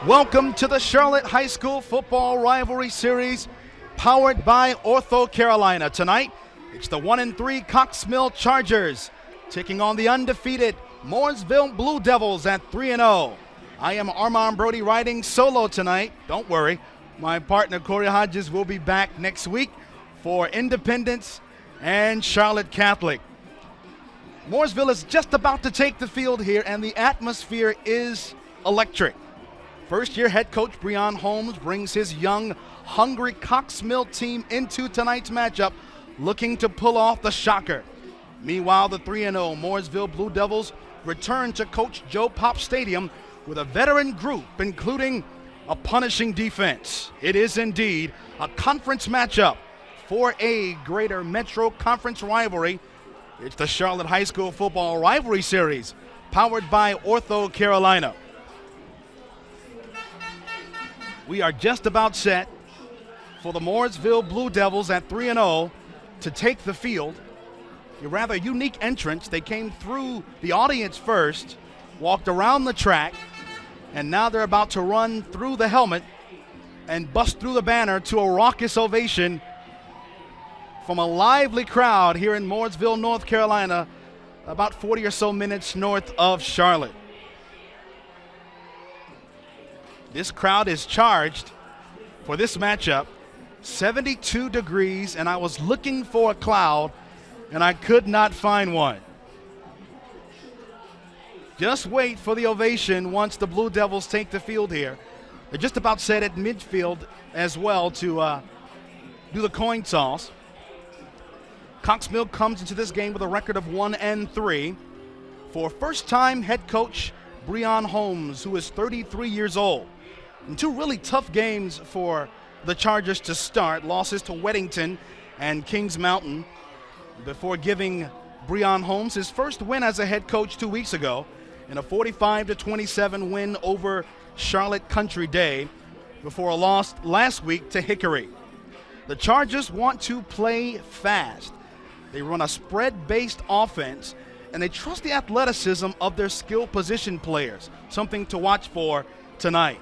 Welcome to the Charlotte High School Football Rivalry Series, powered by Ortho Carolina. Tonight, it's the 1-3 Cox Mill Chargers taking on the undefeated Mooresville Blue Devils at 3-0. I am Armand Brody riding solo tonight. Don't worry, my partner Corey Hodges will be back next week for Independence and Charlotte Catholic. Mooresville is just about to take the field here, and the atmosphere is electric. First-year head coach Breon Holmes brings his young, hungry Cox Mill team into tonight's matchup, looking to pull off the shocker. Meanwhile, the 3-0 Mooresville Blue Devils return to Coach Joe Pop Stadium with a veteran group, including a punishing defense. It is indeed a conference matchup for a greater Metro Conference rivalry. It's the Charlotte High School Football Rivalry Series, powered by Ortho Carolina. We are just about set for the Mooresville Blue Devils at 3-0 to take the field. A rather unique entrance. They came through the audience first, walked around the track, and now they're about to run through the helmet and bust through the banner to a raucous ovation from a lively crowd here in Mooresville, North Carolina, about 40 or so minutes north of Charlotte. This crowd is charged for this matchup. 72 degrees, and I was looking for a cloud, and I could not find one. Just wait for the ovation once the Blue Devils take the field here. They're just about set at midfield as well to do the coin toss. Cox Mill comes into this game with a record of 1-3 for first-time head coach Breon Holmes, who is 33 years old. And two really tough games for the Chargers to start, losses to Weddington and Kings Mountain, before giving Breon Holmes his first win as a head coach 2 weeks ago in a 45-27 win over Charlotte Country Day, before a loss last week to Hickory. The Chargers want to play fast. They run a spread-based offense, and they trust the athleticism of their skill position players, something to watch for tonight.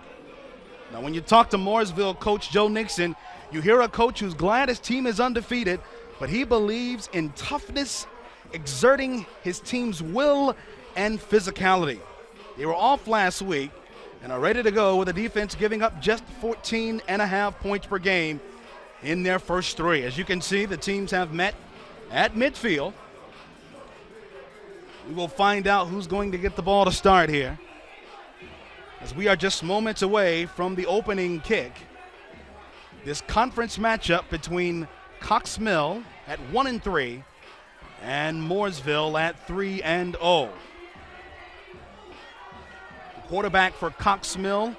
Now, when you talk to Mooresville coach Joe Nixon, you hear a coach who's glad his team is undefeated, but he believes in toughness, exerting his team's will and physicality. They were off last week and are ready to go, with the defense giving up just 14.5 points per game in their first three. As you can see, the teams have met at midfield. We will find out who's going to get the ball to start here, as we are just moments away from the opening kick. This conference matchup between Cox Mill at 1-3 and Mooresville at 3-0. The quarterback for Cox Mill,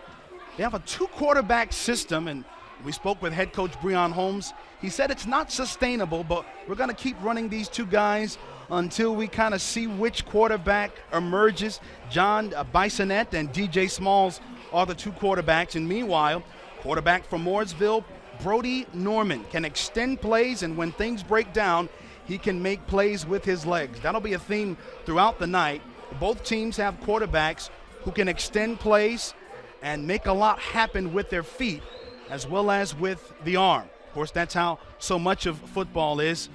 they have a two-quarterback system, and we spoke with head coach Breon Holmes. He said it's not sustainable, but we're going to keep running these two guys until we kind of see which quarterback emerges. John Bisonette and DJ Smalls are the two quarterbacks. And meanwhile, quarterback from Mooresville, Brody Norman, can extend plays, and when things break down, he can make plays with his legs. That'll be a theme throughout the night. Both teams have quarterbacks who can extend plays and make a lot happen with their feet as well as with the arm. Of course, that's how so much of football is,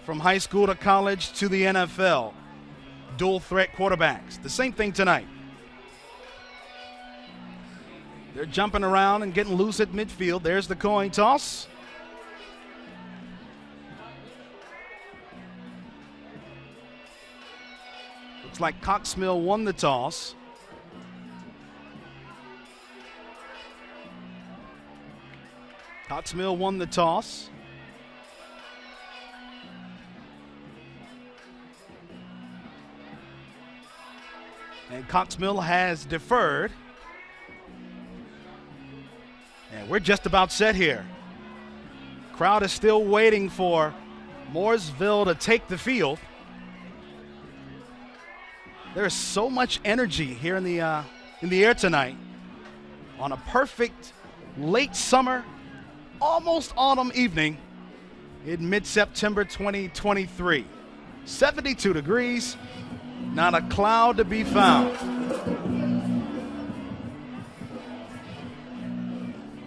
from high school to college to the NFL. Dual threat quarterbacks. The same thing tonight. They're jumping around and getting loose at midfield. There's the coin toss. Looks like Cox Mill won the toss. Cox Mill won the toss. And Cox Mill has deferred. And we're just about set here. Crowd is still waiting for Mooresville to take the field. There is so much energy here in the air tonight on a perfect late summer, almost autumn evening in mid-September 2023. 72 degrees, not a cloud to be found.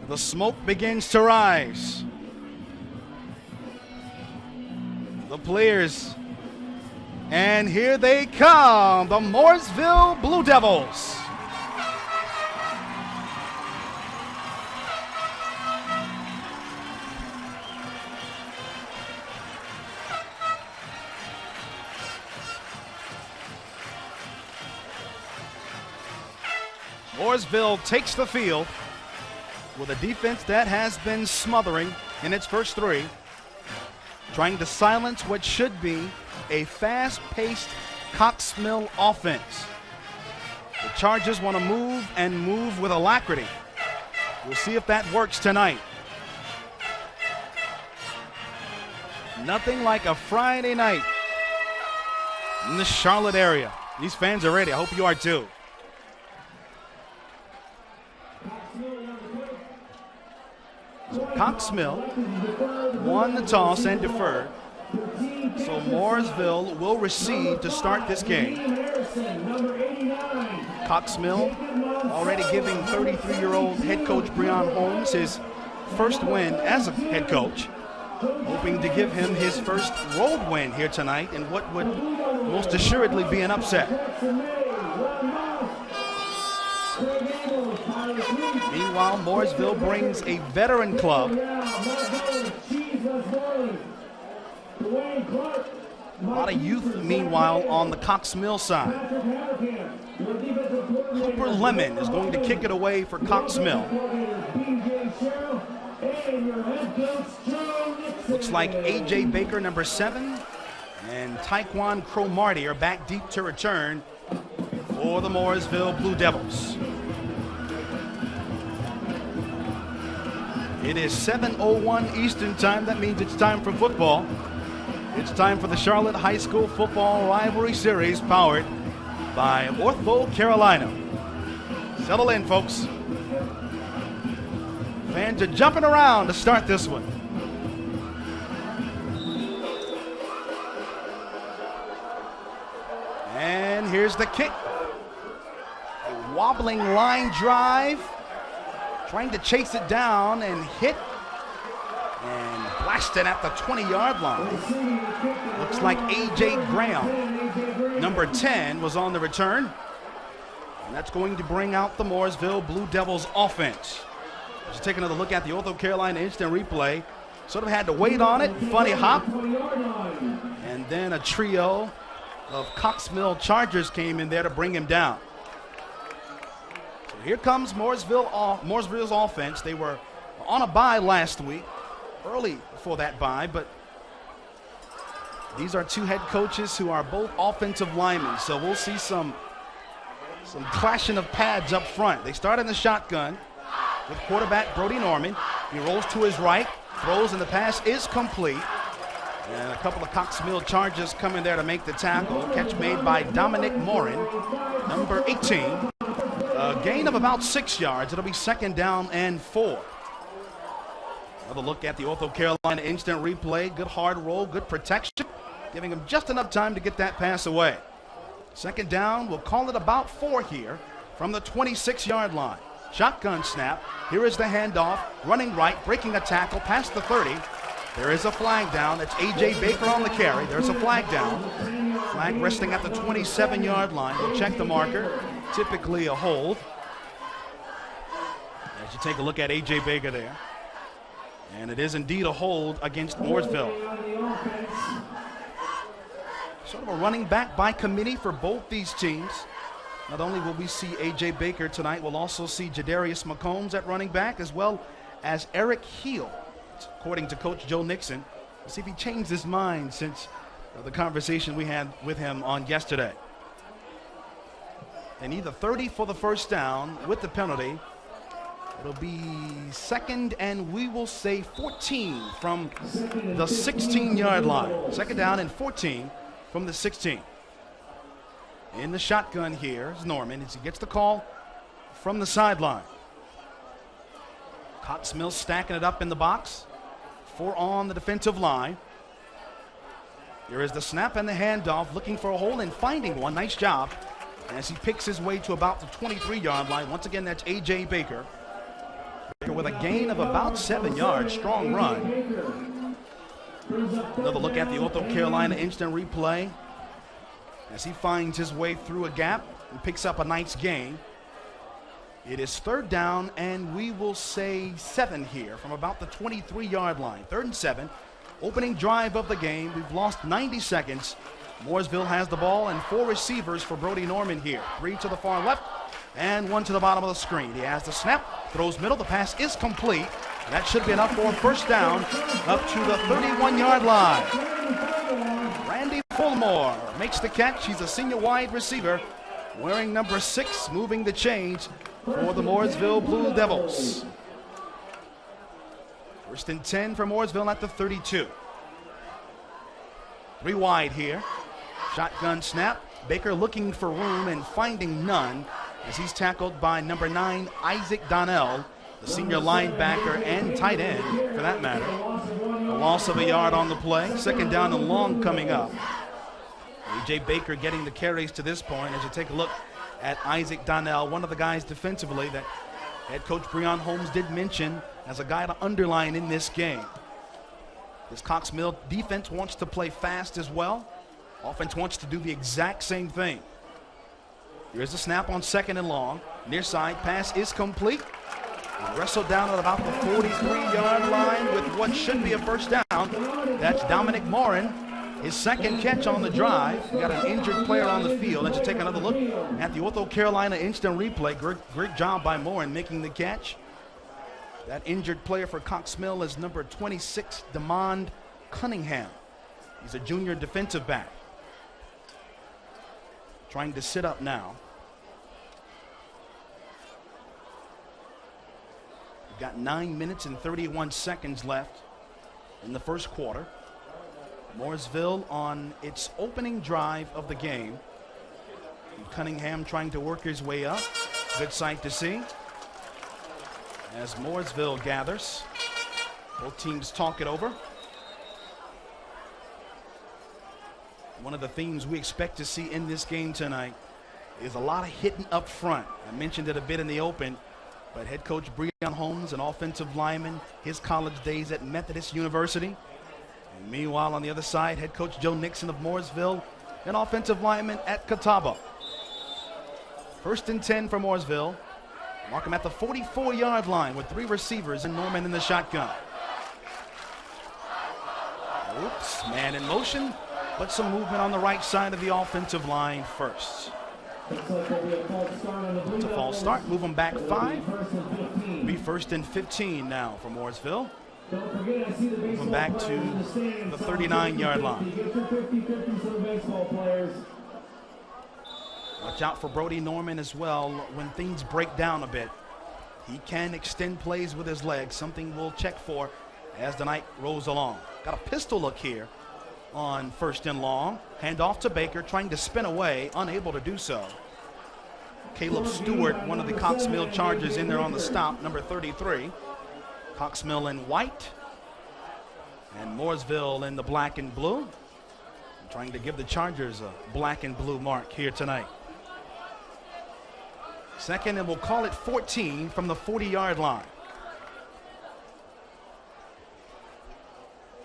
The smoke begins to rise. The players, and here they come, the Mooresville Blue Devils. Mooresville takes the field with a defense that has been smothering in its first three, trying to silence what should be a fast-paced Cox Mill offense. The Chargers want to move and move with alacrity. We'll see if that works tonight. Nothing like a Friday night in the Charlotte area. These fans are ready. I hope you are too. Cox Mill won the toss and deferred. So Mooresville will receive to start this game. Cox Mill already giving 33-year-old head coach Breon Holmes his first win as a head coach, hoping to give him his first road win here tonight in what would most assuredly be an upset. Meanwhile, Mooresville brings a veteran club. A lot of youth, meanwhile, on the Cox Mill side. Cooper Lemon is going to kick it away for Cox Mill. Looks like A.J. Baker, number 7, and Taekwon Cromartie are back deep to return for the Mooresville Blue Devils. It is 7:01 Eastern time. That means it's time for football. It's time for the Charlotte High School Football Rivalry Series, powered by Ortho Carolina. Settle in, folks. Fans are jumping around to start this one. And here's the kick. A wobbling line drive. Trying to chase it down and hit and blast it at the 20-yard line. Looks like A.J. Graham, number 10, was on the return. And that's going to bring out the Mooresville Blue Devils offense. Just take another look at the Ortho Carolina instant replay. Sort of had to wait on it, funny hop. And then a trio of Cox Mill Chargers came in there to bring him down. Here comes Mooresville's offense. They were on a bye last week, early for that bye, but these are two head coaches who are both offensive linemen, so we'll see some clashing of pads up front. They start in the shotgun with quarterback Brody Norman. He rolls to his right, throws, and the pass is complete. And a couple of Cox Mill Chargers come in there to make the tackle. Catch made by Dominic Morin, number 18. A gain of about 6 yards. It'll be 2nd down and 4. Another look at the Ortho Carolina instant replay. Good hard roll, good protection, giving him just enough time to get that pass away. 2nd down, we'll call it about 4 here from the 26-yard line. Shotgun snap. Here is the handoff. Running right, breaking a tackle past the 30. There is a flag down. That's A.J. Baker on the carry. There's a flag down. Flag resting at the 27-yard line. We'll check the marker. Typically a hold. As you take a look at A.J. Baker there. And it is indeed a hold against Mooresville. Sort of a running back by committee for both these teams. Not only will we see A.J. Baker tonight, we'll also see Jadarius McCombs at running back, as well as Eric Heel, according to Coach Joe Nixon. We'll see if he changed his mind since the conversation we had with him on yesterday. They need the 30 for the first down with the penalty. It'll be 2nd and we will say 14 from the 16-yard line. 2nd down and 14 from the 16. In the shotgun here is Norman as he gets the call from the sideline. Cox Mill stacking it up in the box. 4 on the defensive line. There is the snap and the handoff, looking for a hole and finding one. Nice job as he picks his way to about the 23-yard line. Once again, that's A.J. Baker. with a gain of about 7 yards. Strong run. Another look at the North Carolina instant replay as he finds his way through a gap and picks up a nice gain. It is 3rd down, and we will say 7 here from about the 23-yard line. 3rd and 7. Opening drive of the game. We've lost 90 seconds. Mooresville has the ball and 4 receivers for Brody Norman here. 3 to the far left and 1 to the bottom of the screen. He has the snap, throws middle. The pass is complete. That should be enough for a first down up to the 31-yard line. Randy Fulmore makes the catch. He's a senior wide receiver wearing number 6, moving the chains for the Mooresville Blue Devils. 1st and 10 for Mooresville at the 32. 3 wide here. Shotgun snap. Baker looking for room and finding none as he's tackled by number 9, Isaac Donnell, the senior linebacker and tight end for that matter. A loss of a yard on the play. 2nd down and long coming up. A.J. Baker getting the carries to this point as you take a look at Isaac Donnell, one of the guys defensively that head coach Breon Holmes did mention as a guy to underline in this game. This Cox Mill defense wants to play fast as well. Offense wants to do the exact same thing. Here's the snap on 2nd and long. Near side pass is complete. And wrestled down at about the 43-yard line with what should be a first down. That's Dominic Morin. His 2nd catch on the drive. We got an injured player on the field. Let's take another look at the North Carolina instant replay. Great job by Morin making the catch. That injured player for Cox Mill is number 26, Demond Cunningham. He's a junior defensive back. Trying to sit up now. We've got 9 minutes and 31 seconds left in the first quarter. Mooresville on its opening drive of the game. Cunningham trying to work his way up. Good sight to see as Mooresville gathers. Both teams talk it over. One of the themes we expect to see in this game tonight is a lot of hitting up front. I mentioned it a bit in the open, but head coach Breon Holmes, an offensive lineman, his college days at Methodist University. And meanwhile, on the other side, head coach Joe Nixon of Mooresville, an offensive lineman at Catawba. 1st and 10 for Mooresville. Mark him at the 44-yard line with 3 receivers and Norman in the shotgun. Oops, man in motion, but some movement on the right side of the offensive line first. It's a false start, move them back 5. Be 1st and 15 now for Mooresville. Moving back to the 39-yard line. Watch out for Brody Norman as well. When things break down a bit, he can extend plays with his legs, something we'll check for as the night rolls along. Got a pistol look here on 1st and long. Hand off to Baker, trying to spin away, unable to do so. Caleb Stewart, one of the Cox Mill Chargers, in there on the stop, number 33. Cox Mill in white and Mooresville in the black and blue. Trying to give the Chargers a black and blue mark here tonight. 2nd, and we'll call it 14 from the 40-yard line.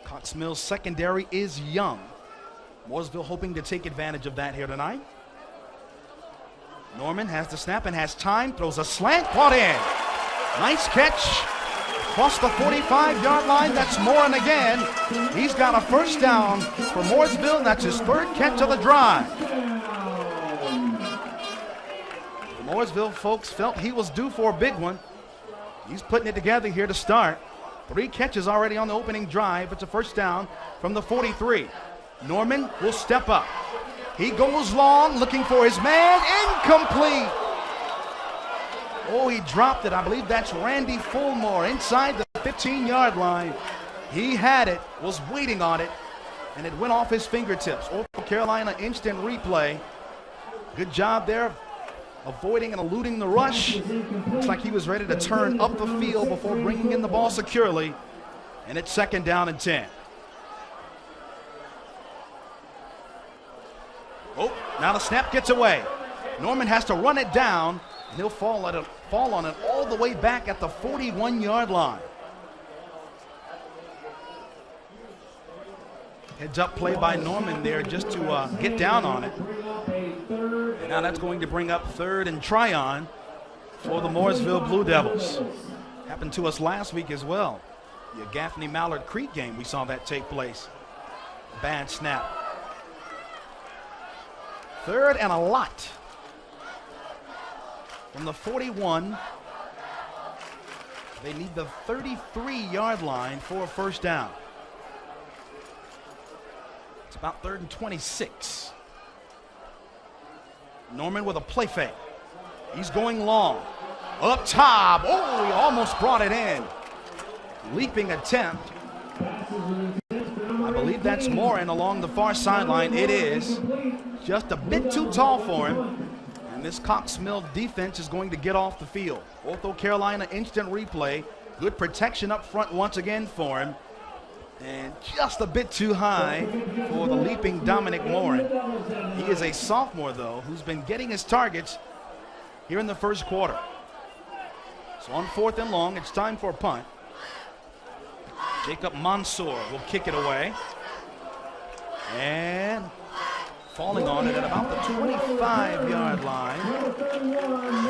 Cox Mill's secondary is young. Mooresville hoping to take advantage of that here tonight. Norman has the snap and has time, throws a slant, caught in. Nice catch. Across the 45-yard line, that's Morin again. He's got a first down for Mooresville, and that's his 3rd catch of the drive. The Mooresville folks felt he was due for a big one. He's putting it together here to start. 3 catches already on the opening drive. It's a first down from the 43. Norman will step up. He goes long, looking for his man. Incomplete. Oh, he dropped it. I believe that's Randy Fulmore inside the 15-yard line. He had it, was waiting on it, and it went off his fingertips. North Carolina instant replay. Good job there, avoiding and eluding the rush. Looks like he was ready to turn up the field before bringing in the ball securely. And it's 2nd down and 10. Oh, now the snap gets away. Norman has to run it down. And he'll fall on it all the way back at the 41-yard line. Heads up play by Norman there just to get down on it. And now that's going to bring up 3rd and try on for the Mooresville Blue Devils. Happened to us last week as well. The Gaffney Mallard Creek game, we saw that take place. Bad snap. 3rd and a lot. From the 41, they need the 33-yard line for a first down. It's about 3rd and 26. Norman with a play fake. He's going long. Up top. Oh, he almost brought it in. Leaping attempt. I believe that's Morin along the far sideline. It is. Just a bit too tall for him. And this Cox Mill defense is going to get off the field. Ortho Carolina instant replay. Good protection up front once again for him. And just a bit too high for the leaping Dominic Morin. He is a sophomore, though, who's been getting his targets here in the first quarter. So on 4th and long, it's time for a punt. Jacob Mansour will kick it away. And falling on it at about the 25-yard line.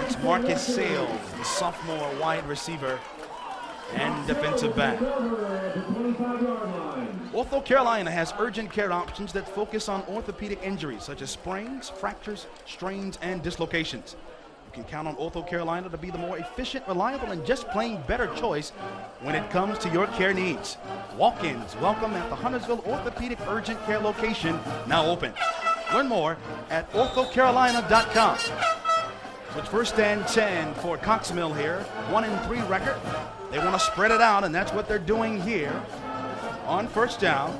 It's Marcus Sales, the sophomore wide receiver and defensive back. Ortho Carolina has urgent care options that focus on orthopedic injuries such as sprains, fractures, strains, and dislocations. You can count on Ortho Carolina to be the more efficient, reliable, and just plain better choice when it comes to your care needs. Walk-ins welcome at the Huntersville Orthopedic Urgent Care location, now open. Learn more at orthocarolina.com. So it's 1st and 10 for Cox Mill here. 1-3 record. They want to spread it out, and that's what they're doing here on first down.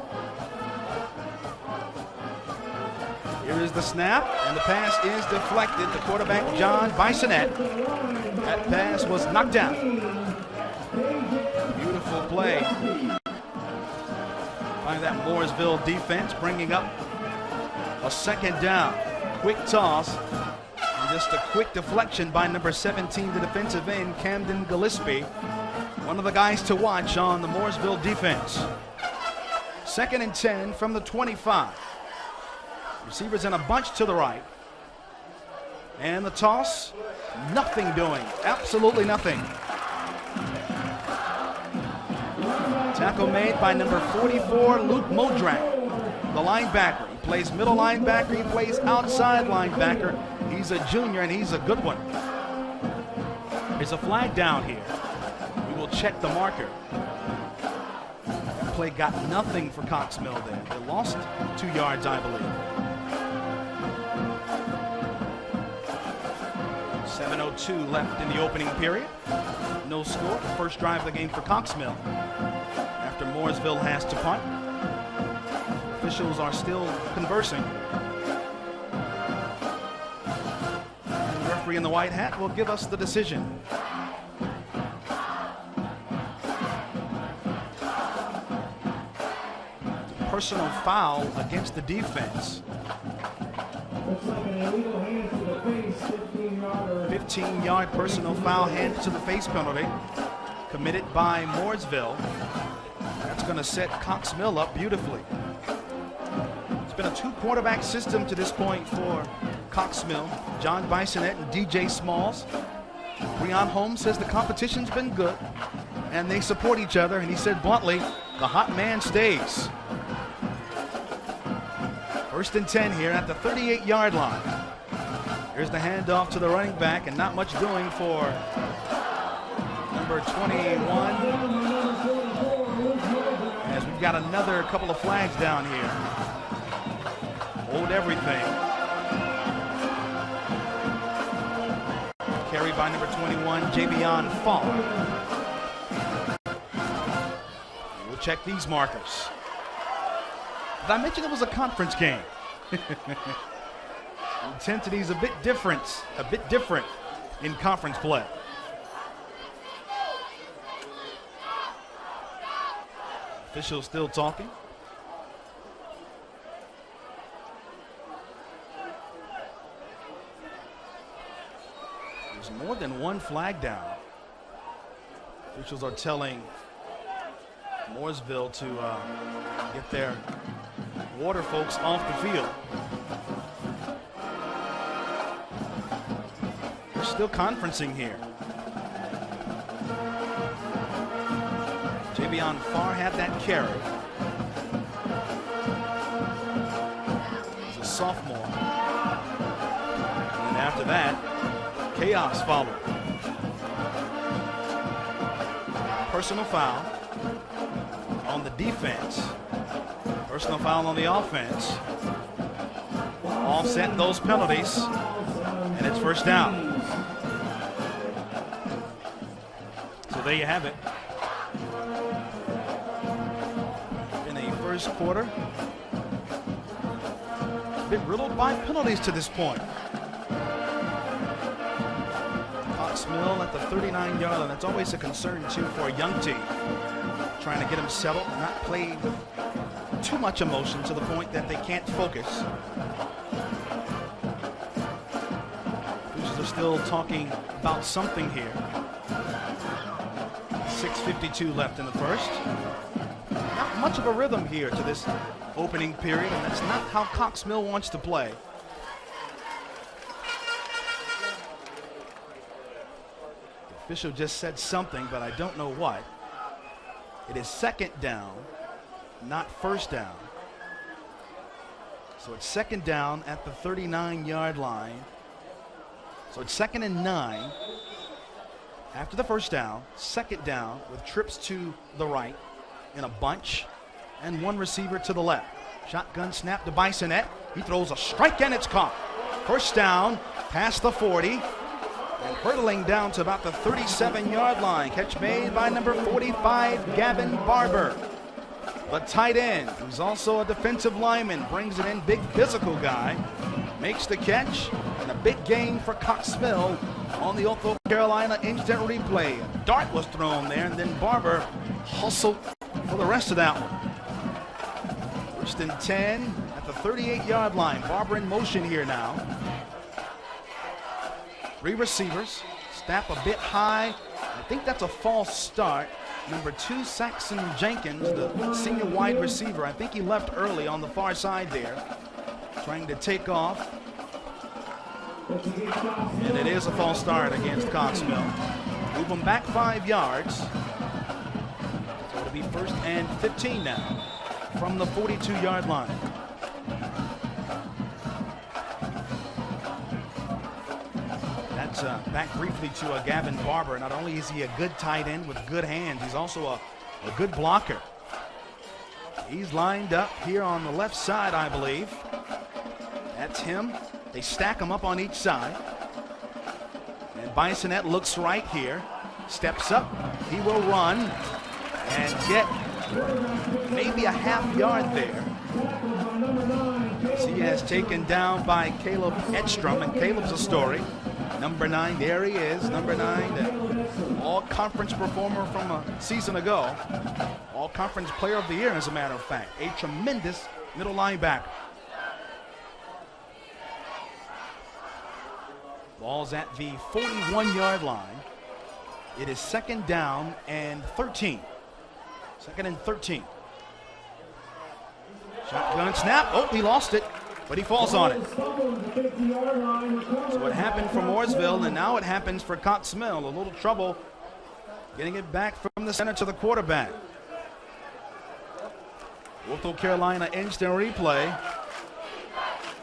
Here is the snap, and the pass is deflected. The quarterback, John Bisonette. That pass was knocked down. Beautiful play by that Mooresville defense, bringing up a 2nd down. Quick toss. Just a quick deflection by number 17, the defensive end, Camden Gillespie. One of the guys to watch on the Mooresville defense. 2nd and 10 from the 25. Receivers in a bunch to the right. And the toss, nothing doing. Absolutely nothing. Tackle made by number 44, Luke Modrak, the linebacker. He plays middle linebacker, he plays outside linebacker. He's a junior, and he's a good one. There's a flag down here. We will check the marker. That play got nothing for Cox Mill there. They lost 2 yards, I believe. 7:02 left in the opening period. No score. First drive of the game for Cox Mill. After Mooresville has to punt. Officials are still conversing. The referee in the white hat will give us the decision. Personal foul against the defense. 15-yard personal foul, hands to the face penalty committed by Mooresville. That's going to set Cox Mill up beautifully. It's been a 2-quarterback system to this point for Cox Mill. John Bisonette and DJ Smalls. Breon Holmes says the competition's been good and they support each other, and he said bluntly, the hot man stays. 1st and 10 here at the 38-yard line. Here's the handoff to the running back, and not much doing for number 21. As we've got another couple of flags down here. Hold everything. Carried by number 21, Javion Fall. We'll check these markers. Did I mention it was a conference game? Intensity is a bit different in conference play. Officials still talking. There's more than one flag down. Officials are telling Mooresville to get their water folks off the field. They're still conferencing here. Javion Farr had that carry. He's a sophomore. And after that, chaos followed. Personal foul on the defense. Personal foul on the offense. Offset those penalties. And it's first down. So there you have it. In the first quarter, been riddled by penalties to this point. Mooresville at the 39-yard line. That's always a concern, too, for a young team. Trying to get them settled, not play with too much emotion to the point that they can't focus. Officials are still talking about something here. 6:52 left in the first. Not much of a rhythm here to this opening period, and that's not how Cox Mill wants to play. Official just said something, but I don't know what. It is second down, not first down. So it's second down at the 39-yard line. So it's 2nd and 9 after the first down. Second down with trips to the right in a bunch and one receiver to the left. Shotgun snap to Bisonette. He throws a strike and it's caught. First down past the 40. And hurtling down to about the 37-yard line. Catch made by number 45, Gavin Barber. The tight end, who's also a defensive lineman, brings it in. Big physical guy. Makes the catch. And a big gain for Cox Mill on the North Carolina instant replay. A dart was thrown there, and then Barber hustled for the rest of that one. First and 10 at the 38-yard line. Barber in motion here now. 3 receivers, snap a bit high. I think that's a false start. Number 2, Saxon Jenkins, the senior wide receiver. I think he left early on the far side there, trying to take off. And it is a false start against Cox Mill. Move them back 5 yards. So it'll be 1st and 15 now from the 42-yard line. Back briefly to Gavin Barber. Not only is he a good tight end with good hands, he's also a good blocker. He's lined up here on the left side, I believe. That's him. They stack him up on each side. And Bisonette looks right here. Steps up. He will run and get maybe a half yard there. He is taken down by Caleb Edstrom, and Caleb's a story. Number 9, there he is, number 9, the all-conference performer from a season ago. All-conference player of the year, as a matter of fact. A tremendous middle linebacker. Ball's at the 41-yard line. It is 2nd down and 13. 2nd and 13. Shotgun snap. Oh, he lost it, but he falls on it. So it happened for Mooresville, and now it happens for Cox Mill. A little trouble getting it back from the center to the quarterback. North Carolina instant replay.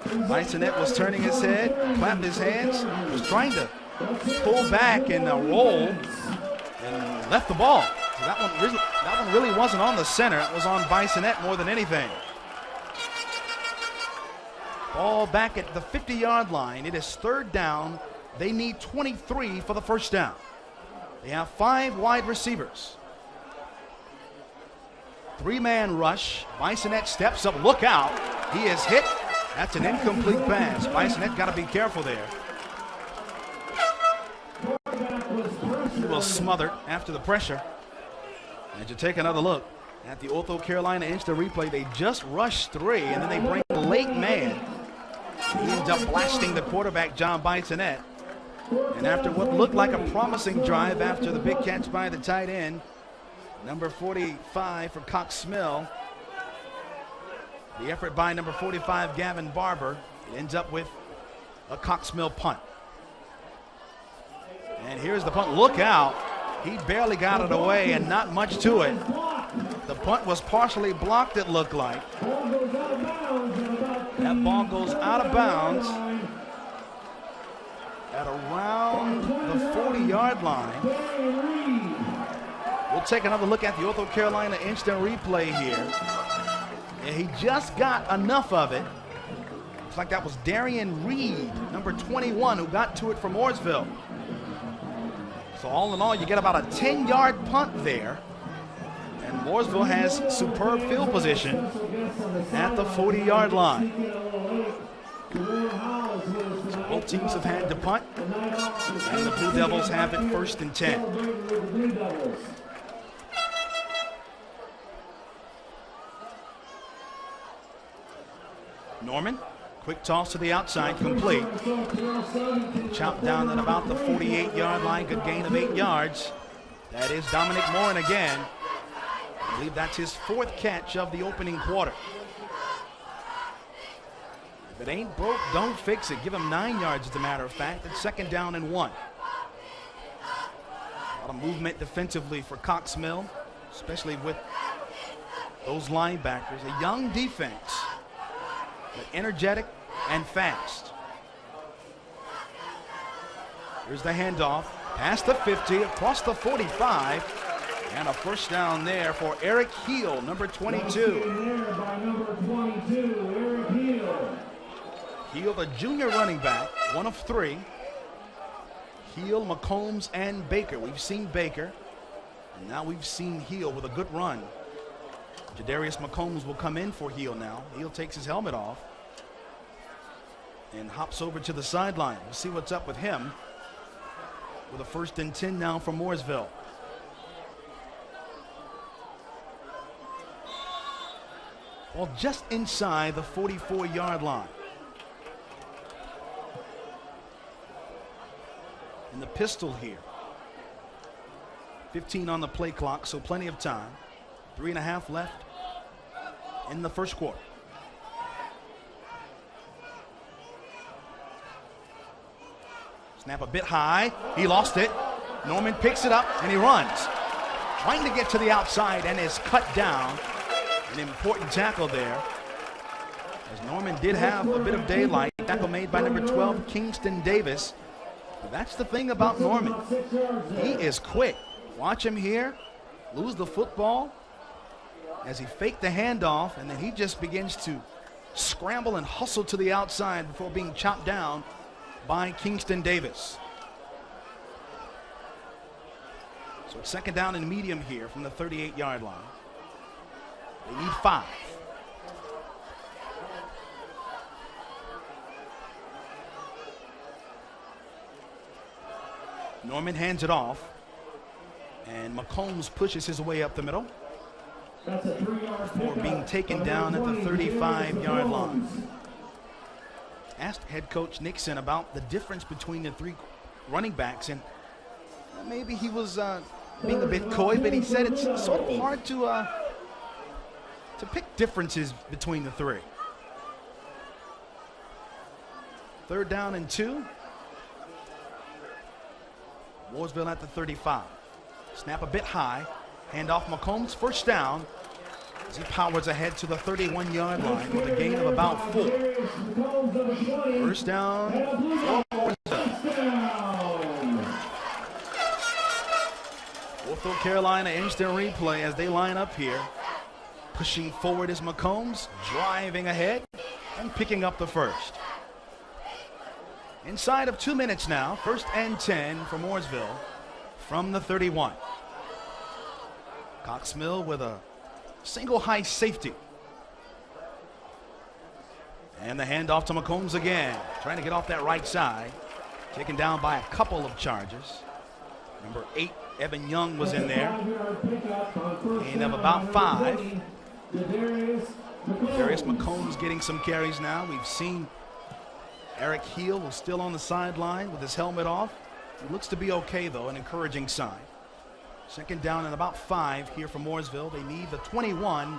Bisonette was turning his head, clapped his hands, was trying to pull back and roll, and left the ball. So that one really wasn't on the center. It was on Bisonette more than anything. Ball back at the 50-yard line. It is 3rd down. They need 23 for the first down. They have 5 wide receivers. 3-man rush. Bisonette steps up. Look out. He is hit. That's an incomplete pass. Bisonette got to be careful there. He was smothered after the pressure. And you take another look at the North Carolina instant replay. They just rushed 3, and then they bring a late man. He ends up blasting the quarterback, John Bisonette. And after what looked like a promising drive after the big catch by the tight end, number 45 for Cox Smell, the effort by number 45, Gavin Barber, it ends up with a Cox Mill punt. And here's the punt. Look out. He barely got it away and not much to it. The punt was partially blocked, it looked like. That ball goes out of bounds at around the 40-yard line. We'll take another look at the Ortho Carolina instant replay here. And he just got enough of it. Looks like that was Darian Reed, number 21, who got to it from Mooresville. So all in all, you get about a 10-yard punt there. And Mooresville has superb field position at the 40-yard line. So both teams have had to punt, and the Blue Devils have it 1st and 10. Norman, quick toss to the outside, complete. Chopped down at about the 48-yard line, good gain of 8 yards. That is Dominic Morin again. I believe that's his 4th catch of the opening quarter. If it ain't broke, don't fix it. Give him 9 yards, as a matter of fact. It's 2nd down and 1. A lot of movement defensively for Cox Mill, especially with those linebackers. A young defense, but energetic and fast. Here's the handoff, past the 50, across the 45, and a 1st down there for Eric Heel, number 22. Heel, the junior running back, 1 of 3. Heel, McCombs, and Baker. We've seen Baker, and now we've seen Heel with a good run. Jadarius McCombs will come in for Heel now. Heel takes his helmet off and hops over to the sideline. We'll see what's up with him with a 1st and 10 now for Mooresville. Well, just inside the 44-yard line. And the pistol here. 15 on the play clock, so plenty of time. 3.5 left in the 1st quarter. Snap a bit high. He lost it. Norman picks it up and he runs. Trying to get to the outside and is cut down. An important tackle there, as Norman did have a bit of daylight. Tackle made by number 12, Kingston Davis. But that's the thing about Norman. He is quick. Watch him here, lose the football as he faked the handoff, and then he just begins to scramble and hustle to the outside before being chopped down by Kingston Davis. So it's 2nd down and medium here from the 38-yard line. They need 5. Norman hands it off, and McCombs pushes his way up the middle before being taken down at the 35-yard line. Asked head coach Nixon about the difference between the 3 running backs, and maybe he was being a bit coy, but he said it's sort of hard to pick differences between the 3. 3rd down and 2. Mooresville at the 35. Snap a bit high. Hand off McCombs. 1st down as he powers ahead to the 31-yard line with a gain of about 4. 1st down for Mooresville. Ortho Carolina instant replay as they line up here. Pushing forward is McCombs, driving ahead and picking up the 1st. Inside of 2 minutes now, 1st and 10 for Mooresville from the 31. Cox Mill with a single high safety. And the handoff to McCombs again, trying to get off that right side. Taken down by a couple of charges. Number 8, Evan Young was in there. Gain of about 5. Darius McCombs getting some carries now. We've seen Eric Heel, who's still on the sideline with his helmet off. He looks to be okay, though, an encouraging sign. Second down and about 5 here for Mooresville. They need the 21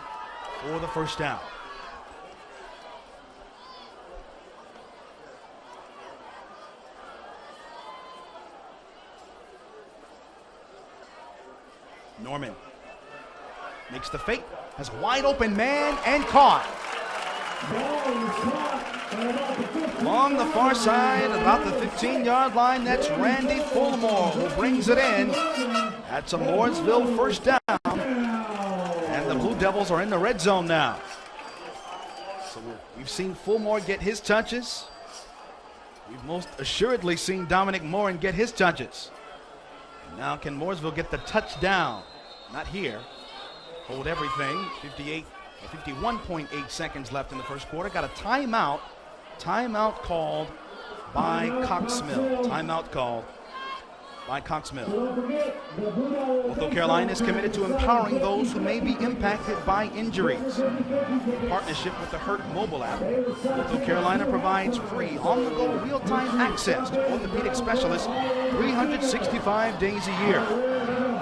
for the first down. Norman makes the fake, has a wide open man and caught. Along the far side, about the 15-yard line, that's Randy Fulmore who brings it in. That's a Mooresville first down. And the Blue Devils are in the red zone now. So we've seen Fulmore get his touches. We've most assuredly seen Dominic Morin get his touches. Now can Mooresville get the touchdown? Not here. Hold everything. 51.8 seconds left in the first quarter. Got a timeout. Timeout called by Coxmill. Timeout called by Coxmill. Although Carolina is committed to empowering those who may be impacted by injuries. In partnership with the Hurt mobile app, Although Carolina provides free on-the-go real-time access to orthopedic specialists 365 days a year.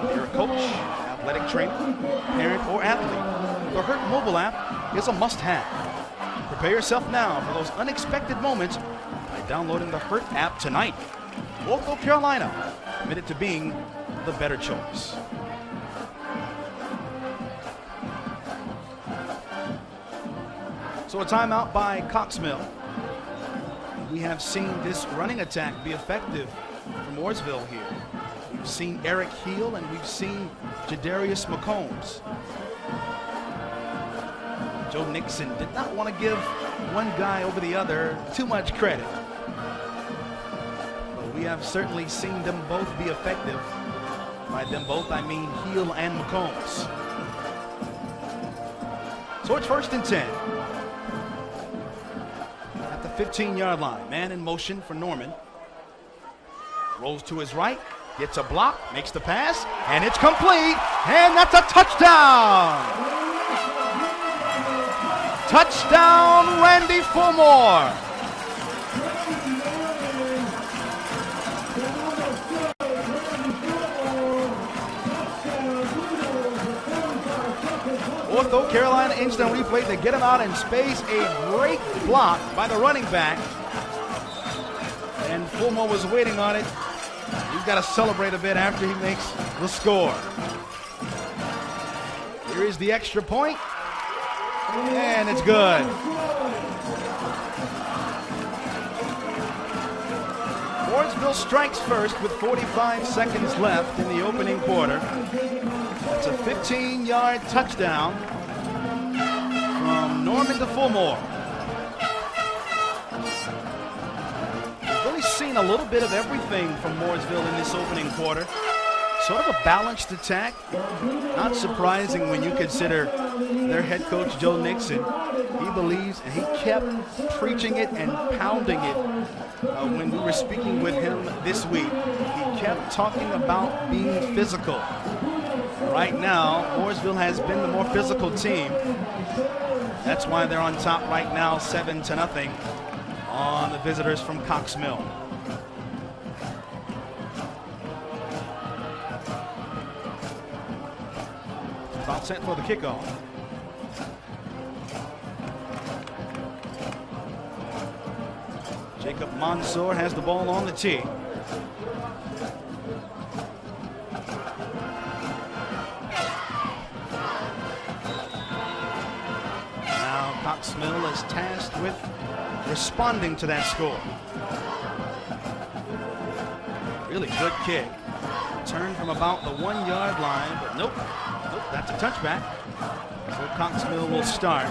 If you're a coach, athletic trainer, parent, or athlete, the Hurt mobile app is a must-have. Prepare yourself now for those unexpected moments by downloading the Hurt app tonight. Although Carolina, committed to being the better choice. So a timeout by Coxmill. We have seen this running attack be effective for Mooresville here. We've seen Eric Heel and we've seen Jadarius McCombs. Joe Nixon did not want to give one guy over the other too much credit. But we have certainly seen them both be effective. By them both, I mean Heel and McCombs. So it's 1st and 10. At the 15-yard line, man in motion for Norman. Rolls to his right, gets a block, makes the pass, and it's complete, and that's a touchdown! Touchdown, Randy Fulmore! Although Carolina instant replay to get him out in space, a great block by the running back. And Fulmore was waiting on it. He's got to celebrate a bit after he makes the score. Here is the extra point. And it's good. Mooresville strikes first with 45 seconds left in the opening quarter. It's a 15-yard touchdown from Norman to Fulmore. We've really seen a little bit of everything from Mooresville in this opening quarter. Sort of a balanced attack. Not surprising when you consider their head coach, Joe Nixon. He believes, and he kept preaching it and pounding it when we were speaking with him this week. He kept talking about being physical. Right now, Mooresville has been the more physical team. That's why they're on top right now, 7-0 on the visitors from Coxmill. About set for the kickoff. Jacob Mansour has the ball on the tee. Now Coxmill is tasked with responding to that score. Really good kick. Turned from about the 1-yard line, but nope, that's a touchback. So Coxmill will start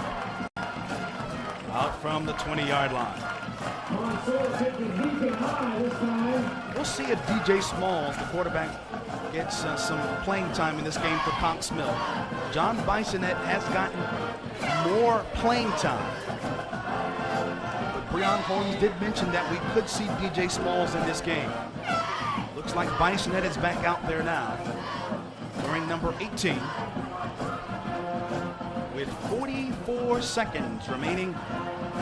out from the 20-yard line. We'll see if DJ Smalls, the quarterback, gets some playing time in this game for Coxmill. John Bisonet has gotten more playing time. But Breon Holmes did mention that we could see DJ Smalls in this game. Looks like Bisonet is back out there now, wearing number 18. With 44 seconds remaining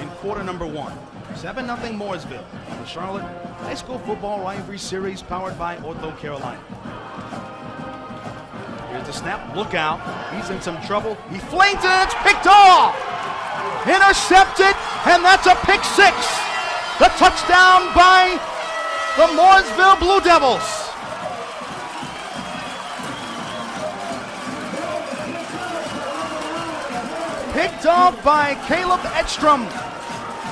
in quarter number 1. 7-0 Mooresville on the Charlotte High School Football Rivalry Series powered by Ortho Carolina. Here's the snap. Look out. He's in some trouble. He flings it. It's picked off. Intercepted, and that's a pick six. The touchdown by the Mooresville Blue Devils. Picked off by Caleb Edstrom,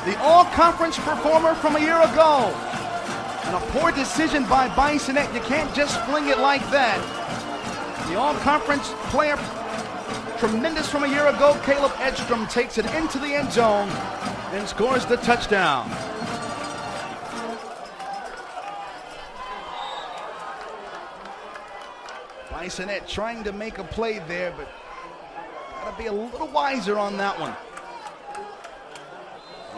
the all-conference performer from a year ago. And a poor decision by Bisonette. You can't just fling it like that. The all-conference player, tremendous from a year ago, Caleb Edstrom takes it into the end zone and scores the touchdown. Bisonette trying to make a play there, but gotta be a little wiser on that one.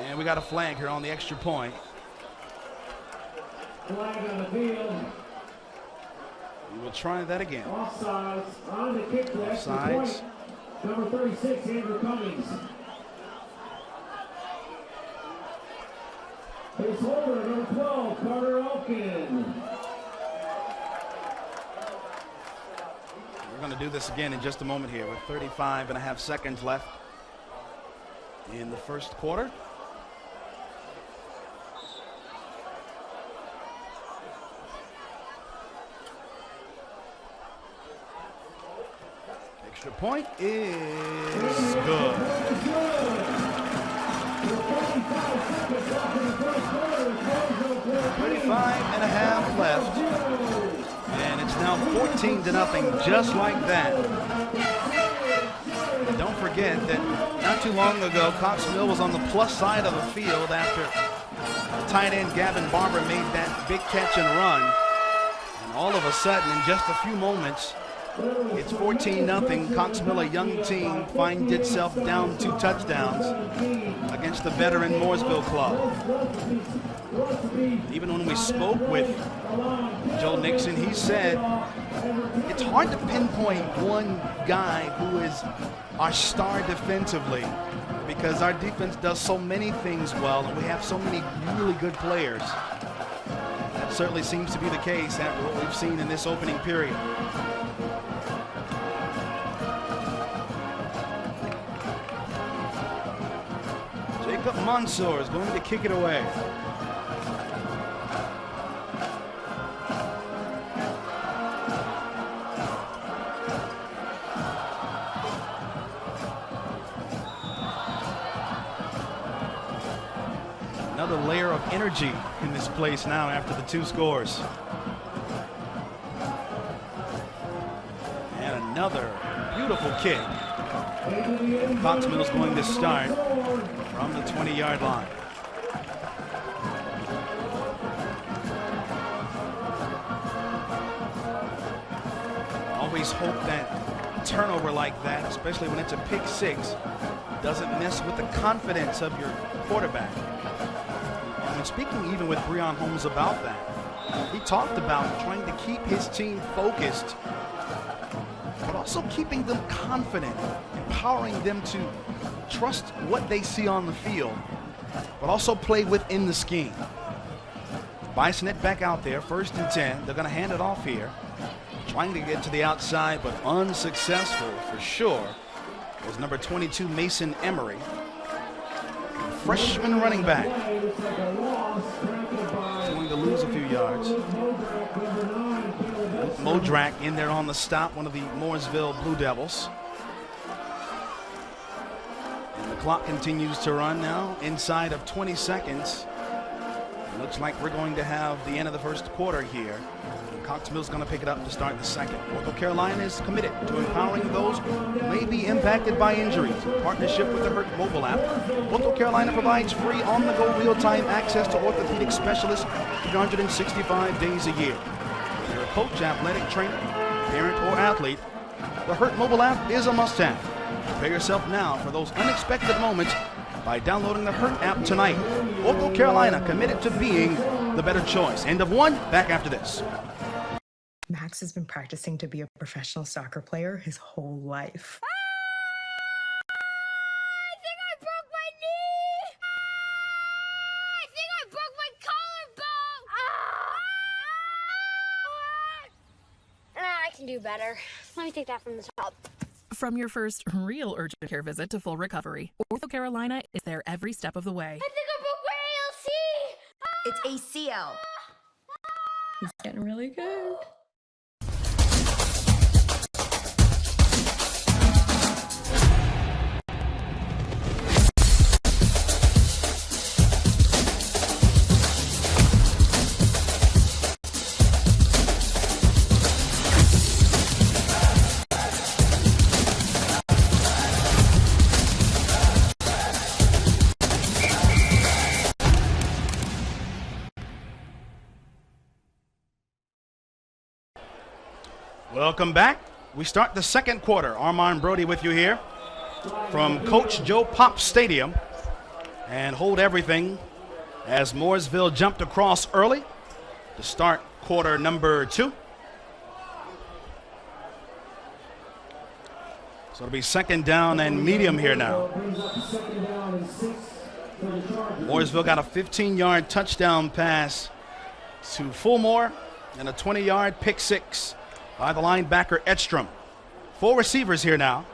And we got a flag here on the extra point. Flag on the field. We will try that again. Offsides on the kick for extra Offsides. point. Number 36, Andrew Cummings. Base holder, number 12, Carter Elkin. We're going to do this again in just a moment here with 35.5 seconds left in the first quarter. Extra point is good. 35.5 left. And it's now 14-0, just like that. Don't forget that not too long ago, Coxville was on the plus side of the field after tight end Gavin Barber made that big catch and run. And all of a sudden, in just a few moments, it's 14-0. Coxville, a young team, finds itself down 2 touchdowns against the veteran Mooresville club. Even when we spoke with Joe Nixon, he said it's hard to pinpoint one guy who is our star defensively because our defense does so many things well and we have so many really good players. That certainly seems to be the case after what we've seen in this opening period. Jacob Mansour is going to kick it away. Another layer of energy in this place now after the 2 scores. And another beautiful kick. Coxville's going to start from the 20-yard line. Always hope that turnover like that, especially when it's a pick six, doesn't mess with the confidence of your quarterback. And when speaking even with Breon Holmes about that, he talked about trying to keep his team focused, but also keeping them confident, empowering them to trust what they see on the field, but also play within the scheme. Bisonette back out there, 1st and 10. They're going to hand it off here. Trying to get to the outside, but unsuccessful for sure, was number 22, Mason Emery. Freshman running back. He's going to lose a few yards. Modrak in there on the stop, one of the Mooresville Blue Devils. And the clock continues to run now inside of 20 seconds. It looks like we're going to have the end of the first quarter here. Coxville's going to pick it up to start the second. Ortho Carolina is committed to empowering those who may be impacted by injuries. In partnership with the Hurt mobile app, Ortho Carolina provides free on-the-go real-time access to orthopedic specialists 365 days a year. Whether you're a coach, athletic trainer, parent, or athlete, the Hurt mobile app is a must-have. Prepare yourself now for those unexpected moments by downloading the Hurt app tonight. Ortho Carolina committed to being the better choice. End of one, back after this. Max has been practicing to be a professional soccer player his whole life. I think I broke my knee! can do better. Let me take that from the top. From your first real urgent care visit to full recovery, Ortho Carolina is there every step of the way. I think I broke my ALC! It's ACL. He's getting really good. Welcome back. We start the second quarter. Armand Brody with you here from Coach Joe Pop Stadium. And hold everything as Mooresville jumped across early to start quarter number 2. So it'll be second down and medium here now. Mooresville got a 15-yard touchdown pass to Fulmore and a 20-yard pick six by the linebacker Edstrom. 4 receivers here now.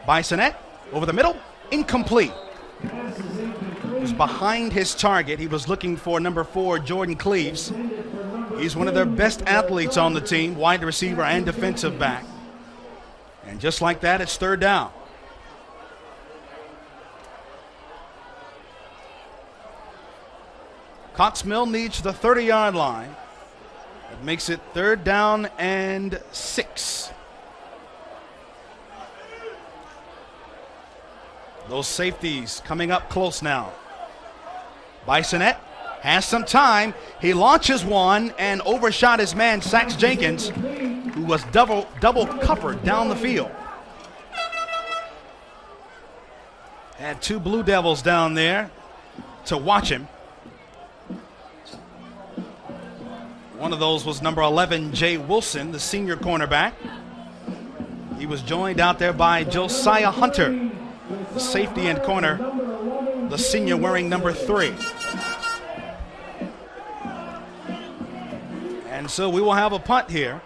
Bisonette over the middle, incomplete. He was behind his target. He was looking for number 4, Jordan Cleaves. He's one of their best athletes on the team, wide receiver and defensive back. And just like that, it's third down. Cox Mill needs the 30-yard line. That makes it third down and 6. Those safeties coming up close now. Bisonette has some time. He launches one and overshot his man, Sax Jenkins, who was double covered down the field. Had 2 Blue Devils down there to watch him. One of those was number 11, Jay Wilson, the senior cornerback. He was joined out there by Josiah Hunter, the safety and corner, the senior wearing number 3. And so we will have a punt here.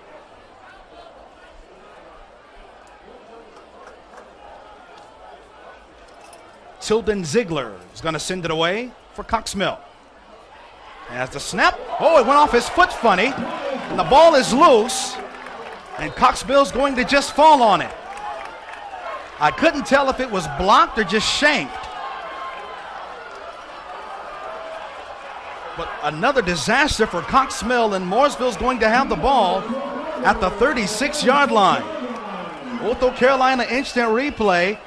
Tilden Ziegler is going to send it away for Cox Mill. As the snap, it went off his foot funny, and the ball is loose, and Cox Mill's going to just fall on it. I couldn't tell if it was blocked or just shanked. But another disaster for Cox Mill, and Mooresville's going to have the ball at the 36-yard line. Ortho Carolina instant replay.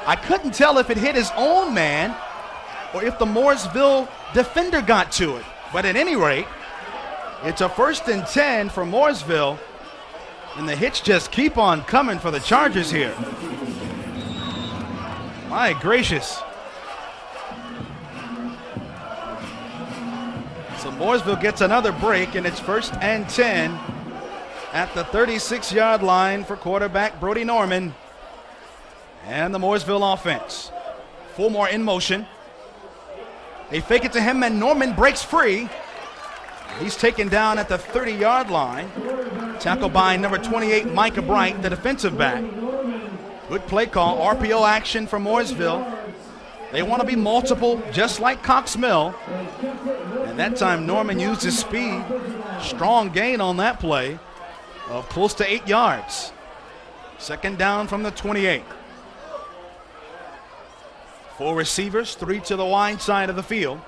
I couldn't tell if it hit his own man or if the Mooresville defender got to it. But at any rate, it's a 1st and 10 for Mooresville, and the hits just keep on coming for the Chargers here. My gracious. So Mooresville gets another break, and it's 1st and 10 at the 36-yard line for quarterback Brody Norman and the Mooresville offense. Fulmore in motion. They fake it to him, and Norman breaks free. He's taken down at the 30-yard line. Tackled by number 28, Micah Bright, the defensive back. Good play call, RPO action for Mooresville. They want to be multiple, just like Cox Mill. And that time Norman used his speed. Strong gain on that play of close to 8 yards. Second down from the 28. 4 receivers, 3 to the wide side of the field.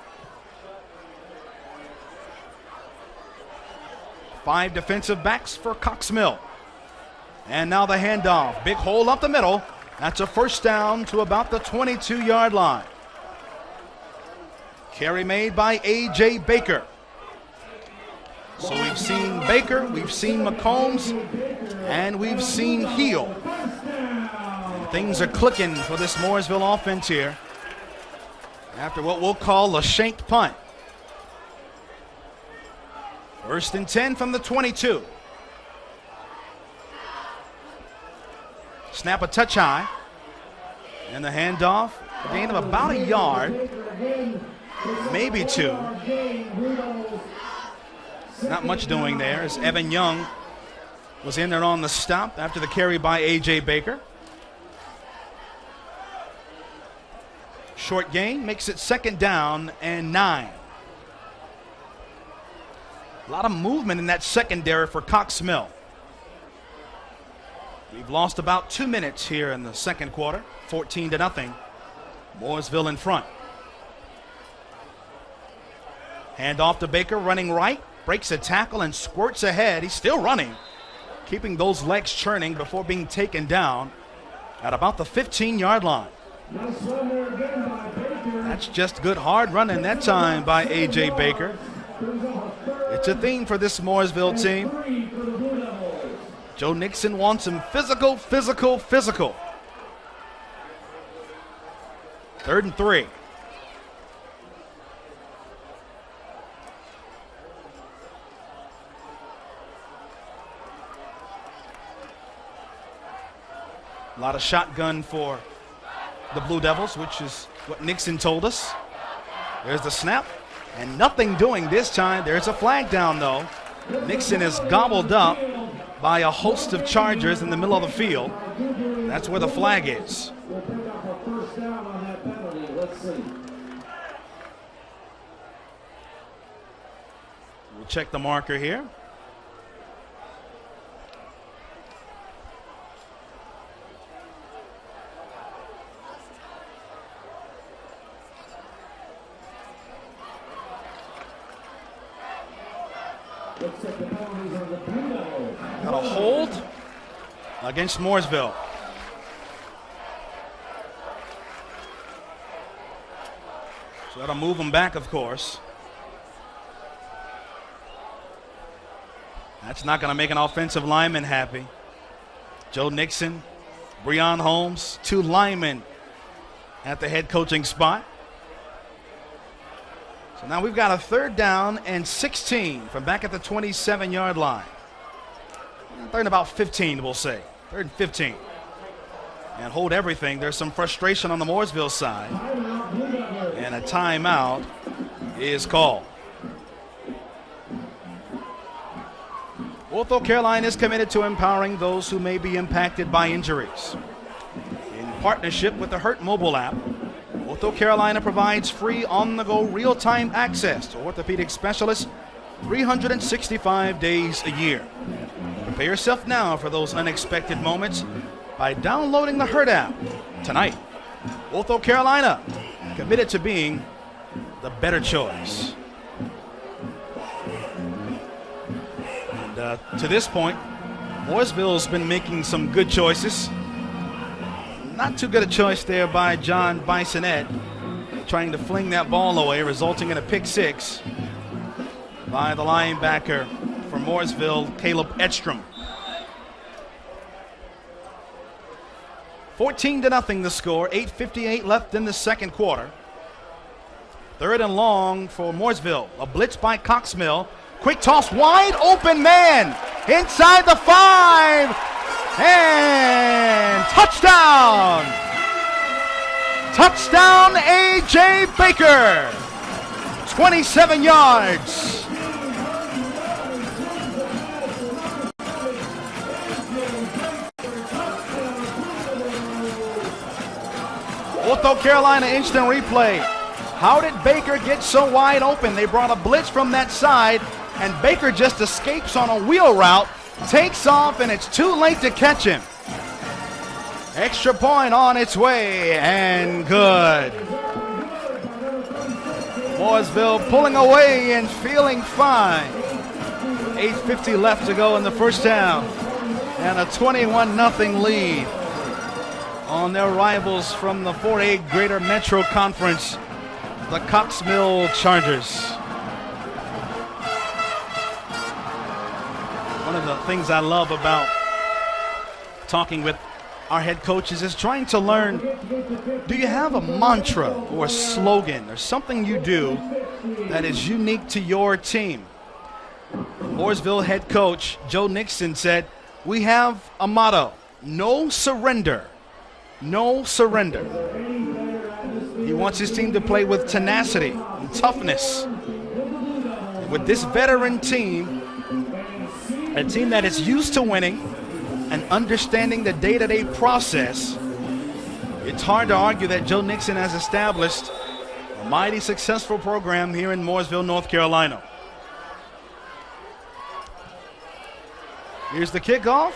5 defensive backs for Cox Mill. And now the handoff. Big hole up the middle. That's a first down to about the 22-yard line. Carry made by A.J. Baker. So we've seen Baker, we've seen McCombs, and we've seen Heel. And things are clicking for this Mooresville offense here after what we'll call a shanked punt. 1st and 10 from the 22. Snap a touch high. And the handoff, a gain of about a yard, maybe 2. Not much doing there as Evan Young was in there on the stop after the carry by A.J. Baker. Short gain makes it 2nd down and 9. A lot of movement in that secondary for Cox Mill. We've lost about 2 minutes here in the second quarter, 14-0. Mooresville in front. Hand off to Baker, running right, breaks a tackle and squirts ahead. He's still running, keeping those legs churning before being taken down at about the 15-yard line. That's just good hard running that time by A.J. Baker. It's a theme for this Mooresville team. Joe Nixon wants him physical, physical, physical. 3rd and 3. A lot of shotgun for the Blue Devils, which is what Nixon told us. There's the snap, and nothing doing this time. There's a flag down, though. Nixon is gobbled up by a host of Chargers in the middle of the field. That's where the flag is. We'll check the marker here. Got a hold against Mooresville. So that'll move them back, of course. That's not going to make an offensive lineman happy. Joe Nixon, Breon Holmes, 2 linemen at the head coaching spot. So now we've got a 3rd down and 16 from back at the 27-yard line. 3rd and about 15, we'll say. 3rd and 15. And hold everything. There's some frustration on the Mooresville side. And a timeout is called. Ortho Caroline is committed to empowering those who may be impacted by injuries. In partnership with the Hurt mobile app, Ortho Carolina provides free on-the-go real-time access to orthopedic specialists 365 days a year. Prepare yourself now for those unexpected moments by downloading the Hurt app tonight. Ortho Carolina, committed to being the better choice. And to this point, Mooresville's been making some good choices. Not too good a choice there by John Bisonette, trying to fling that ball away, resulting in a pick 6 by the linebacker for Mooresville, Caleb Edstrom. 14-0 the score, 8:58 left in the second quarter. 3rd and long for Mooresville. A blitz by Cox Mill. Quick toss, wide open man inside the 5. And touchdown! Touchdown, A.J. Baker! 27 yards. Ortho Carolina instant replay. How did Baker get so wide open? They brought a blitz from that side, and Baker just escapes on a wheel route, takes off, and it's too late to catch him. Extra point on its way, and good. Mooresville pulling away and feeling fine. 8:50 left to go in the first half, and a 21-0 lead on their rivals from the 4A Greater Metro Conference, the Cox Mill Chargers. One of the things I love about talking with our head coaches is trying to learn, do you have a mantra or a slogan or something you do that is unique to your team? Mooresville head coach Joe Nixon said, we have a motto, no surrender. No surrender. He wants his team to play with tenacity and toughness. With this veteran team, A team that is used to winning and understanding the day-to-day process. It's hard to argue that Joe Nixon has established a mighty successful program here in Mooresville, North Carolina. Here's the kickoff.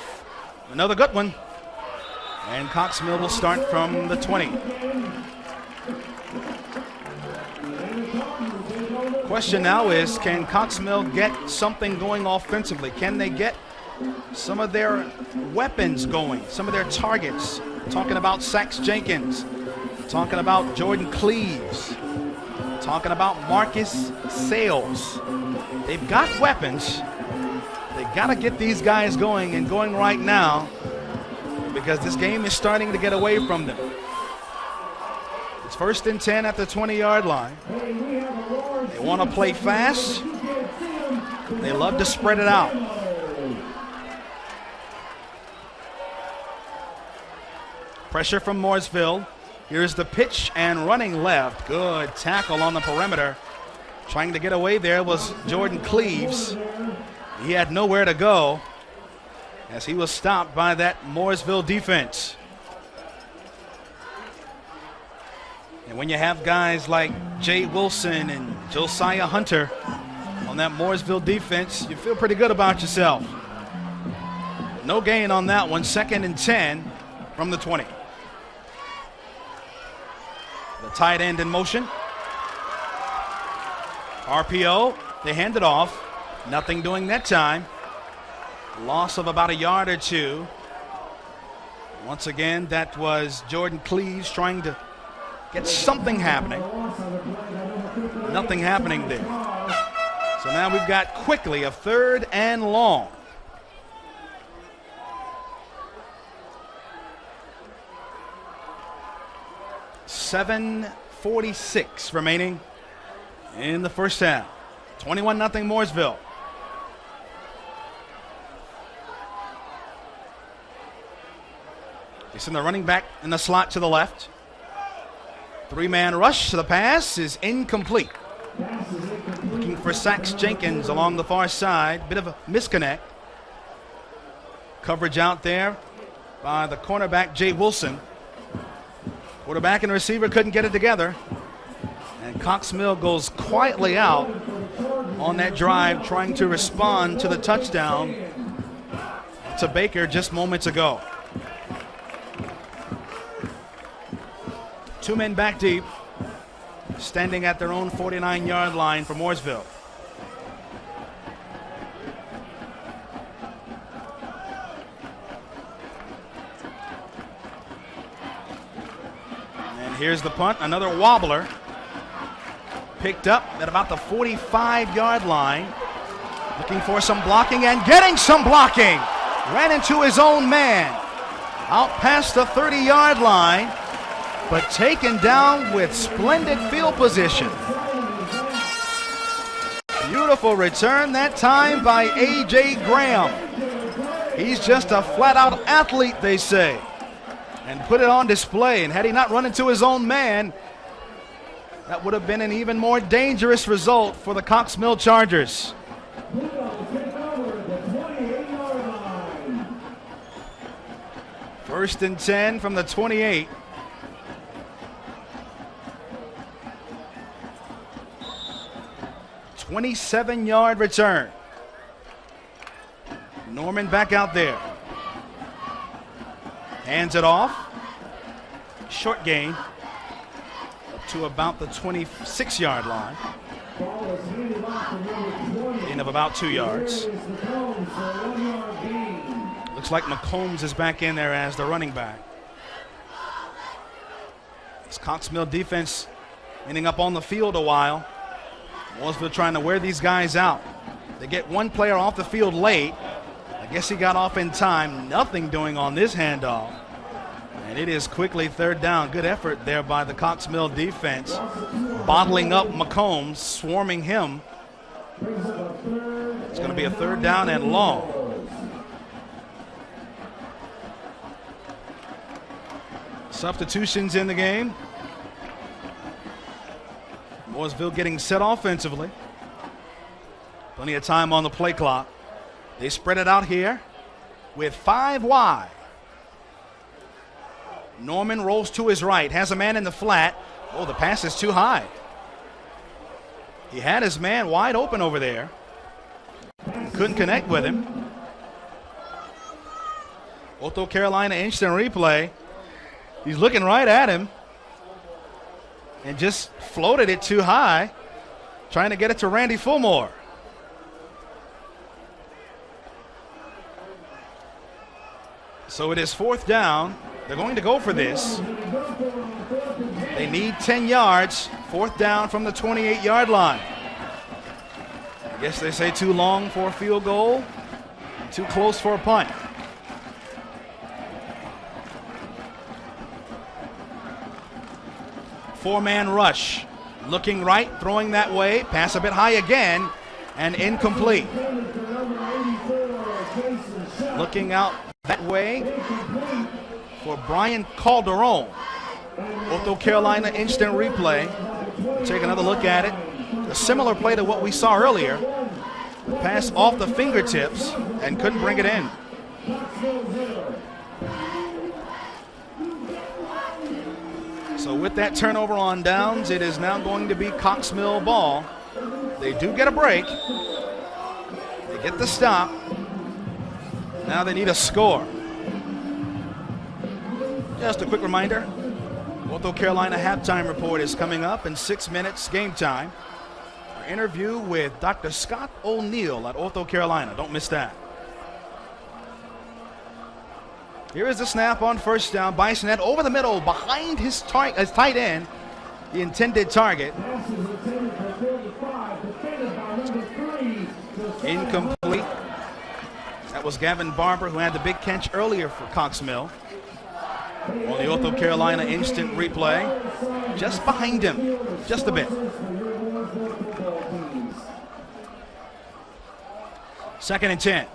Another good one. And Cox Mill will start from the 20. Question now is, can Cox Mill get something going offensively? Can they get some of their weapons going, some of their targets? Talking about Sax Jenkins, talking about Jordan Cleaves, talking about Marcus Sales. They've got weapons. They got to get these guys going and going right now, because this game is starting to get away from them. It's 1st and 10 at the 20-yard line. They want to play fast. They love to spread it out. Pressure from Mooresville. Here's the pitch and running left. Good tackle on the perimeter. Trying to get away there was Jordan Cleaves. He had nowhere to go as he was stopped by that Mooresville defense. And when you have guys like Jay Wilson and Josiah Hunter on that Mooresville defense, you feel pretty good about yourself. No gain on that one. 2nd and 10 from the 20. The tight end in motion. RPO, they hand it off. Nothing doing that time. Loss of about a yard or two. Once again, that was Jordan Cleaves trying to get something happening. Nothing happening there. So now we've got quickly a 3rd and long. .46 remaining in the first half. 21-0 Mooresville. They send the running back in the slot to the left. 3-man rush to the pass is incomplete. Looking for Sax Jenkins along the far side. Bit of a misconnect. Coverage out there by the cornerback, Jay Wilson. Quarterback and receiver couldn't get it together. And Cox Mill goes quietly out on that drive, trying to respond to the touchdown to Baker just moments ago. 2 men back deep, standing at their own 49-yard line for Mooresville. And here's the punt, another wobbler. Picked up at about the 45-yard line. Looking for some blocking and getting some blocking. Ran into his own man. Out past the 30-yard line, but taken down with splendid field position. Beautiful return that time by A.J. Graham. He's just a flat-out athlete, they say, and put it on display. And had he not run into his own man, that would have been an even more dangerous result for the Cox Mill Chargers. First and 10 from the 28. A 27-yard return. Norman back out there. Hands it off. Short gain. Up to about the 26-yard line. Gain of about 2 yards. Looks like McCombs is back in there as the running back. This Cox Mill defense ending up on the field a while. Mooresville trying to wear these guys out. They get one player off the field late. I guess he got off in time. Nothing doing on this handoff. And it is quickly 3rd down. Good effort there by the Cox Mill defense. Bottling up McCombs, swarming him. It's going to be a 3rd down and long. Substitutions in the game. Mooresville getting set offensively. Plenty of time on the play clock. They spread it out here with 5 wide. Norman rolls to his right, has a man in the flat. Oh, the pass is too high. He had his man wide open over there. Couldn't connect with him. Ortho Carolina instant replay. He's looking right at him and just floated it too high, trying to get it to Randy Fulmore. So it is 4th down. They're going to go for this. They need 10 yards. 4th down from the 28-yard line. I guess they say too long for a field goal, too close for a punt. Four-man rush. Looking right, throwing that way. Pass a bit high again, and incomplete. Looking out that way for Brian Calderon. Ortho Carolina instant replay. Take another look at it. A similar play to what we saw earlier. Pass off the fingertips and couldn't bring it in. So with that turnover on downs, it is now going to be Cox Mill ball. They do get a break. They get the stop. Now they need a score. Just a quick reminder, Ortho Carolina halftime report is coming up in 6 minutes game time. Our interview with Dr. Scott O'Neill at Ortho Carolina. Don't miss that. Here is the snap on 1st down. Bisonet over the middle behind his tight end, the intended target. Incomplete. That was Gavin Barber, who had the big catch earlier for Cox Mill. On the Ortho Carolina instant replay, just behind him, just a bit. 2nd and 10.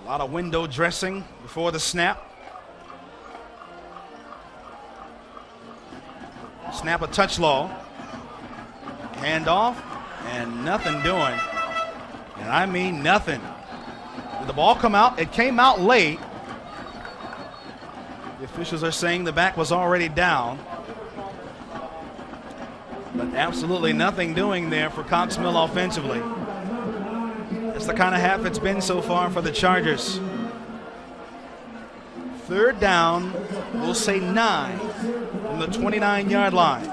A lot of window dressing before the snap. Snap a touch law. Hand off, and nothing doing. And I mean nothing. Did the ball come out? It came out late. The officials are saying the back was already down. But absolutely nothing doing there for Cox Mill offensively. That's the kind of half it's been so far for the Chargers. 3rd down, we'll say 9 from the 29-yard line.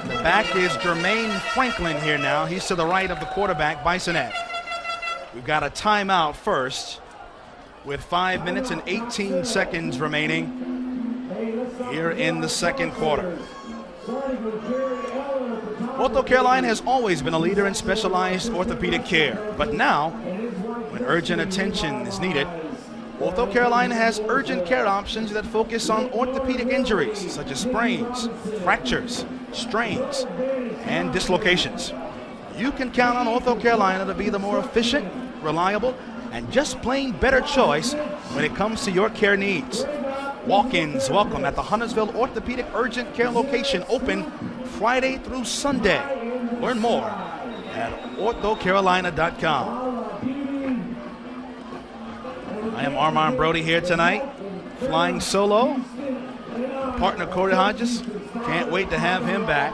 The back is Jermaine Franklin here now. He's to the right of the quarterback, Bisonet. We've got a timeout first with 5 minutes and 18 seconds remaining here in the 2nd quarter. Ortho Carolina has always been a leader in specialized orthopedic care, but now, when urgent attention is needed, Ortho Carolina has urgent care options that focus on orthopedic injuries such as sprains, fractures, strains, and dislocations. You can count on Ortho Carolina to be the more efficient, reliable, and just plain better choice when it comes to your care needs. Walk-ins welcome at the Huntersville Orthopedic Urgent Care location, open Friday through Sunday. Learn more at orthocarolina.com. I am Armand Brody here tonight, flying solo. Partner Corey Hodges, can't wait to have him back.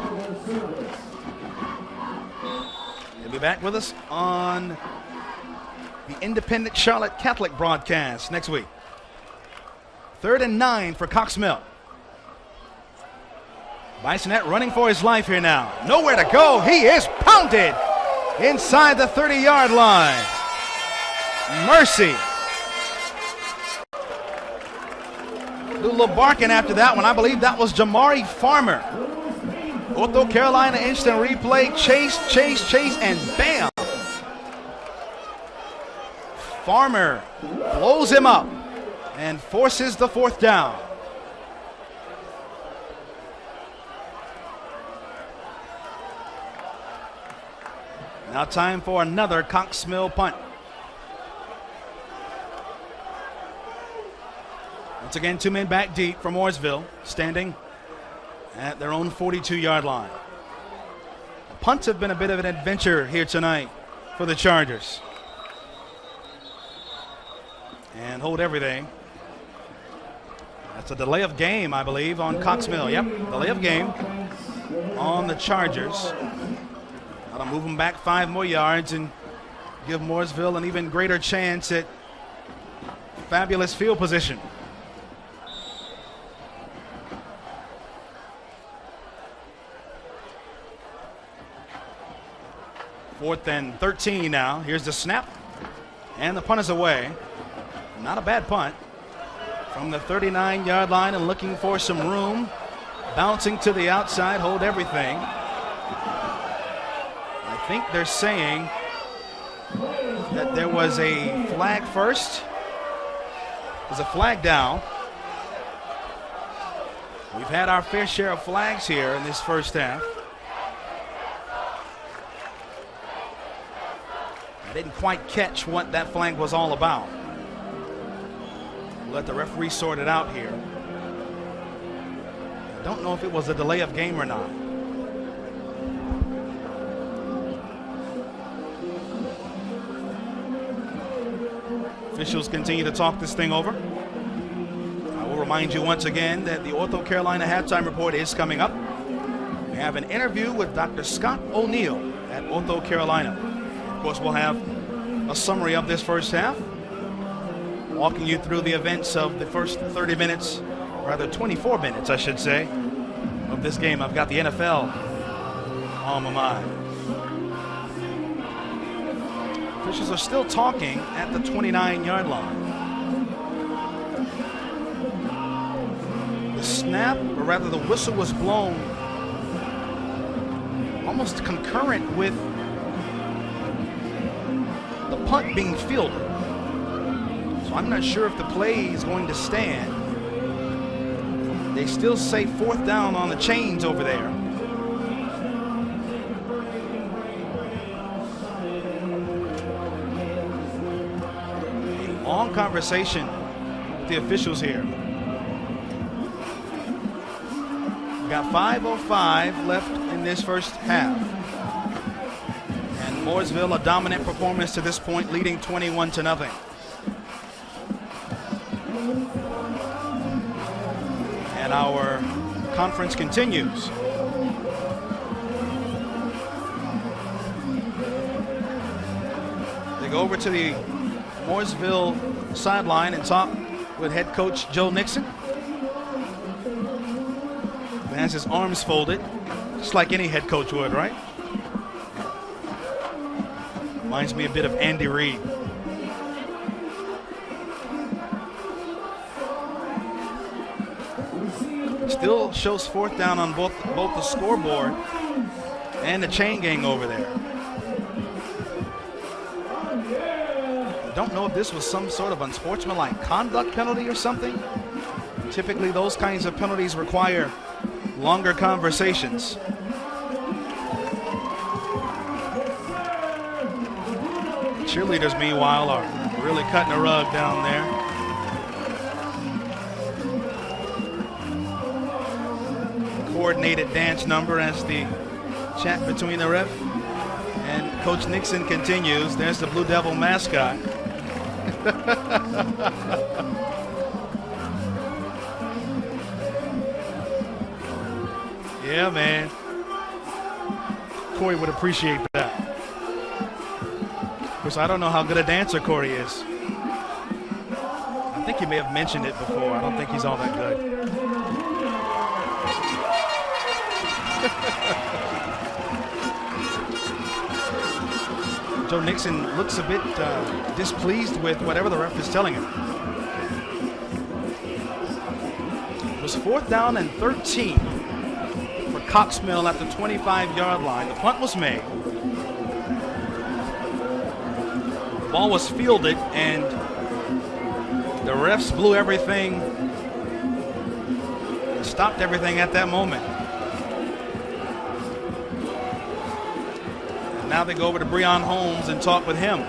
He'll be back with us on the Independent Charlotte Catholic broadcast next week. 3rd and 9 for Cox Mill. Bisonet running for his life here now. Nowhere to go. He is pounded inside the 30-yard line. Mercy. Do a little barking after that one. I believe that was Jamari Farmer. Ortho Carolina instant replay. Chase, and bam. Farmer blows him up and forces the 4th down. Now time for another Cox Mill punt. Once again, 2 men back deep for Mooresville, standing at their own 42-yard line. Punts have been a bit of an adventure here tonight for the Chargers. And hold everything. That's a delay of game, I believe, on Cox Mill. Yep, delay of game on the Chargers. That'll move them back 5 more yards and give Mooresville an even greater chance at fabulous field position. Fourth and 13 now. Here's the snap. And the punt is away. Not a bad punt. From the 39-yard line and looking for some room. Bouncing to the outside, hold everything. I think they're saying that there was a flag first. There's a flag down. We've had our fair share of flags here in this first half. I didn't quite catch what that flag was all about. We'll let the referee sort it out here. I don't know if it was a delay of game or not. Officials continue to talk this thing over. I will remind you once again that the Ortho Carolina halftime report is coming up. We have an interview with Dr. Scott O'Neill at Ortho Carolina. Of course, we'll have a summary of this first half, walking you through the events of the first 30 minutes, rather 24 minutes, I should say, of this game. I've got the NFL on my mind. Officials are still talking at the 29-yard line. The snap, or rather the whistle, was blown almost concurrent with the punt being fielded. So I'm not sure if the play is going to stand. They still say fourth down on the chains over there. Long conversation with the officials here. We've got 5:05 left in this first half. And Mooresville, a dominant performance to this point, leading 21-0. And our conference continues. They go over to the Mooresville sideline and talk with head coach Joe Nixon. He has his arms folded, just like any head coach would, right? Reminds me a bit of Andy Reid. Still shows fourth down on both the scoreboard and the chain gang over there. Don't know if this was some sort of unsportsmanlike conduct penalty or something. Typically those kinds of penalties require longer conversations. Cheerleaders, meanwhile, are really cutting a rug down there. Coordinated dance number as the chat between the ref and Coach Nixon continues. There's the Blue Devil mascot. Yeah, man. Corey would appreciate that. Of course, I don't know how good a dancer Corey is. I think he may have mentioned it before. I don't think he's all that good. Joe Nixon looks a bit displeased with whatever the ref is telling him. It was fourth down and 13 for Cox Mill at the 25-yard line. The punt was made. The ball was fielded, and the refs blew everything, stopped everything at that moment. Now they go over to Breon Holmes and talk with him.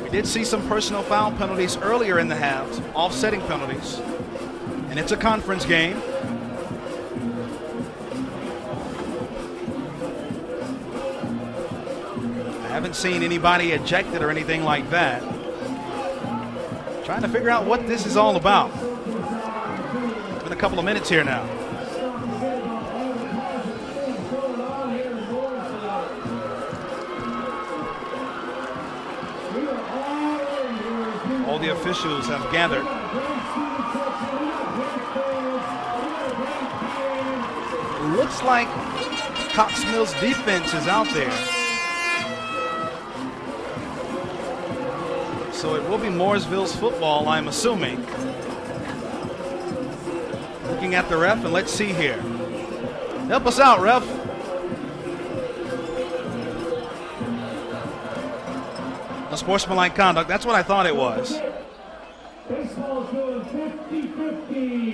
We did see some personal foul penalties earlier in the half, offsetting penalties. And And it's a conference game. I haven't seen anybody ejected or anything like that. Trying to figure out what this is all about. It's been a couple of minutes here now. All the officials have gathered. It looks like Cox Mills defense is out there. So it will be Mooresville's football, I'm assuming. Looking at the ref, and let's see here. Help us out, ref. Unsportsmanlike conduct. That's what I thought it was.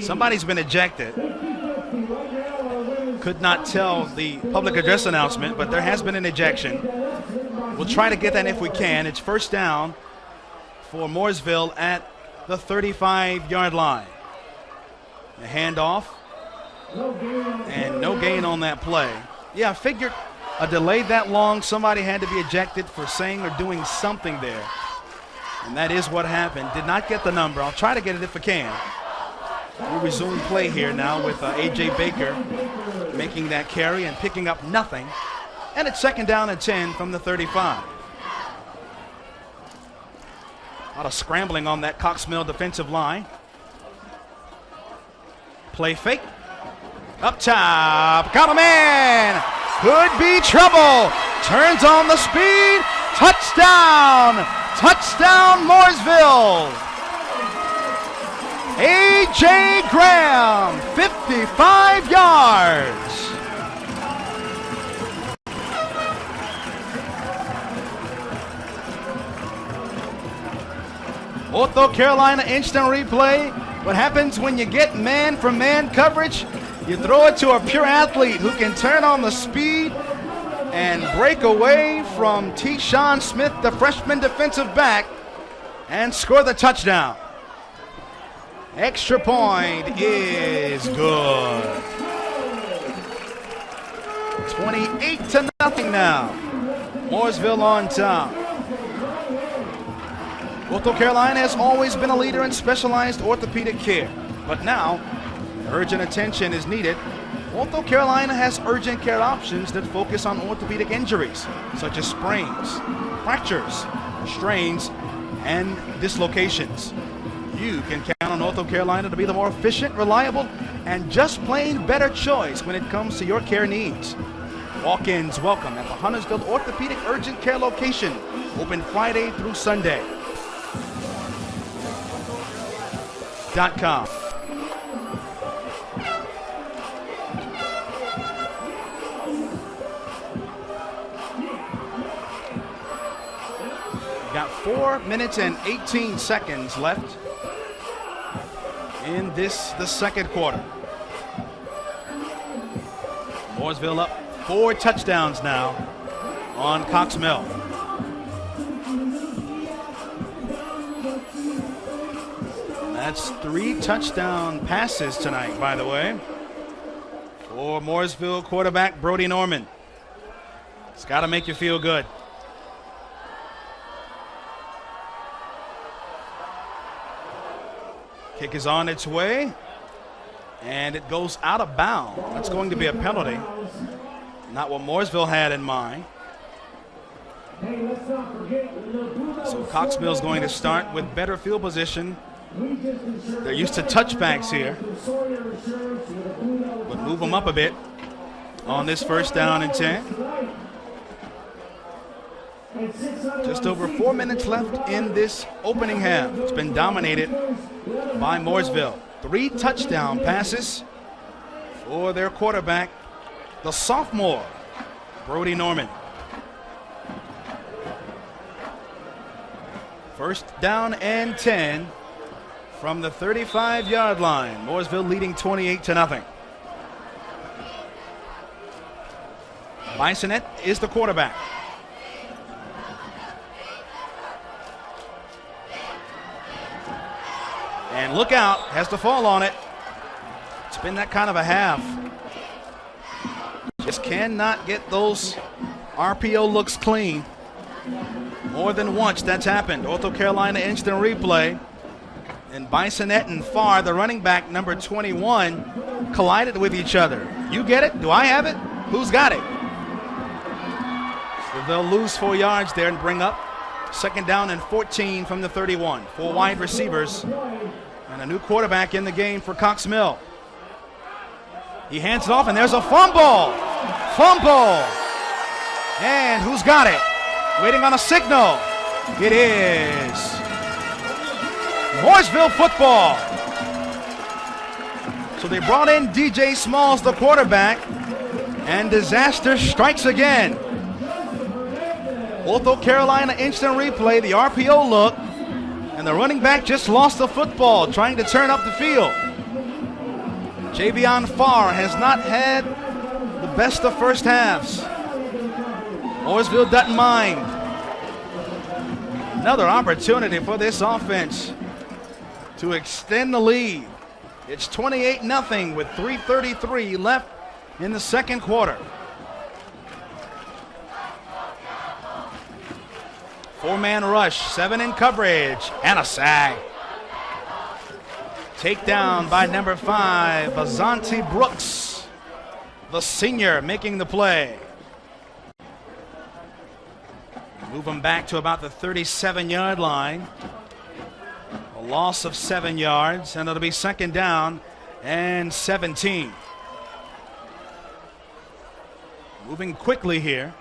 Somebody's been ejected. Could not tell the public address announcement, but there has been an ejection. We'll try to get that if we can. It's first down for Mooresville at the 35-yard line. The handoff, and no gain on that play. Yeah, I figured a delay that long, somebody had to be ejected for saying or doing something there. And that is what happened. Did not get the number. I'll try to get it if I can. We'll resume play here now with A.J. Baker making that carry and picking up nothing. And it's second down and 10 from the 35. A lot of scrambling on that Cox Mill defensive line. Play fake. Up top. Got a man. Could be trouble. Turns on the speed. Touchdown. Touchdown, Mooresville. A.J. Graham, 55 yards. Ortho Carolina instant replay. What happens when you get man-for-man coverage? You throw it to a pure athlete who can turn on the speed and break away from T-Shawn Smith, the freshman defensive back, and score the touchdown. Extra point is good. 28-0 now. Mooresville on top. Ortho Carolina has always been a leader in specialized orthopedic care, but now urgent attention is needed. Ortho Carolina has urgent care options that focus on orthopedic injuries, such as sprains, fractures, strains, and dislocations. You can count on Ortho Carolina to be the more efficient, reliable, and just plain better choice when it comes to your care needs. Walk-ins welcome at the Huntersville Orthopedic Urgent Care location, open Friday through Sunday. .com. Got 4 minutes and 18 seconds left in the second quarter. Mooresville up 4 touchdowns now on Cox Mill. That's 3 touchdown passes tonight, by the way, for Mooresville quarterback Brody Norman. It's got to make you feel good. Kick is on its way, and it goes out of bounds. That's going to be a penalty. Not what Mooresville had in mind. So Cox Mill's going to start with better field position. They're used to touchbacks here, but move them up a bit on this first down and 10. Just over 4 minutes left in this opening half. It's been dominated by Mooresville. 3 touchdown passes for their quarterback, the sophomore, Brody Norman. First down and 10 from the 35-yard line. Mooresville leading 28-0. Bisonet is the quarterback. And look out, has to fall on it. been that kind of a half. Just cannot get those RPO looks clean. More than once that's happened. Ortho Carolina instant replay. And Bisonette and Farr, the running back, number 21, collided with each other. You get it? Do I have it? Who's got it? So they'll lose 4 yards there and bring up 2nd down and 14 from the 31. 4 wide receivers and a new quarterback in the game for Cox Mill. He hands it off, and there's a fumble. Fumble. And who's got it? Waiting on a signal. It is Mooresville football. So they brought in DJ Smalls, the quarterback, and disaster strikes again. Ortho Carolina instant replay, the RPO look, and the running back just lost the football trying to turn up the field. Javion Farr has not had the best of first halves. Mooresville doesn't mind. Another opportunity for this offense to extend the lead. It's 28-0 with 3:33 left in the second quarter. 4-man rush, 7 in coverage, and a sack. Takedown by number 5, Bazanti Brooks, the senior, making the play. Move him back to about the 37-yard line. A loss of 7 yards, and it'll be 2nd down and 17. Moving quickly here.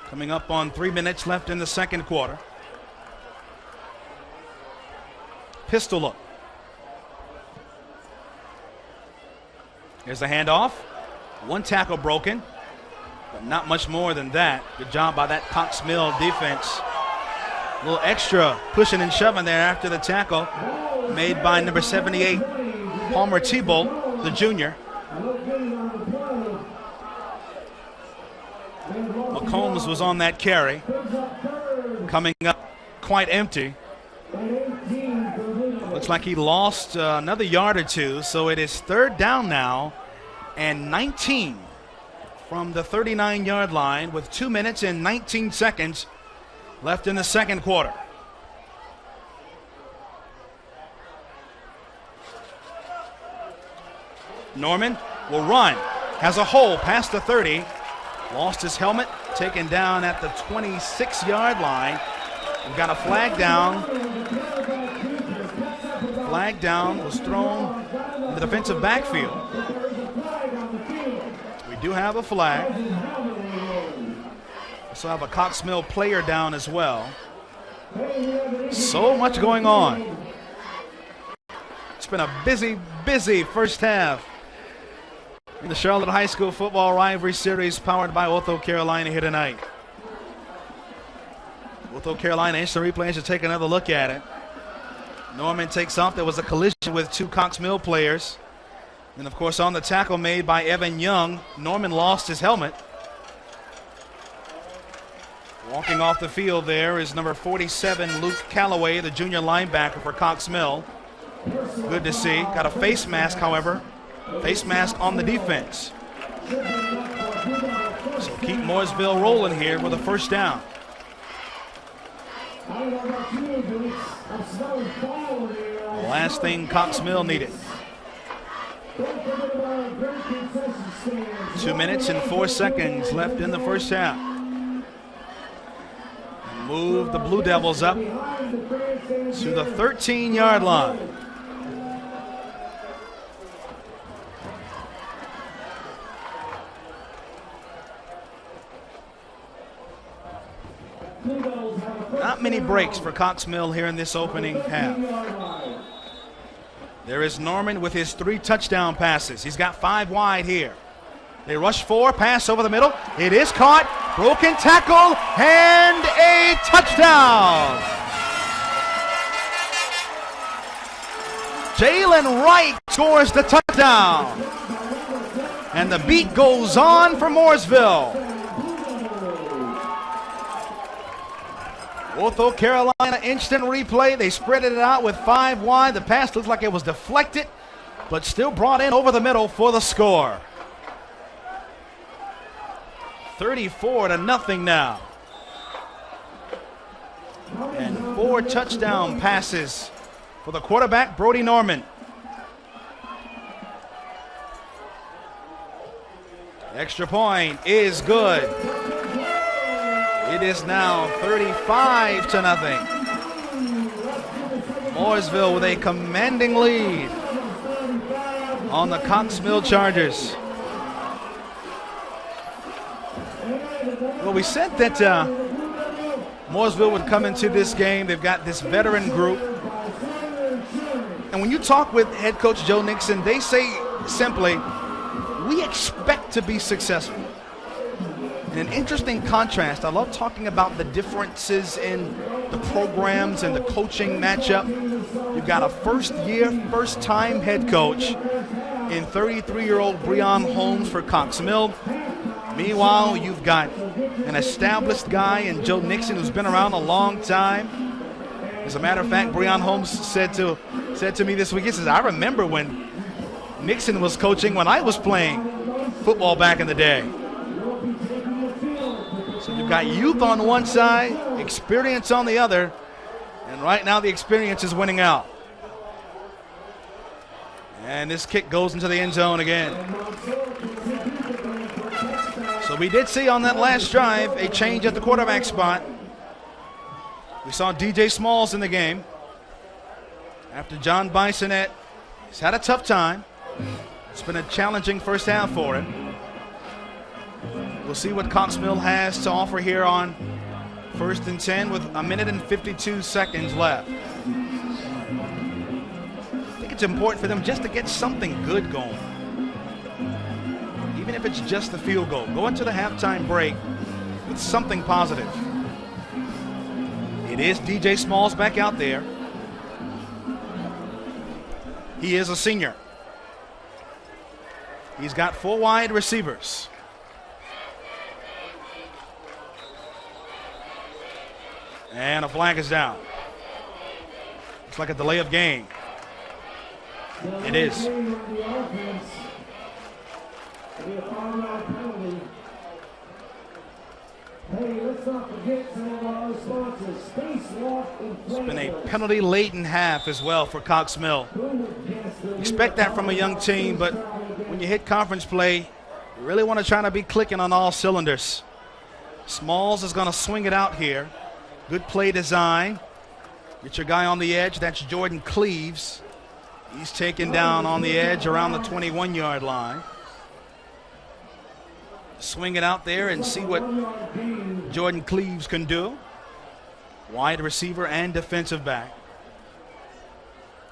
Coming up on 3 minutes left in the second quarter. Pistol look. Here's the handoff. 1 tackle broken, but not much more than that. Good job by that Cox Mill defense. A little extra pushing and shoving there after the tackle made by number 78, Palmer Thibault, the junior. McCombs was on that carry. Coming up quite empty. Looks like he lost another yard or two, so it is 3rd down now and 19 from the 39-yard line with 2 minutes and 19 seconds left in the second quarter. Norman will run, has a hole past the 30, lost his helmet, taken down at the 26-yard line. We've got a flag down. Flag down was thrown in the defensive backfield. We do have a flag. Also have a Cox Mill player down as well. So much going on. It's been a busy, busy first half in the Charlotte High School Football Rivalry Series powered by Ortho Carolina here tonight. Ortho Carolina instant replay should take another look at it. Norman takes off. There was a collision with 2 Cox Mill players. And, of course, on the tackle made by Evan Young, Norman lost his helmet. Walking off the field there is number 47, Luke Calloway, the junior linebacker for Cox Mill. Good to see. Got a face mask, however. Face mask on the defense. So keep Mooresville rolling here with a first down. The last thing Cox Mill needed. 2 minutes and 4 seconds left in the first half. Move the Blue Devils up to the 13-yard line. Not many breaks for Cox Mill here in this opening half. There is Norman with his 3 touchdown passes. He's got 5 wide here. They rush 4, pass over the middle. It is caught, broken tackle, and a touchdown. Jalen Wright scores the touchdown. And the beat goes on for Mooresville. Ortho Carolina instant replay. They spread it out with 5 wide. The pass looks like it was deflected but still brought in over the middle for the score. 34-0 now. And 4 touchdown passes for the quarterback, Brody Norman. Extra point is good. It is now 35-0. Mooresville with a commanding lead on the Cox Mill Chargers. Well, we said that Mooresville would come into this game. They've got this veteran group. And when you talk with head coach Joe Nixon, they say simply, we expect to be successful. In an interesting contrast, I love talking about the differences in the programs and the coaching matchup. You've got a first-time head coach in 33-year-old Breon Holmes for Cox Mill. Meanwhile, you've got an established guy in Joe Nixon who's been around a long time. As a matter of fact, Breon Holmes said to me this week, he says, I remember when Nixon was coaching when I was playing football back in the day. So you've got youth on one side, experience on the other, and right now the experience is winning out. And this kick goes into the end zone again. So we did see on that last drive a change at the quarterback spot. We saw DJ Smalls in the game after John Bisonette. He's had a tough time. It's been a challenging first half for him. We'll see what Cox Mill has to offer here on 1st and 10 with 1 minute and 52 seconds left. I think it's important for them just to get something good going. Even if it's just the field goal. Go into the halftime break with something positive. It is DJ Smalls back out there. He is a senior. He's got 4 wide receivers. And a flag is down. Looks like a delay of game. It is. It's been a penalty-laden half as well for Cox Mill. Expect that from a young team, but when you hit conference play, you really want to try to be clicking on all cylinders. Smalls is going to swing it out here. Good play design. Get your guy on the edge. That's Jordan Cleaves. He's taken down on the edge around the 21-yard line. Swing it out there and see what Jordan Cleaves can do. Wide receiver and defensive back.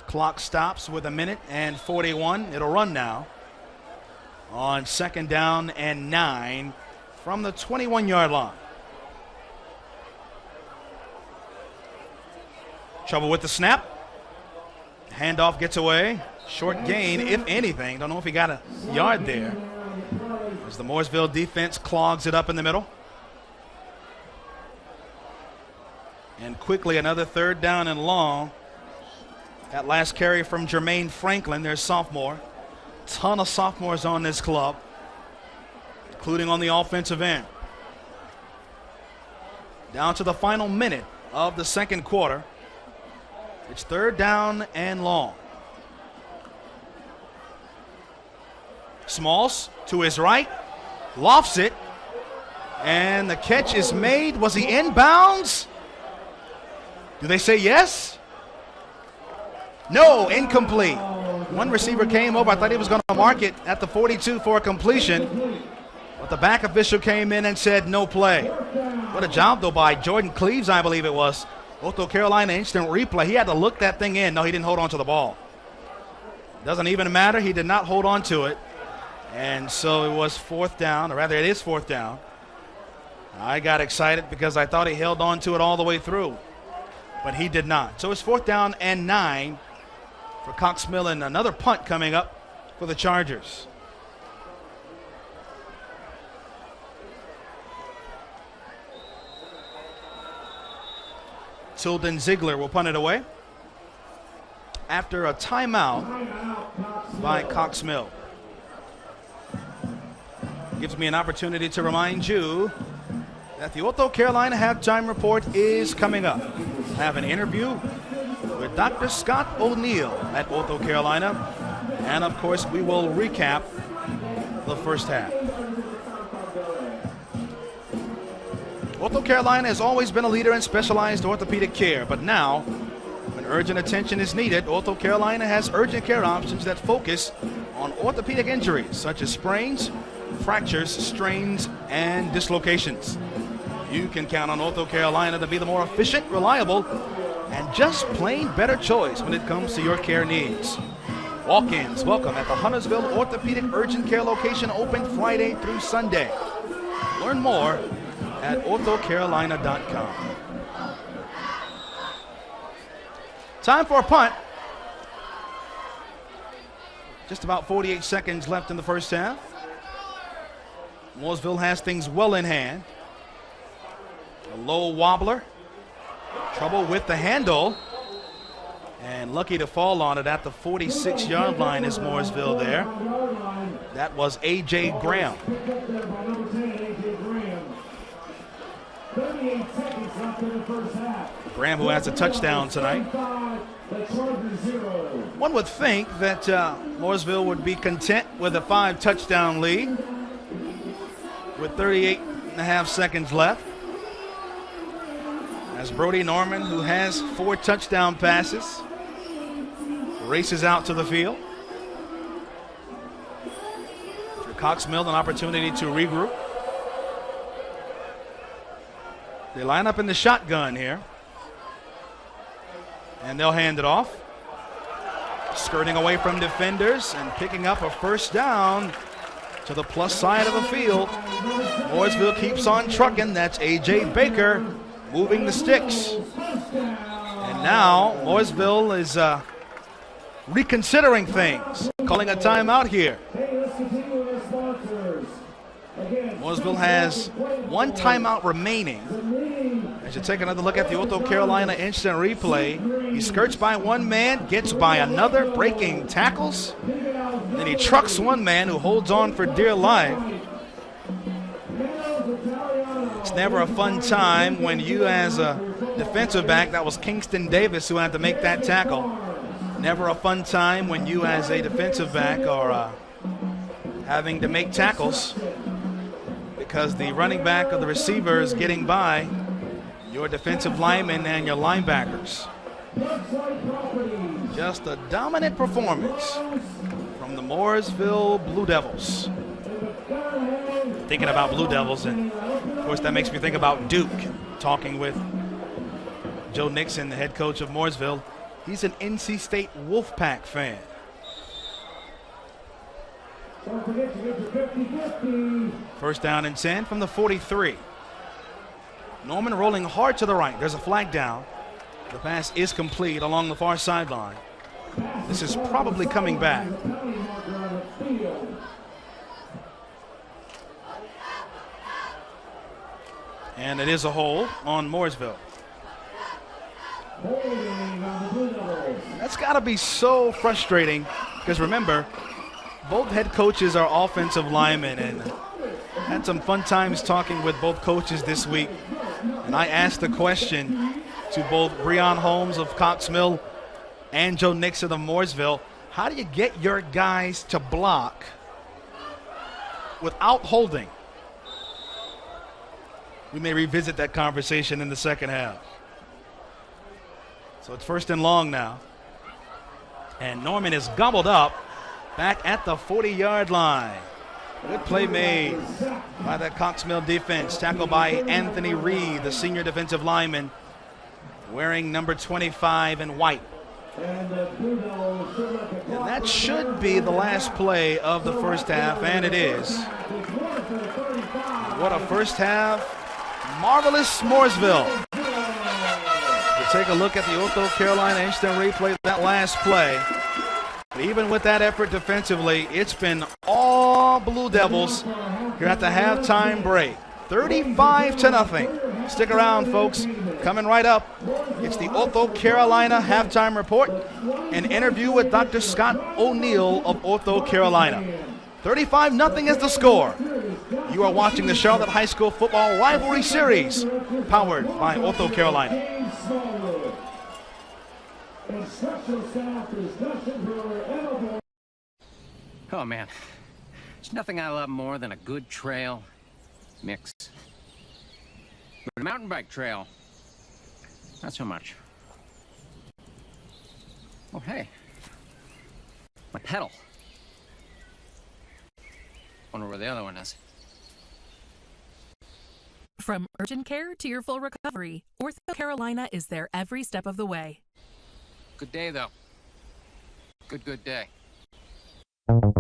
Clock stops with 1 minute and 41. It'll run now on 2nd down and 9 from the 21-yard line. Trouble with the snap. Handoff gets away. Short gain, if anything. Don't know if he got a yard there. As the Mooresville defense clogs it up in the middle. And quickly another 3rd down and long. That last carry from Jermaine Franklin, their sophomore. Ton of sophomores on this club, including on the offensive end. Down to the final minute of the 2nd quarter. It's 3rd down and long. Smalls to his right, lofts it, and the catch is made. Was he in bounds? Do they say yes? No, incomplete. One receiver came over. I thought he was going to mark it at the 42 for a completion, but the back official came in and said no play. What a job, though, by Jordan Cleaves, I believe it was. North Carolina instant replay. He had to look that thing in. No, he didn't hold on to the ball. Doesn't even matter. He did not hold on to it. And so it was 4th down, or rather it is 4th down. I got excited because I thought he held on to it all the way through, but he did not. So it's 4th down and 9 for Cox Mill, and another punt coming up for the Chargers. Tilden Ziegler will punt it away. After a timeout by Cox Mill. Gives me an opportunity to remind you that the Ortho Carolina halftime report is coming up. I have an interview with Dr. Scott O'Neill at Ortho Carolina, and of course we will recap the first half. Ortho Carolina has always been a leader in specialized orthopedic care, but now, when urgent attention is needed, Ortho Carolina has urgent care options that focus on orthopedic injuries such as sprains, fractures, strains, and dislocations. You can count on Ortho Carolina to be the more efficient, reliable, and just plain better choice when it comes to your care needs. Walk-ins welcome at the Huntersville Orthopedic Urgent Care location, open Friday through Sunday. Learn more at orthocarolina.com. Time for a punt. Just about 48 seconds left in the first half. Mooresville has things well in hand. A low wobbler. Trouble with the handle. And lucky to fall on it at the 46-yard line is Mooresville there. That was A.J. Graham. 38 seconds left in the first half. Graham, who has a touchdown tonight. One would think that Mooresville would be content with a 5-touchdown lead with 38 and a half seconds left. As Brody Norman, who has 4 touchdown passes, races out to the field. For Cox Mill, an opportunity to regroup. They line up in the shotgun here. And they'll hand it off. Skirting away from defenders and picking up a first down to the plus side of the field. Mooresville keeps on trucking. That's A.J. Baker moving the sticks. And now Mooresville is reconsidering things, calling a timeout here. Mooresville has 1 timeout remaining. As you take another look at the Ortho Carolina instant replay, he skirts by one man, gets by another, breaking tackles. Then he trucks one man who holds on for dear life. It's never a fun time when you, as a defensive back, that was Kingston Davis who had to make that tackle. Never a fun time when you, as a defensive back, are having to make tackles because the running back or the receiver is getting by your defensive linemen and your linebackers. Just a dominant performance from the Mooresville Blue Devils. Thinking about Blue Devils, and of course that makes me think about Duke. Talking with Joe Nixon, the head coach of Mooresville. He's an NC State Wolfpack fan. First down and 10 from the 43. Norman rolling hard to the right. There's a flag down. The pass is complete along the far sideline. This is probably coming back. And it is a hold on Mooresville. That's got to be so frustrating because remember, both head coaches are offensive linemen, and had some fun times talking with both coaches this week. And I asked the question to both Breon Holmes of Cox Mill and Joe Nixon of Mooresville, how do you get your guys to block without holding? We may revisit that conversation in the second half. So it's first and long now. And Norman is gobbled up back at the 40-yard line. Good play made by that Cox Mill defense. Tackled by Anthony Reed, the senior defensive lineman, wearing number 25 in white. And that should be the last play of the first half, and it is. What a first half. Marvelous Mooresville. You take a look at the Ortho Carolina instant replay, that last play. But even with that effort defensively, it's been all Blue Devils here at the halftime break. 35-0. Stick around, folks. Coming right up, it's the Ortho Carolina halftime report, an interview with Dr. Scott O'Neill of Ortho Carolina. 35-0 is the score. You are watching the Charlotte High School Football Rivalry Series, powered by Ortho Carolina. Oh man, there's nothing I love more than a good trail mix. But a mountain bike trail, not so much. Oh hey, my pedal. Wonder where the other one is. From urgent care to your full recovery, Ortho Carolina is there every step of the way. Good day though. Good day. Hello,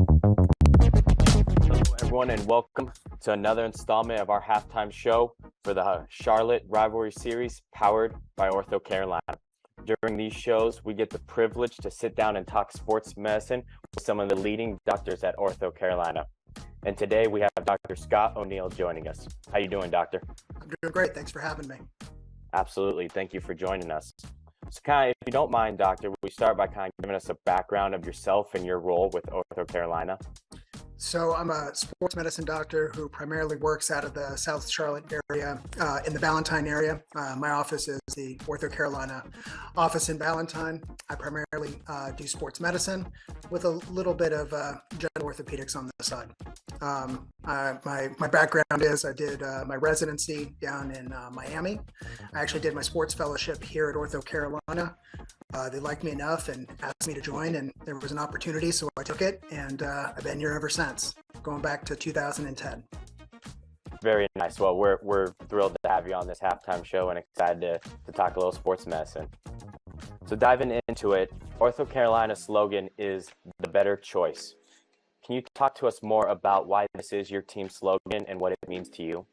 everyone, and welcome to another installment of our halftime show for the Charlotte Rivalry Series, powered by Ortho Carolina. During these shows, we get the privilege to sit down and talk sports medicine with some of the leading doctors at Ortho Carolina. And today we have Dr. Scott O'Neill joining us. How you doing, doctor? I'm doing great. Thanks for having me. Absolutely. Thank you for joining us. So kind of, if you don't mind, doctor, will we start by kind of giving us a background of yourself and your role with Ortho Carolina? So I'm a sports medicine doctor who primarily works out of the South Charlotte area, in the Ballantyne area. My office is the Ortho Carolina office in Ballantyne. I primarily do sports medicine with a little bit of general orthopedics on the side. My background is I did my residency down in Miami. I actually did my sports fellowship here at Ortho Carolina. They liked me enough and asked me to join, and there was an opportunity, so I took it, and I've been here ever since, going back to 2010. Very nice. Well, we're thrilled to have you on this halftime show and excited to talk a little sports medicine. So diving into it, Ortho Carolina's slogan is the better choice. Can you talk to us more about why this is your team's slogan and what it means to you?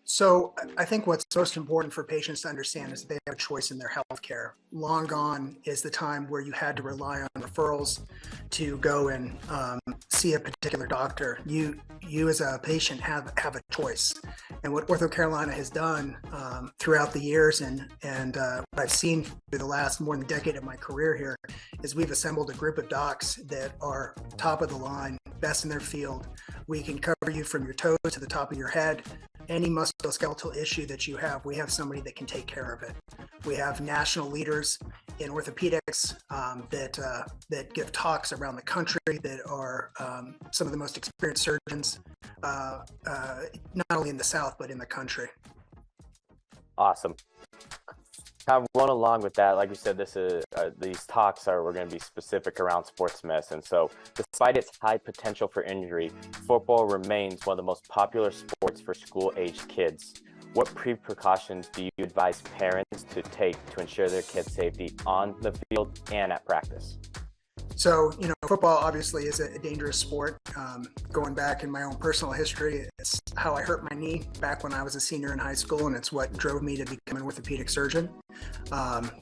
So I think what's most important for patients to understand is that they have a choice in their health care. Long gone is the time where you had to rely on referrals to go and see a particular doctor. You as a patient have a choice. And what Ortho Carolina has done throughout the years and what I've seen through the last more than a decade of my career here is we've assembled a group of docs that are top of the line, best in their field. We can cover you from your toes to the top of your head. Any musculoskeletal issue that you have, we have somebody that can take care of it. We have national leaders in orthopedics that give talks around the country that are some of the most experienced surgeons, not only in the South, but in the country. Awesome. Kind of run along with that, like you said, these talks we're going to be specific around sports medicine. So despite its high potential for injury, football remains one of the most popular sports for school-aged kids. What precautions do you advise parents to take to ensure their kids' safety on the field and at practice? So, football obviously is a dangerous sport. Going back in my own personal history, it's how I hurt my knee back when I was a senior in high school, and it's what drove me to become an orthopedic surgeon.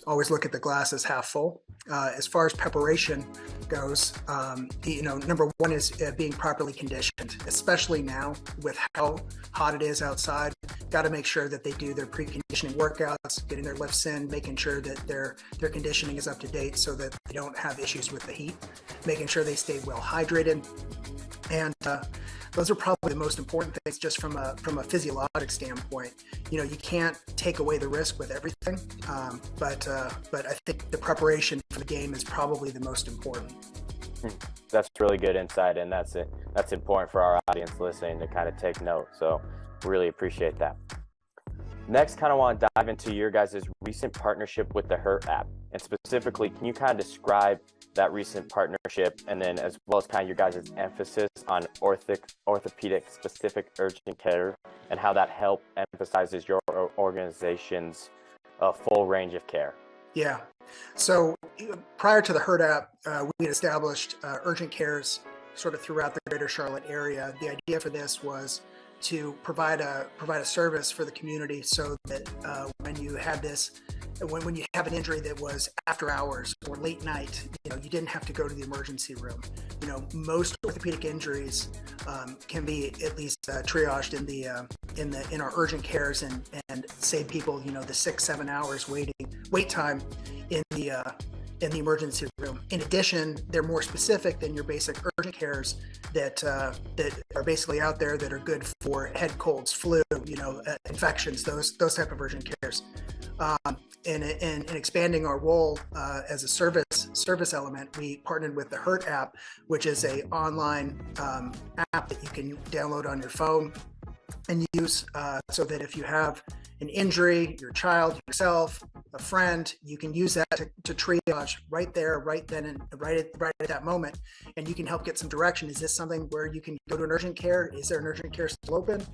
Always look at the glass as half full. As far as preparation goes, number one is being properly conditioned, especially now with how hot it is outside. Got to make sure that they do their preconditioning workouts, getting their lifts in, making sure that their conditioning is up to date so that they don't have issues with the heat, making sure they stay well hydrated. And those are probably the most important things just from a physiologic standpoint. You can't take away the risk with everything, but I think the preparation for the game is probably the most important. That's really good insight, and that's important for our audience listening to kind of take note. So really appreciate that. Next, kind of want to dive into your guys' recent partnership with the Hurt app, and specifically, can you kind of describe that recent partnership, and then as well as kind of your guys' emphasis on orthopedic specific urgent care and how that help emphasizes your organization's full range of care? Yeah. So prior to the Hurt app, we had established urgent cares sort of throughout the greater Charlotte area. The idea for this was to provide a service for the community, so that when you had this, when you have an injury that was after hours or late night, you didn't have to go to the emergency room. Most orthopedic injuries can be at least triaged in our urgent cares and save people the 6-7 hours wait time in the emergency room. In addition, they're more specific than your basic urgent cares that are basically out there that are good for head colds, flu, infections, those type of urgent cares. And expanding our role as a service element, we partnered with the Hurt app, which is a online app that you can download on your phone and use, so that if you have an injury, your child, yourself, a friend, you can use that to triage right there, right then, and right at that moment, and you can help get some direction. Is this something where you can go to an urgent care? Is there an urgent care still open?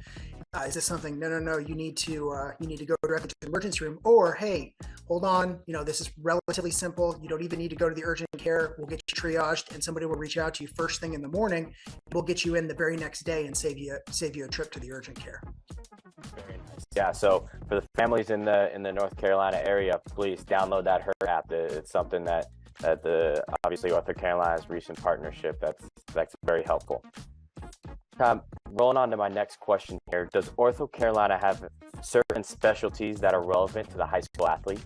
Is this something? No, you need to go directly to the emergency room. Or, hey, hold on, this is relatively simple. You don't even need to go to the urgent care. We'll get you triaged, and somebody will reach out to you first thing in the morning. We'll get you in the very next day and save you a trip to the urgent care. Very nice. Yeah. So for the families in the North Carolina area, please download that Hurt app. It's something that the obviously Ortho Carolina's recent partnership that's very helpful. Rolling on to my next question here, does Ortho Carolina have certain specialties that are relevant to the high school athlete?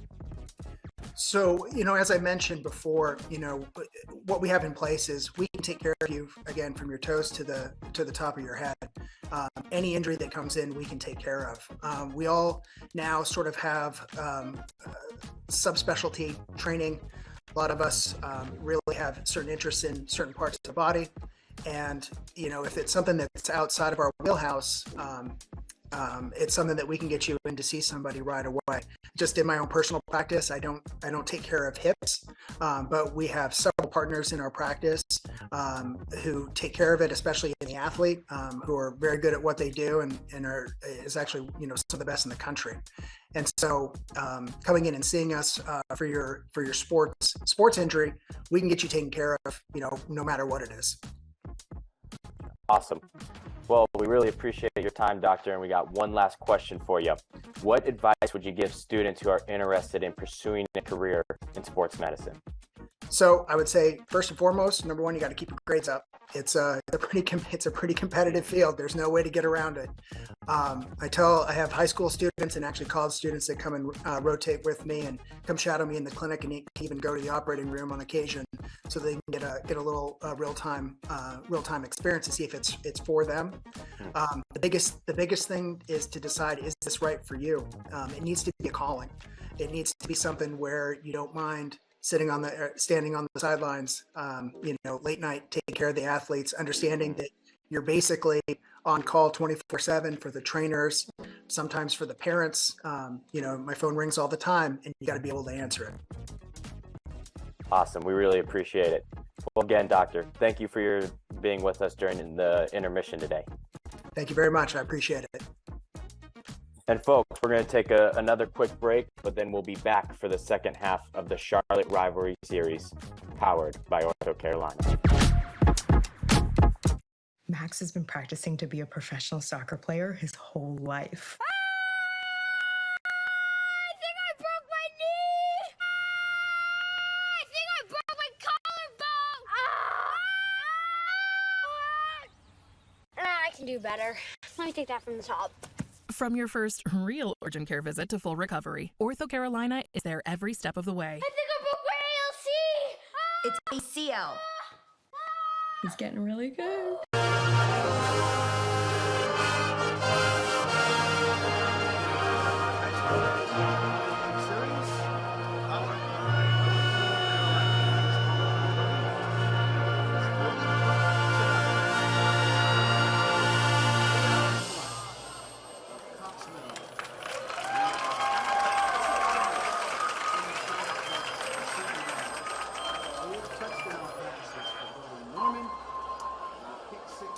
So, as I mentioned before, what we have in place is we can take care of you, again, from your toes to the top of your head. Any injury that comes in, we can take care of. We all now sort of have subspecialty training. A lot of us really have certain interests in certain parts of the body. And, if it's something that's outside of our wheelhouse, it's something that we can get you in to see somebody right away. Just in my own personal practice, I don't take care of hips, but we have several partners in our practice who take care of it, especially in the athlete, who are very good at what they do and is actually some of the best in the country. And so, coming in and seeing us for your sports injury, we can get you taken care of, no matter what it is. Awesome. Well, we really appreciate your time, Doctor, and we got one last question for you. What advice would you give students who are interested in pursuing a career in sports medicine? So I would say, first and foremost, number one, you got to keep your grades up. It's a pretty competitive field. There's no way to get around it. I have high school students and actually college students that come and rotate with me and come shadow me in the clinic, and even go to the operating room on occasion, so they can get a little real time experience to see if it's for them. The biggest thing is to decide, is this right for you? It needs to be a calling. It needs to be something where you don't mind standing on the sidelines, late night, taking care of the athletes, understanding that you're basically on call 24/7 for the trainers, sometimes for the parents. My phone rings all the time, and you got to be able to answer it. Awesome. We really appreciate it. Well, again, Doctor, thank you for your being with us during the intermission today. Thank you very much. I appreciate it. And folks, we're going to take another quick break, but then we'll be back for the second half of the Charlotte Rivalry Series, powered by Ortho Carolina. Max has been practicing to be a professional soccer player his whole life. I think I broke my knee! I think I broke my collarbone! I can do better. Let me take that from the top. From your first real urgent care visit to full recovery, Ortho Carolina is there every step of the way. I think I broke my ALC! It's ACL. He's getting really good. Pick 6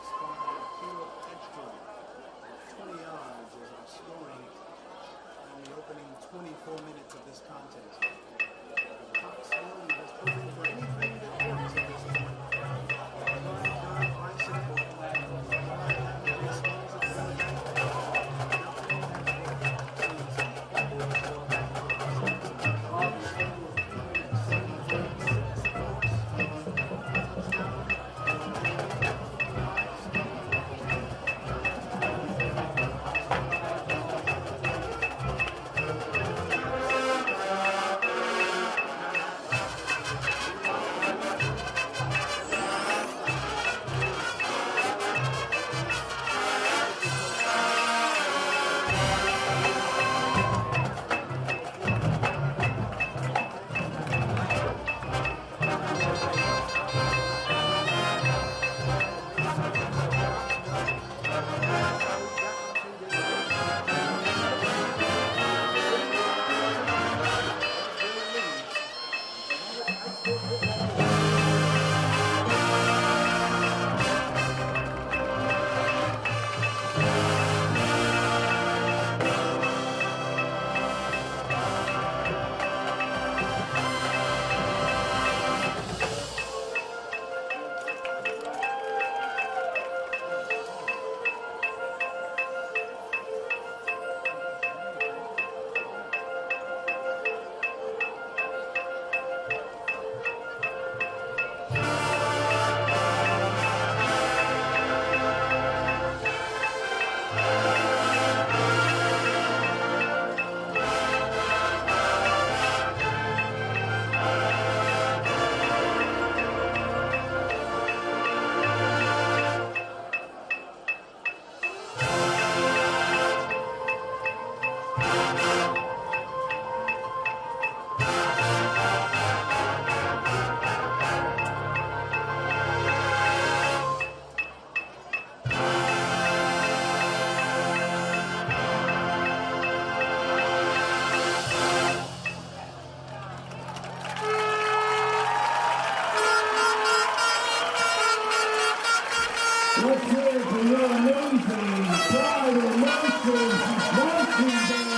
Let's hear it for your amazing Pride and Emotion marching band.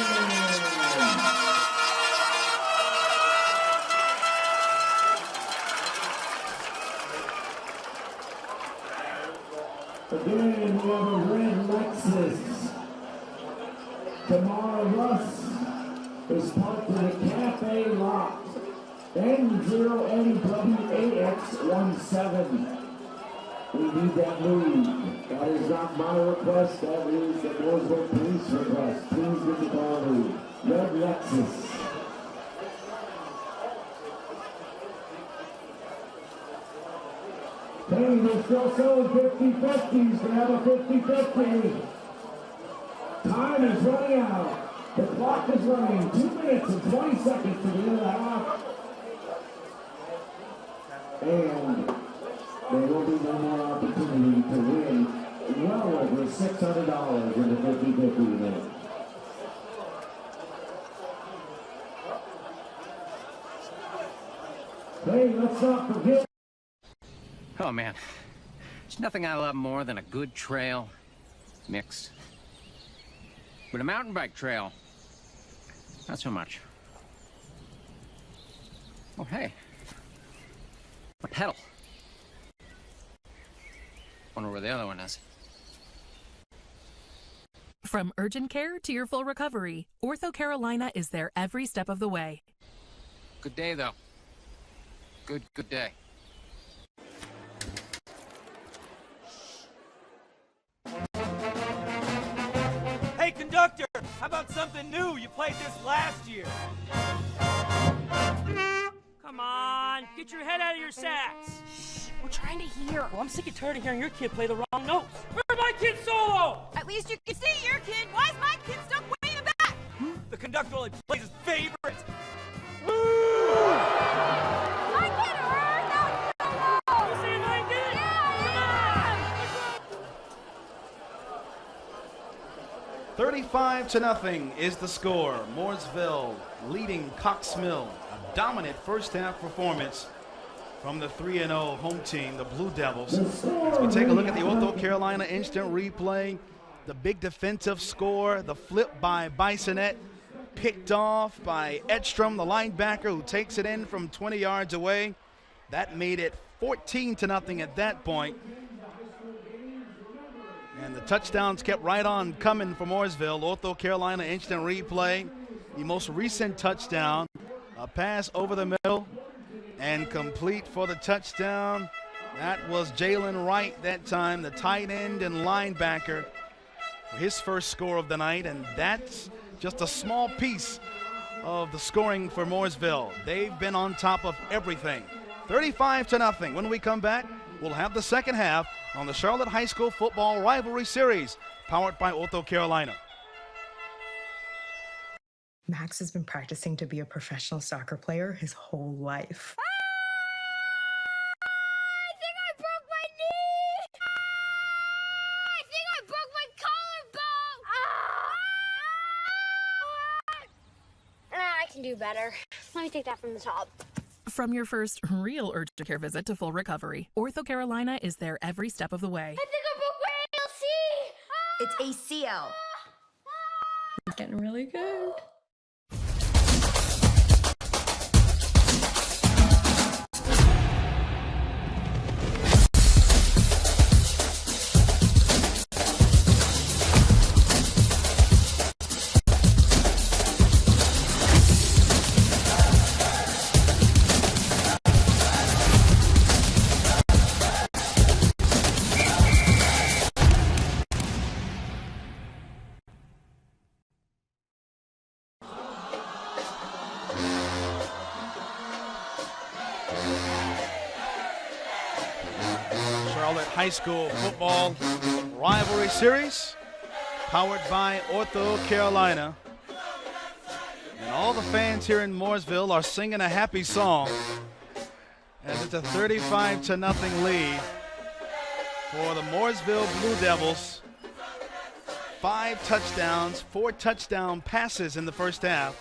Again, we have a red Lexus. Tamara Russ is parked in the cafe lot. N0NWAX17. We need that move. That is not my request. That is the Mooresville Police request. Please get the car moved. Red Lexus. Hey, they're still selling 50-50s. They have a 50-50. Time is running out. The clock is running. 2 minutes and 20 seconds to the end of the half. And there will be no more opportunity to win well over $600 in the 50-50 event. Hey, let's not forget. Oh man, there's nothing I love more than a good trail mix. But a mountain bike trail, not so much. Oh hey, a pedal. Wonder where the other one is. From urgent care to your full recovery, Ortho Carolina is there every step of the way. Good day though. Good day. Hey, conductor, how about something new? You played this last year. Come on, get your head out of your sacks. Shh, we're trying to hear. Well, I'm sick and tired of hearing your kid play the wrong notes. Where's my kid solo? At least you can see your kid. Why is my kid stuck way in the back? The conductor only plays his favorites. My kid heard that solo. You see my kid? Yeah. 35-0 is the score. Mooresville leading Cox Mill. A dominant first half performance from the 3-0 home team, the Blue Devils. As we take a look at the Ortho Carolina instant replay, the big defensive score, the flip by Bisonet, picked off by Edstrom, the linebacker, who takes it in from 20 yards away. That made it 14-0 at that point. And the touchdowns kept right on coming for Mooresville. Ortho Carolina instant replay. The most recent touchdown, a pass over the middle and complete for the touchdown. That was Jalen Wright that time, the tight end and linebacker, for his first score of the night. And that's just a small piece of the scoring for Mooresville. They've been on top of everything. 35-0. When we come back, we'll have the second half on the Charlotte High School Football Rivalry Series, powered by Ortho Carolina. Max has been practicing to be a professional soccer player his whole life. I think I broke my knee. I think I broke my collarbone. I can do better. Let me take that from the top. From your first real urgent care visit to full recovery, Ortho Carolina is there every step of the way. I think I broke my ALC. It's ACL. It's getting really good. High School Football Rivalry Series, powered by Ortho Carolina. And all the fans here in Mooresville are singing a happy song as it's a 35-0 lead for the Mooresville Blue Devils. 5 touchdowns, 4 touchdown passes in the first half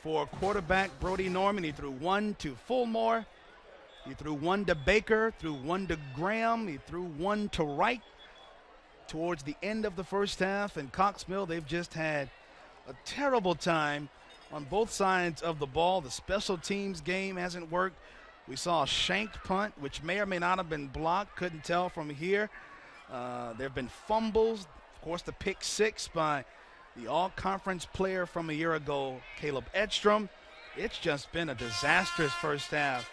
for quarterback Brody Norman. He threw 1 to Fulmore. He threw 1 to Baker, threw 1 to Graham, he threw 1 to Wright, towards the end of the first half, and Cox Mill, they've just had a terrible time on both sides of the ball. The special teams game hasn't worked. We saw a shanked punt, which may or may not have been blocked. Couldn't tell from here. There have been fumbles. Of course, the pick six by the all-conference player from a year ago, Caleb Edstrom. It's just been a disastrous first half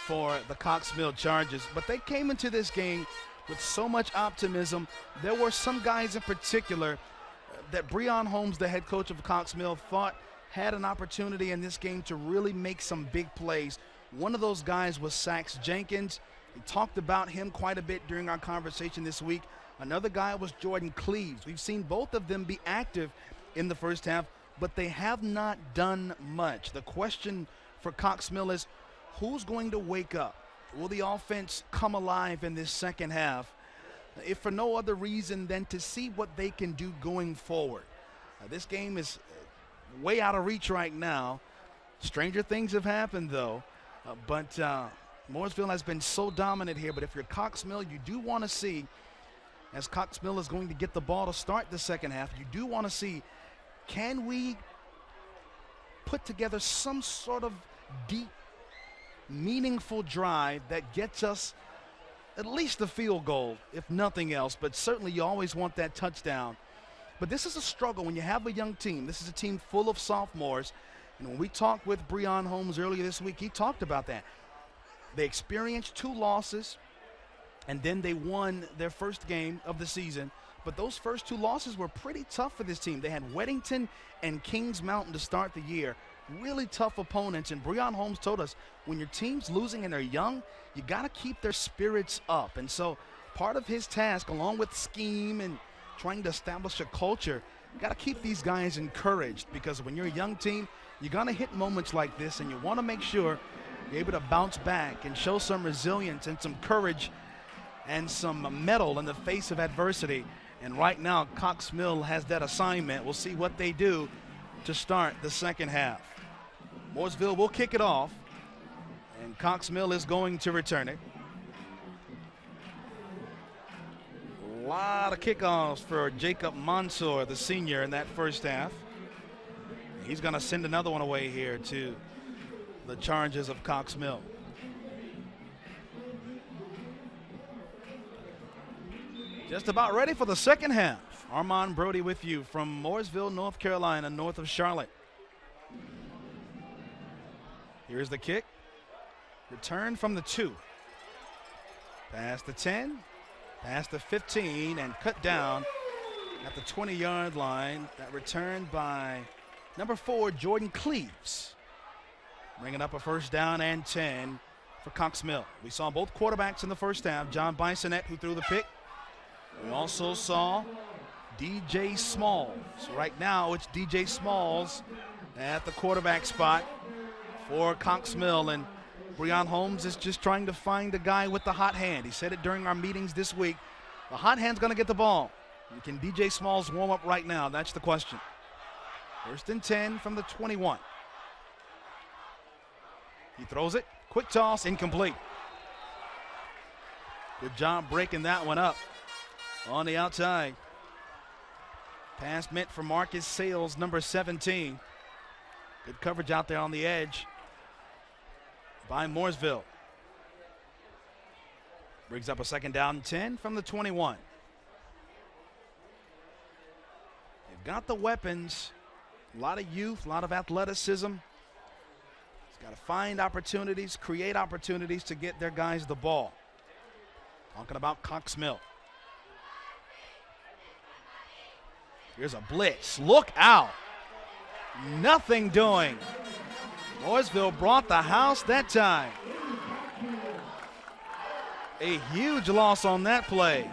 for the Cox Mill Chargers. But they came into this game with so much optimism. There were some guys in particular that Breon Holmes, the head coach of Cox Mill, thought had an opportunity in this game to really make some big plays. One of those guys was Sax Jenkins. We talked about him quite a bit during our conversation this week. Another guy was Jordan Cleaves. We've seen both of them be active in the first half, but they have not done much. The question for Cox Mill is, who's going to wake up? Will the offense come alive in this second half, if for no other reason than to see what they can do going forward? This game is way out of reach right now. Stranger things have happened, though. But Mooresville has been so dominant here. But if you're Cox Mill, you do want to see, as Cox Mill is going to get the ball to start the second half, you do want to see, can we put together some sort of deep, meaningful drive that gets us at least a field goal, if nothing else. But certainly you always want that touchdown. But this is a struggle when you have a young team. This is a team full of sophomores. And when we talked with Breon Holmes earlier this week, he talked about that. They experienced 2 losses, and then they won their first game of the season. But those first 2 losses were pretty tough for this team. They had Weddington and Kings Mountain to start the year. Really tough opponents. And Breon Holmes told us, when your team's losing and they're young, you got to keep their spirits up. And so part of his task, along with scheme and trying to establish a culture, you got to keep these guys encouraged, because when you're a young team, you're going to hit moments like this, and you want to make sure you're able to bounce back and show some resilience and some courage and some mettle in the face of adversity. And right now, Cox Mill has that assignment. We'll see what they do to start the second half. Mooresville will kick it off, and Cox Mill is going to return it. A lot of kickoffs for Jacob Mansour, the senior, in that first half. He's going to send another one away here to the Chargers of Cox Mill. Just about ready for the second half. Armand Brody with you from Mooresville, North Carolina, north of Charlotte. Here's the kick. Return from the 2. Past the 10, past the 15, and cut down at the 20-yard line. That return by number 4, Jordan Cleaves, bringing up a first down and 10 for Cox Mill. We saw both quarterbacks in the first half. John Bisonette, who threw the pick. We also saw DJ Smalls. Right now, it's DJ Smalls at the quarterback spot for Cox Mill, and Breon Holmes is just trying to find the guy with the hot hand. He said it during our meetings this week. The hot hand's going to get the ball. Can DJ Smalls warm up right now? That's the question. First and 10 from the 21. He throws it. Quick toss, incomplete. Good job breaking that one up on the outside. Pass meant for Marcus Sales, number 17. Good coverage out there on the edge by Mooresville. Brings up a second down and 10 from the 21. They've got the weapons. A lot of youth, a lot of athleticism. He's got to find opportunities, create opportunities to get their guys the ball. Talking about Cox Mill. Here's a blitz. Look out. Nothing doing. Mooresville brought the house that time. A huge loss on that play.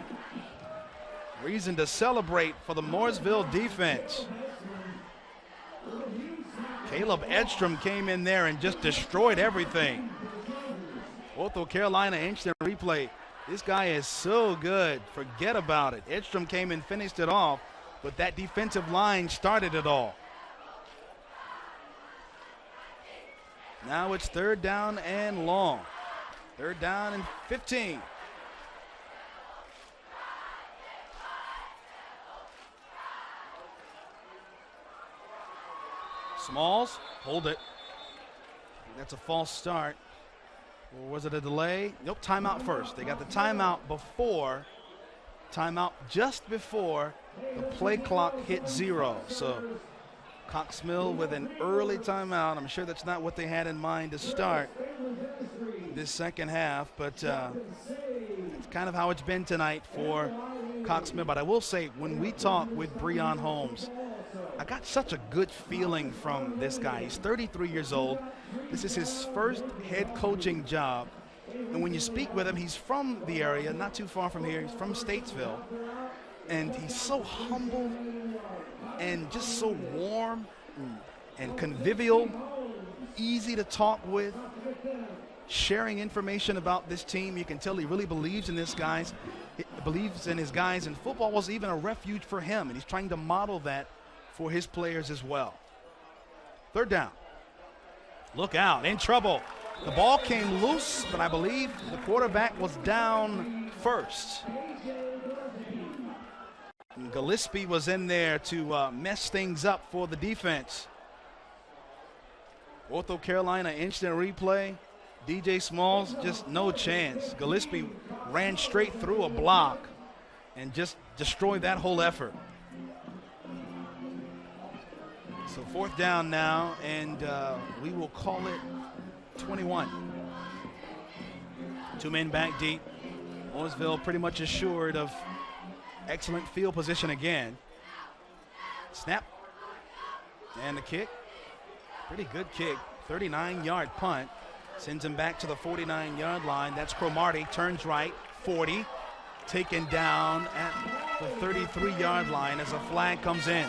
Reason to celebrate for the Mooresville defense. Caleb Edstrom came in there and just destroyed everything. Ortho Carolina instant replay. This guy is so good. Forget about it. Edstrom came and finished it off, but that defensive line started it all. Now it's third down and long. Third down and 15. Smalls, hold it. That's a false start. Or was it a delay? Nope, timeout first. They got the timeout just before the play clock hit 0. So Cox Mill with an early timeout. I'm sure that's not what they had in mind to start this second half, but it's kind of how it's been tonight for Cox Mill. But I will say, when we talk with Breon Holmes, I got such a good feeling from this guy. He's 33 years old. This is his first head coaching job. And when you speak with him, he's from the area, not too far from here. He's from Statesville. And he's so humble and just so warm and convivial, easy to talk with, sharing information about this team. You can tell he really believes in his guys, and football was even a refuge for him, and he's trying to model that for his players as well. Third down. Look out, in trouble. The ball came loose, but I believe the quarterback was down first. And Gillespie was in there to mess things up for the defense. Ortho Carolina instant replay. DJ Smalls, just no chance. Gillespie ran straight through a block and just destroyed that whole effort. So fourth down now, and we will call it 21. 2 men back deep. Mooresville pretty much assured of excellent field position again. Snap. And the kick. Pretty good kick. 39-yard punt. Sends him back to the 49-yard line. That's Cromartie. Turns right. 40. Taken down at the 33-yard line as a flag comes in.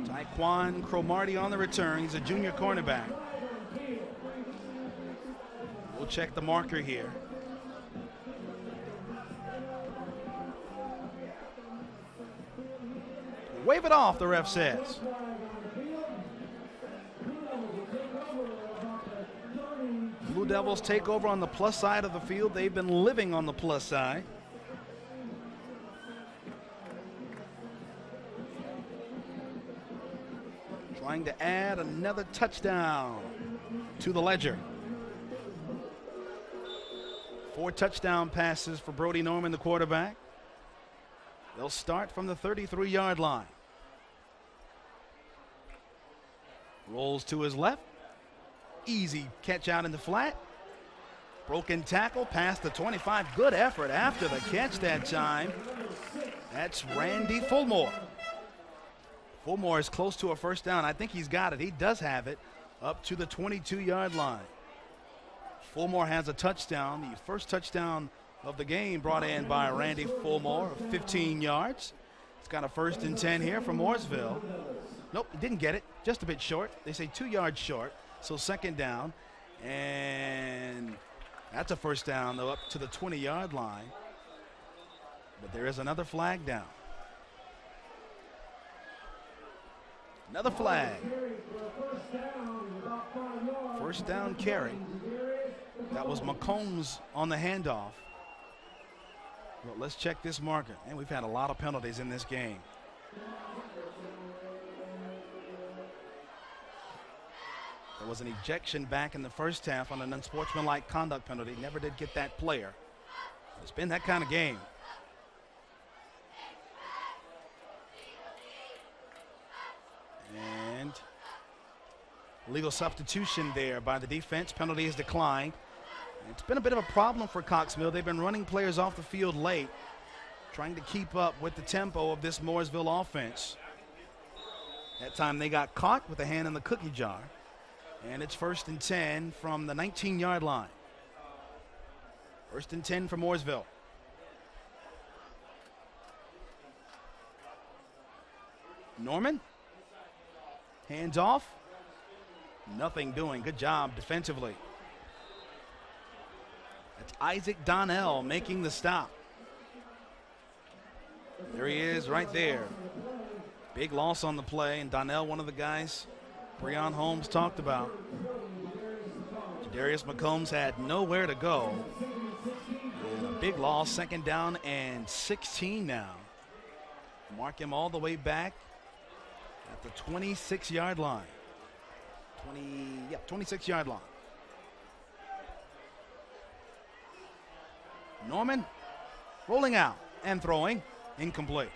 Taekwon Cromartie on the return. He's a junior cornerback. We'll check the marker here. Wave it off, the ref says. Blue Devils take over on the plus side of the field. They've been living on the plus side. Trying to add another touchdown to the ledger. 4 touchdown passes for Brody Norman, the quarterback. They'll start from the 33-yard line. Rolls to his left. Easy catch out in the flat. Broken tackle past the 25. Good effort after the catch that time. That's Randy Fulmore. Fulmore is close to a first down. I think he's got it. He does have it up to the 22-yard line. Fulmore has a touchdown. The first touchdown of the game brought in by Randy Fulmore of 15 yards. It's got a 1st and 10 here for Mooresville. Nope, he didn't get it. Just a bit short. They say 2 yards short. So second down. And that's a first down, though, up to the 20-yard line. But there is another flag down. Another flag. First down carry. That was McCombs on the handoff. Well, let's check this marker. And we've had a lot of penalties in this game. There was an ejection back in the first half on an unsportsmanlike conduct penalty. Never did get that player. It's been that kind of game. And legal substitution there by the defense. Penalty is declined. It's been a bit of a problem for Cox Mill. They've been running players off the field late, trying to keep up with the tempo of this Mooresville offense. That time they got caught with a hand in the cookie jar. And it's 1st and 10 from the 19-yard line. 1st and 10 for Mooresville. Norman. Hands off. Nothing doing. Good job defensively. That's Isaac Donnell making the stop. There he is right there. Big loss on the play, and Donnell, one of the guys Breon Holmes talked about. Darius McCombs had nowhere to go. And a big loss, 2nd down and 16 now. Mark him all the way back at the 26-yard line. 26-yard line. Norman rolling out and throwing. Incomplete.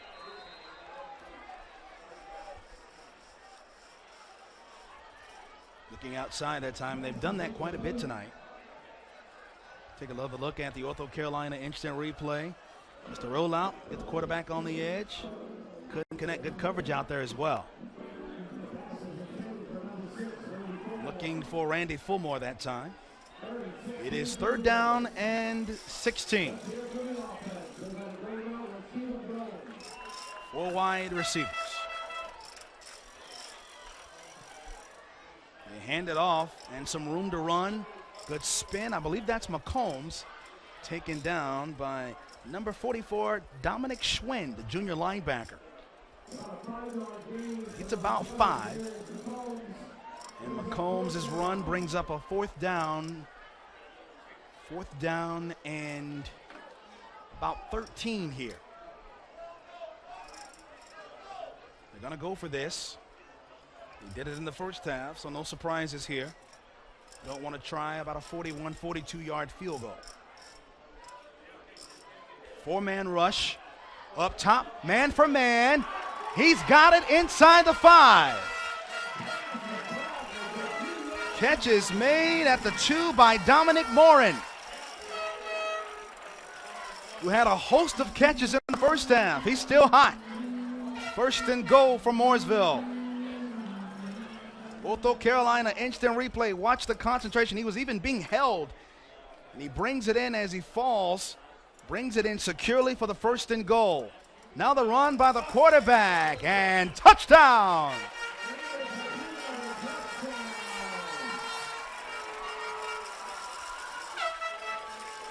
Looking outside that time. They've done that quite a bit tonight. Take another look at the Ortho Carolina instant replay. Just a rollout, get the quarterback on the edge. Couldn't connect, good coverage out there as well. Looking for Randy Fulmore that time. It is 3rd down and 16. 4 wide receivers. They hand it off and some room to run. Good spin. I believe that's McCombs, taken down by number 44, Dominic Schwinn, the junior linebacker. It's about 5. And McCombs' run brings up a 4th down. 4th down and about 13 here. They're going to go for this. He did it in the first half, so no surprises here. Don't want to try about a 41, 42-yard field goal. 4-man rush up top, man for man. He's got it inside the 5. Catch is made at the 2 by Dominic Morin, who had a host of catches in the first half. He's still hot. 1st and goal for Mooresville. Ortho Carolina instant replay. Watch the concentration. He was even being held. And he brings it in as he falls. Brings it in securely for the 1st and goal. Now the run by the quarterback. And touchdown.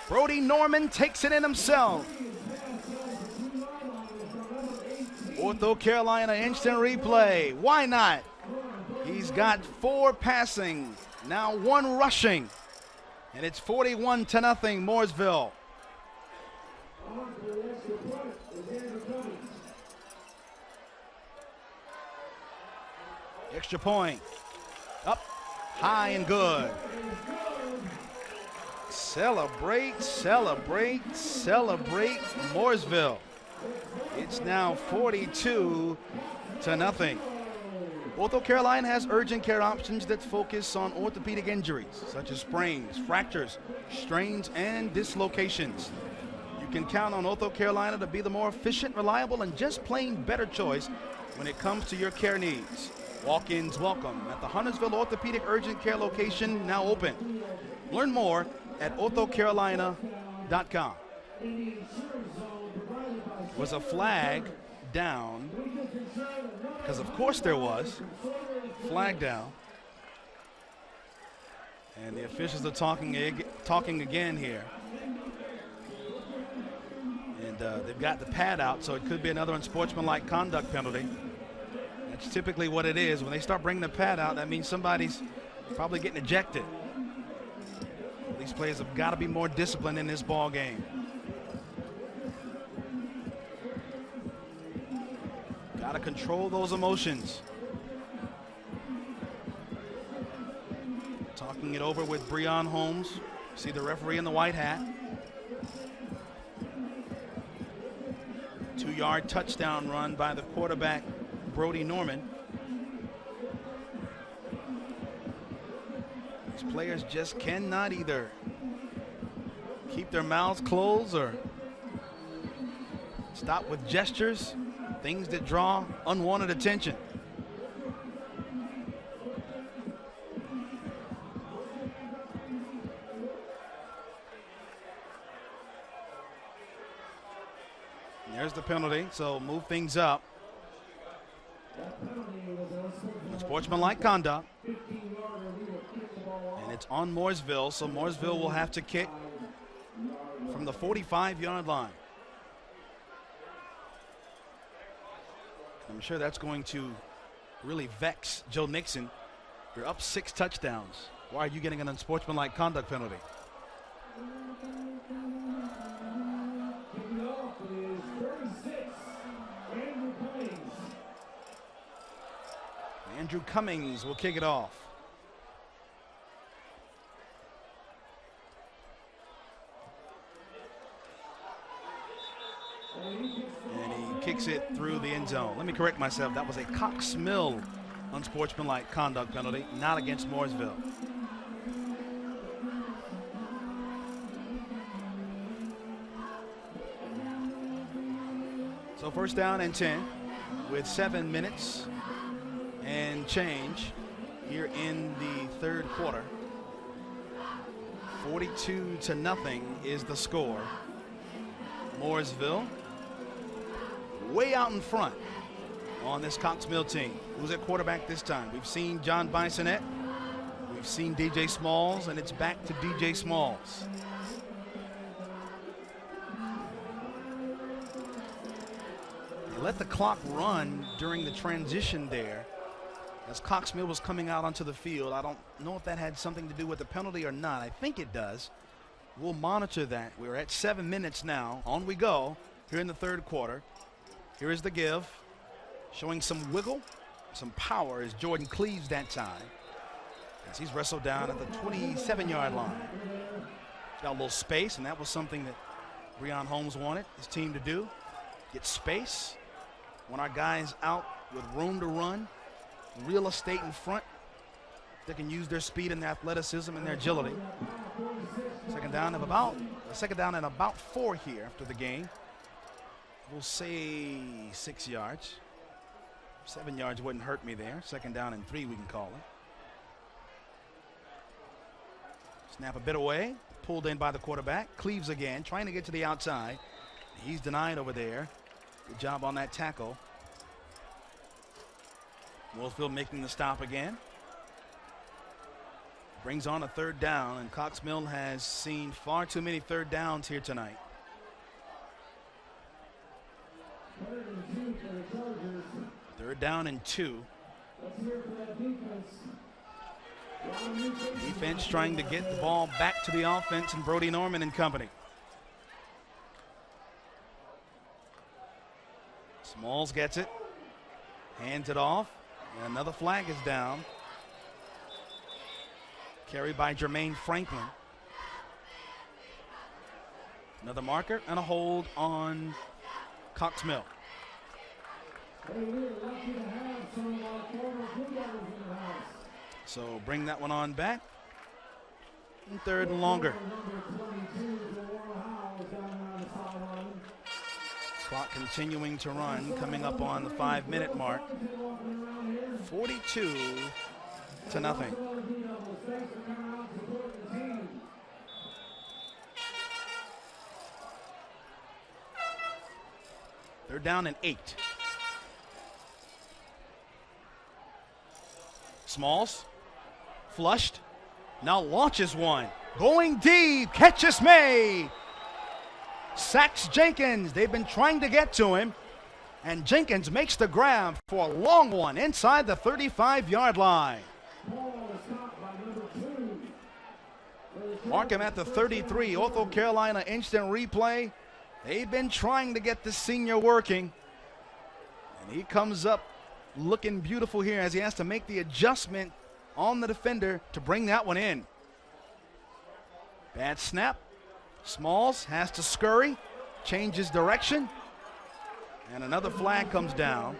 Brody Norman takes it in himself. Ortho Carolina instant replay. Why not? He's got 4 passing, now 1 rushing, and it's 41-0 Mooresville. Extra point, up, high and good. Celebrate, celebrate, celebrate Mooresville. It's now 42-0. Ortho Carolina has urgent care options that focus on orthopedic injuries, such as sprains, fractures, strains, and dislocations. You can count on Ortho Carolina to be the more efficient, reliable, and just plain better choice when it comes to your care needs. Walk-ins welcome at the Huntersville Orthopedic Urgent Care location, now open. Learn more at orthocarolina.com. Was a flag down, because of course there was. Flag down. And the officials are talking again here. And they've got the pad out, so it could be another unsportsmanlike conduct penalty. That's typically what it is. When they start bringing the pad out, that means somebody's probably getting ejected. These players have got to be more disciplined in this ball game. Got to control those emotions. Talking it over with Breon Holmes. See the referee in the white hat. 2-yard touchdown run by the quarterback, Brody Norman. These players just cannot either keep their mouths closed or stop with gestures, things that draw unwanted attention. And there's the penalty, so move things up. Unsportsmanlike conduct. And it's on Mooresville, so Mooresville will have to kick from the 45-yard line. I'm sure that's going to really vex Joe Nixon. You're up 6 touchdowns. Why are you getting an unsportsmanlike conduct penalty? Andrew Cummings will kick it off. And he kicks it through the end zone. Let me correct myself. That was a Cox Mill unsportsmanlike conduct penalty, not against Mooresville. So first down and 10 with 7 minutes and change here in the third quarter. 42-0 is the score. Mooresville way out in front on this Cox Mill team. Who's at quarterback this time? We've seen John Bisonette. We've seen DJ Smalls, and it's back to DJ Smalls. They let the clock run during the transition there as Cox Mill was coming out onto the field. I don't know if that had something to do with the penalty or not. I think it does. We'll monitor that. We're at 7 minutes now. On we go here in the third quarter. Here is the give. Showing some wiggle, some power is Jordan Cleaves that time, as he's wrestled down at the 27-yard line. Got a little space, and that was something that Breon Holmes wanted his team to do. Get space. Want our guys out with room to run, real estate in front. They can use their speed and their athleticism and their agility. Second down and about 4 here after the game. We'll say 6 yards. 7 yards wouldn't hurt me there. Second down and 3, we can call it. Snap a bit away. Pulled in by the quarterback. Cleaves again, trying to get to the outside. He's denied over there. Good job on that tackle. Mooresville making the stop again. Brings on a third down, and Cox Mill has seen far too many third downs here tonight. Third down and 2. Defense trying to get the ball back to the offense and Brody Norman and company. Smalls gets it, hands it off, and another flag is down. Carried by Jermaine Franklin. Another marker and a hold on Cox Mill. So bring that one on back. And third and longer. Clock continuing to run, coming up on the 5-minute mark. 42-0. They're down and 8. Smalls, flushed, now launches one. Going deep, catches May. Sacks Jenkins. They've been trying to get to him, and Jenkins makes the grab for a long one inside the 35-yard line. Mark him at the 33. Ortho Carolina instant replay. They've been trying to get the senior working, and he comes up looking beautiful here as he has to make the adjustment on the defender to bring that one in. Bad snap. Smalls has to scurry, changes direction, and another flag comes down.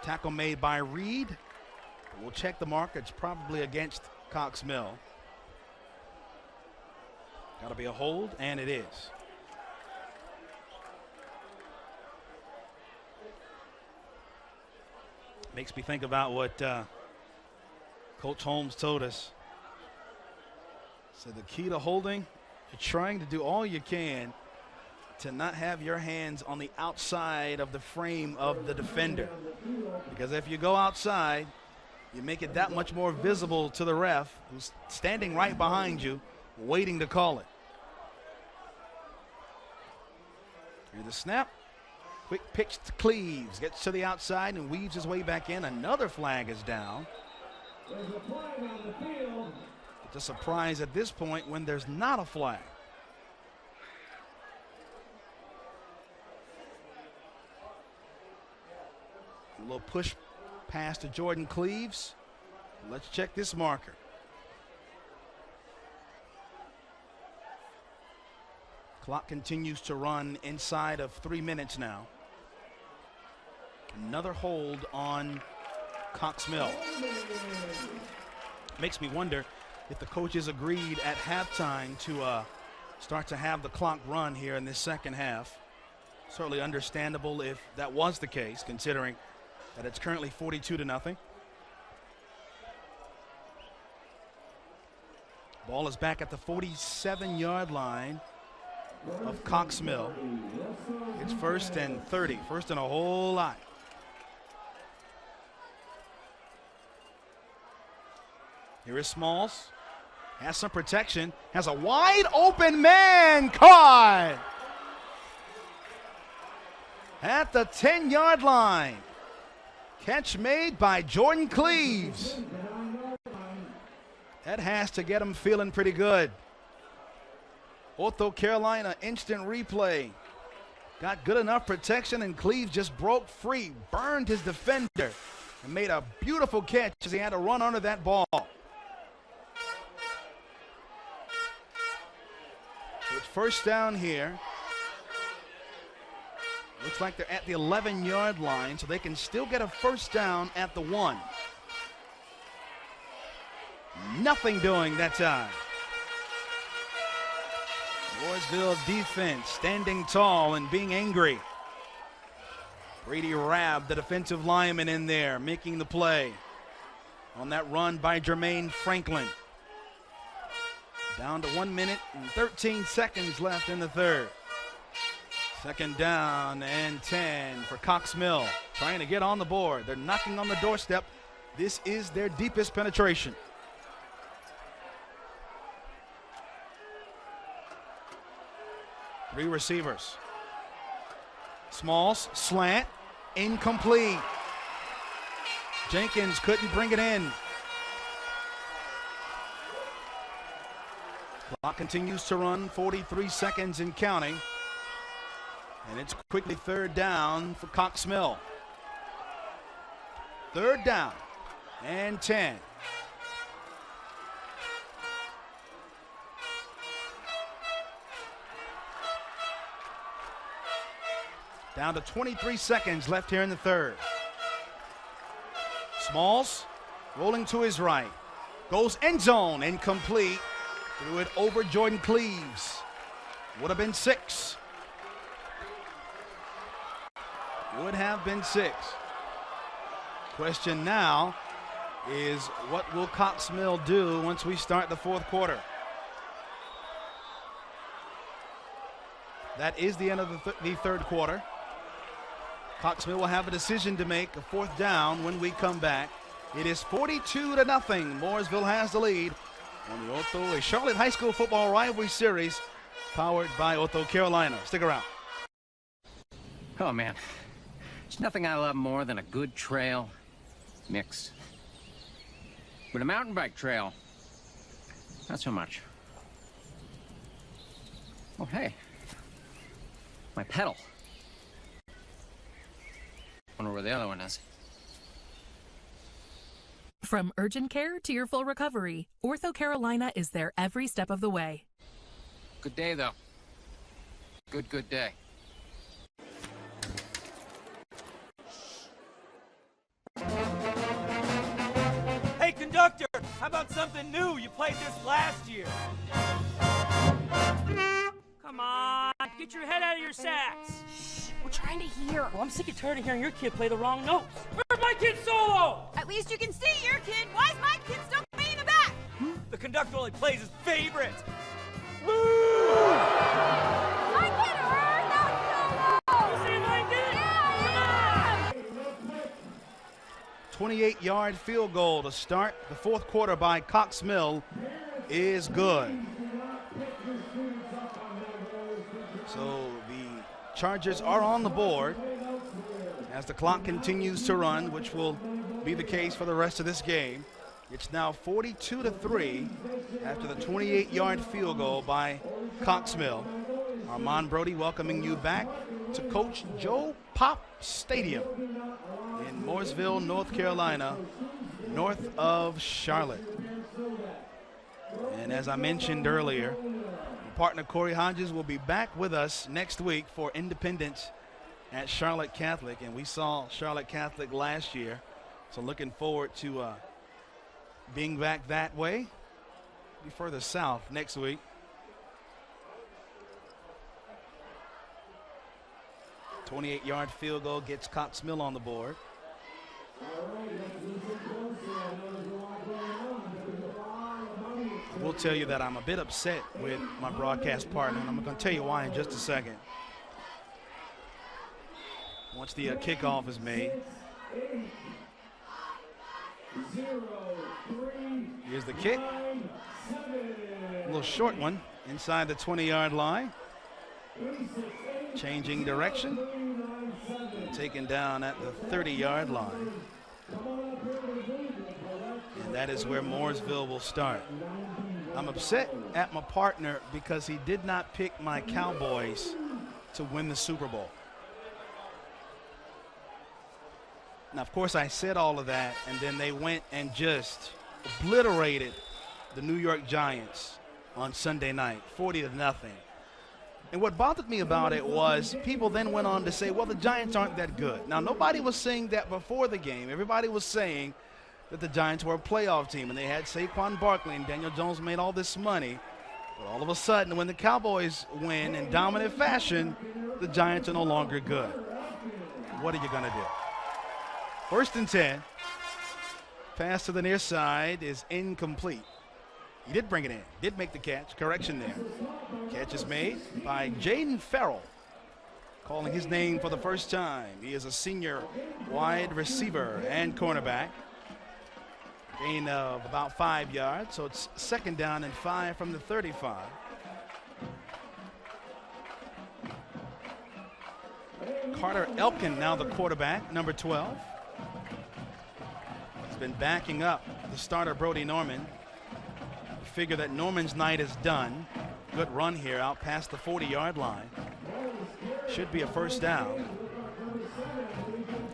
Tackle made by Reed. We'll check the mark. It's probably against Cox Mill. Got to be a hold, and it is. Makes me think about what Coach Holmes told us. So the key to holding, you're trying to do all you can to not have your hands on the outside of the frame of the defender. Because if you go outside, you make it that much more visible to the ref who's standing right behind you, waiting to call it. Here's the snap. Quick pitch to Cleaves. Gets to the outside and weaves his way back in. Another flag is down. It's a surprise at this point when there's not a flag. little push pass to Jordan Cleaves. Let's check this marker. Clock continues to run inside of 3 minutes now. Another hold on Cox Mill. Makes me wonder if the coaches agreed at halftime to start to have the clock run here in this second half. Certainly understandable if that was the case, considering that it's currently 42-0. Ball is back at the 47-yard line of Cox Mill. It's 1st and 30, first and a whole lot. Here is Smalls, has some protection, has a wide open man caught at the 10-yard line. Catch made by Jordan Cleaves. That has to get him feeling pretty good. Ortho Carolina instant replay. Got good enough protection, and Cleaves just broke free, burned his defender, and made a beautiful catch as he had to run under that ball. So it's first down here. Looks like they're at the 11-yard line, so they can still get a first down at the 1. Nothing doing that time. Mooresville defense standing tall and being angry. Brady Rabb, the defensive lineman, in there making the play on that run by Jermaine Franklin. Down to 1 minute and 13 seconds left in the third. Second down and 10 for Cox Mill, trying to get on the board. They're knocking on the doorstep. This is their deepest penetration. Three receivers. Smalls, slant, incomplete. Jenkins couldn't bring it in. Clock continues to run, 43 seconds and counting. And it's quickly third down for Cox Mill. Third down and 10. Down to 23 seconds left here in the third. Smalls rolling to his right. Goes end zone, incomplete. Threw it over Jordan Cleaves. Would have been 6. Would have been 6. Question now is, what will Cox Mill do once we start the fourth quarter? That is the end of the third quarter. Cox Mill will have a decision to make, a fourth down, when we come back. It is 42-0. Mooresville has the lead on the Ortho, a Charlotte High School football rivalry series powered by Ortho Carolina. Stick around. Oh, man. There's nothing I love more than a good trail mix. But a mountain bike trail, not so much. Oh, hey. My pedal. Wonder where the other one is. From urgent care to your full recovery, Ortho Carolina is there every step of the way. Good day, though. Good day. Hey, conductor, how about something new? You played this last year. Come on, get your head out of your sacks. Shh, we're trying to hear. Well, I'm sick and tired of hearing your kid play the wrong notes. Where's my kid solo? At least you can see your kid. Why is my kid still way in the back? The conductor only plays his favorite. Woo! My kid heard that solo! You see my kid? Yeah! Come on! 28-yard field goal to start the fourth quarter by Cox Mill is good. So the Chargers are on the board as the clock continues to run, which will be the case for the rest of this game. It's now 42-3 after the 28-yard field goal by Cox Mill. Armand Brody welcoming you back to Coach Joe Pop Stadium. in Mooresville, North Carolina, north of Charlotte. And as I mentioned earlier, my partner Corey Hodges will be back with us next week for Independence at Charlotte Catholic. And we saw Charlotte Catholic last year, so looking forward to being back that way. Be further south next week. A 28-yard field goal gets Cox Mill on the board. I will tell you that I'm a bit upset with my broadcast partner, and I'm going to tell you why in just a second. Once the kickoff is made. Here's the kick. A little short one inside the 20-yard line. Changing direction. Taken down at the 30-yard line. And that is where Mooresville will start. I'm upset at my partner because he did not pick my Cowboys to win the Super Bowl. Now, of course, I said all of that, and then they went and just obliterated the New York Giants on Sunday night, 40-0. And what bothered me about it was people then went on to say, well, the Giants aren't that good. Now, nobody was saying that before the game. Everybody was saying that the Giants were a playoff team, and they had Saquon Barkley, and Daniel Jones made all this money. But all of a sudden, when the Cowboys win in dominant fashion, the Giants are no longer good. What are you going to do? 1st and 10. Pass to the near side is incomplete. He did bring it in, did make the catch. Correction there. Catch is made by Jaden Farrell, calling his name for the first time. He is a senior wide receiver and cornerback. Gain of about 5 yards, so it's 2nd down and 5 from the 35. Carter Elkin now the quarterback, number 12. He's been backing up the starter Brody Norman. Figure that Norman's night is done. Good run here out past the 40-yard line. Should be a 1st down.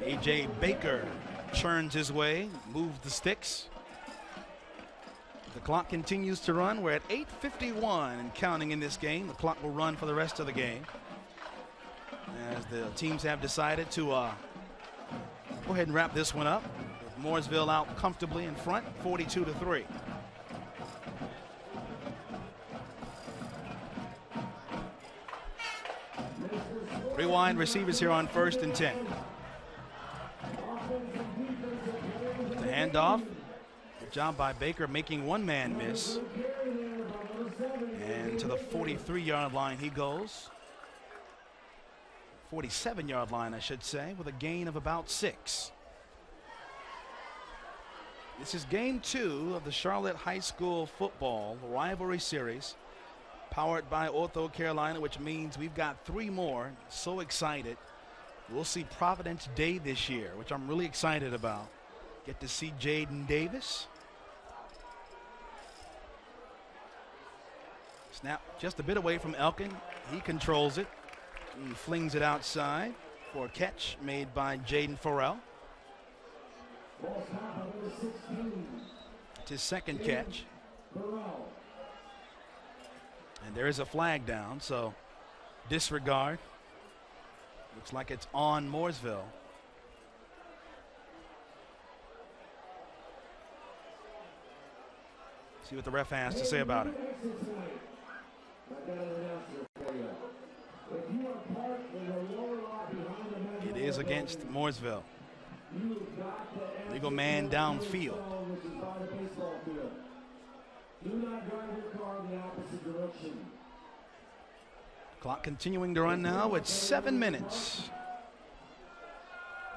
A.J. Baker churns his way, moves the sticks. The clock continues to run. We're at 8:51 and counting in this game. The clock will run for the rest of the game, as the teams have decided to go ahead and wrap this one up. With Mooresville out comfortably in front, 42-3. Three wide receivers here on 1st and 10. The handoff. Good job by Baker making one man miss. And to the 43-yard line he goes. 47-yard line, I should say, with a gain of about 6. This is game 2 of the Charlotte High School football rivalry series, powered by Ortho Carolina, which means we've got 3 more. So excited. We'll see Providence Day this year, which I'm really excited about. Get to see Jaden Davis. Snap just a bit away from Elkin. He controls it and flings it outside for a catch made by Jaden Farrell. It's his 2nd catch. And there is a flag down, so disregard. Looks like it's on Mooresville. See what the ref has to say about it. It is against Mooresville. Legal man downfield. Clock continuing to run now with 7 minutes.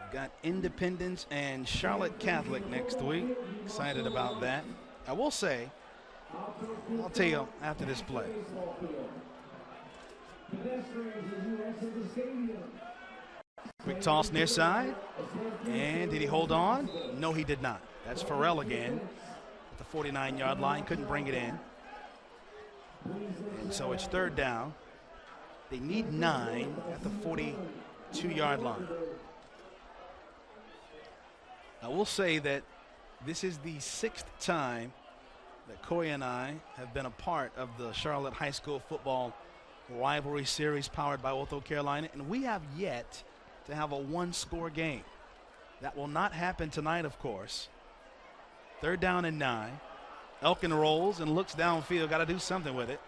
We've got Independence and Charlotte Catholic next week. Excited about that. I will say, I'll tell you after this play. Quick toss near side. And did he hold on? No, he did not. That's Farrell again at the 49-yard line. Couldn't bring it in. And so it's 3rd down. They need 9 at the 42-yard line. I will say that this is the 6th time that Corey and I have been a part of the Charlotte High School football rivalry series powered by Ortho Carolina, and we have yet to have a one-score game. That will not happen tonight, of course. 3rd down and 9. Elkin rolls and looks downfield, got to do something with it.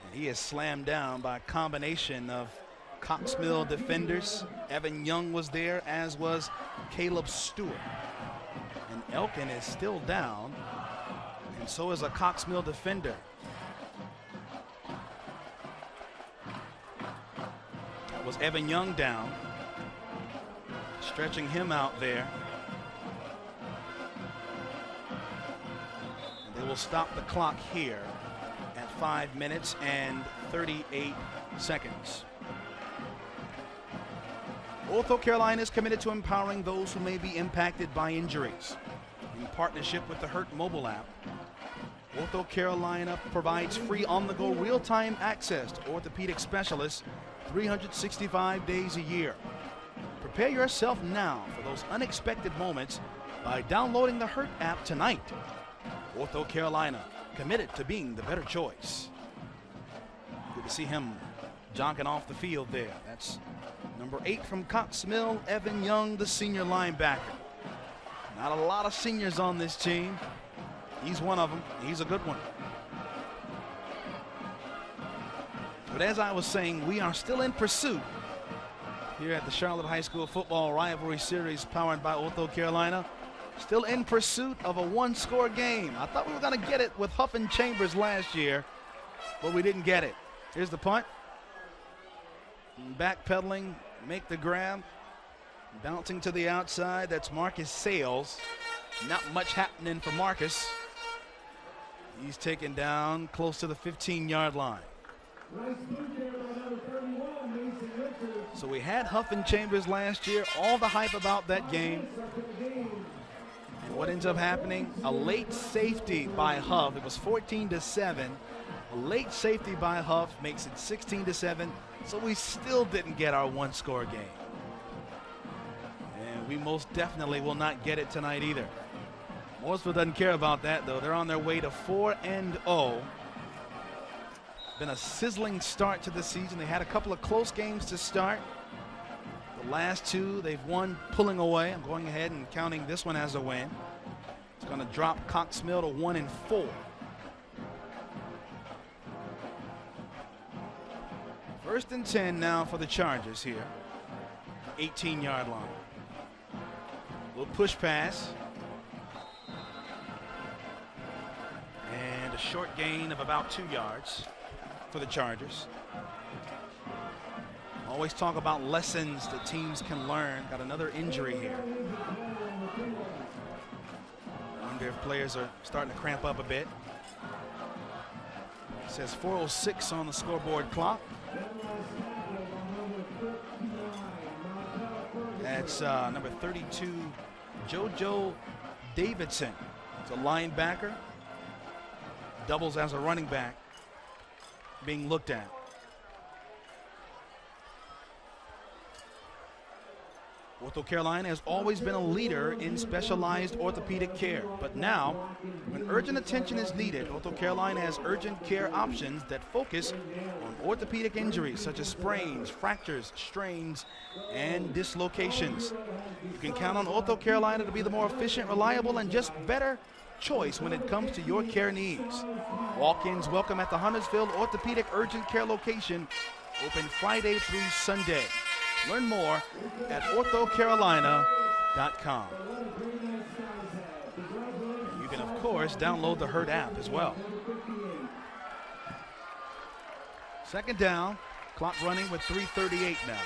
And he is slammed down by a combination of Cox Mill defenders. Evan Young was there, as was Caleb Stewart. And Elkin is still down, and so is a Cox Mill defender. That was Evan Young down, stretching him out there. And they will stop the clock here at 5 minutes and 38 seconds. Ortho Carolina is committed to empowering those who may be impacted by injuries. In partnership with the Hurt mobile app, Ortho Carolina provides free on-the-go real-time access to orthopedic specialists 365 days a year. Prepare yourself now for those unexpected moments by downloading the Hurt app tonight. Ortho Carolina, committed to being the better choice. Good to see him jonking off the field there. That's number 8 from Cox Mill, Evan Young, the senior linebacker. Not a lot of seniors on this team. He's one of them. He's a good one. But as I was saying, we are still in pursuit here at the Charlotte High School football rivalry series powered by Ortho Carolina. Still in pursuit of a one-score game. I thought we were going to get it with Huff and Chambers last year, but we didn't get it. Here's the punt. Backpedaling, make the grab. Bouncing to the outside, that's Marcus Sales. Not much happening for Marcus. He's taken down close to the 15-yard line. So we had Huff and Chambers last year, all the hype about that game. And what ends up happening? A late safety by Huff. It was 14-7. A late safety by Huff makes it 16-7. So we still didn't get our one-score game. And we most definitely will not get it tonight either. Mooresville doesn't care about that, though. They're on their way to 4-0. Been a sizzling start to the season. They had a couple of close games to start. The last 2 they've won pulling away. I'm going ahead and counting this one as a win. It's going to drop Cox Mill to 1-4. First and 10 now for the Chargers here. 18-yard line. Little push pass. And a short gain of about 2 yards for the Chargers. Always talk about lessons that teams can learn. Got another injury here. I wonder if players are starting to cramp up a bit. It says 4:06 on the scoreboard clock. That's number 32, JoJo Davidson. It's a linebacker. Doubles as a running back being looked at. Ortho Carolina has always been a leader in specialized orthopedic care, but now, when urgent attention is needed, Ortho Carolina has urgent care options that focus on orthopedic injuries such as sprains, fractures, strains, and dislocations. You can count on Ortho Carolina to be the more efficient, reliable, and just better choice when it comes to your care needs. Walk-ins welcome at the Huntersville Orthopedic Urgent Care location, open Friday through Sunday. Learn more at orthocarolina.com. You can, of course, download the Hurt app as well. Second down, clock running with 3:38 now.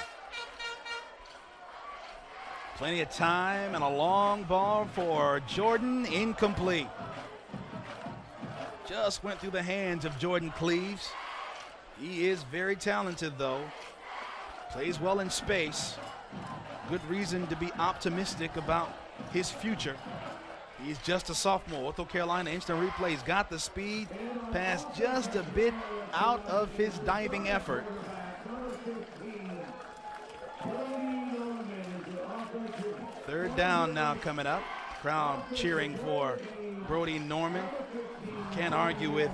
Plenty of time and a long ball for Jordan, incomplete. Just went through the hands of Jordan Cleaves. He is very talented, though. Plays well in space. Good reason to be optimistic about his future. He's just a sophomore. Ortho Carolina instant replays. Got the speed. Passed just a bit out of his diving effort. Third Third down now coming up. Crowd cheering for Brody Norman. Can't argue with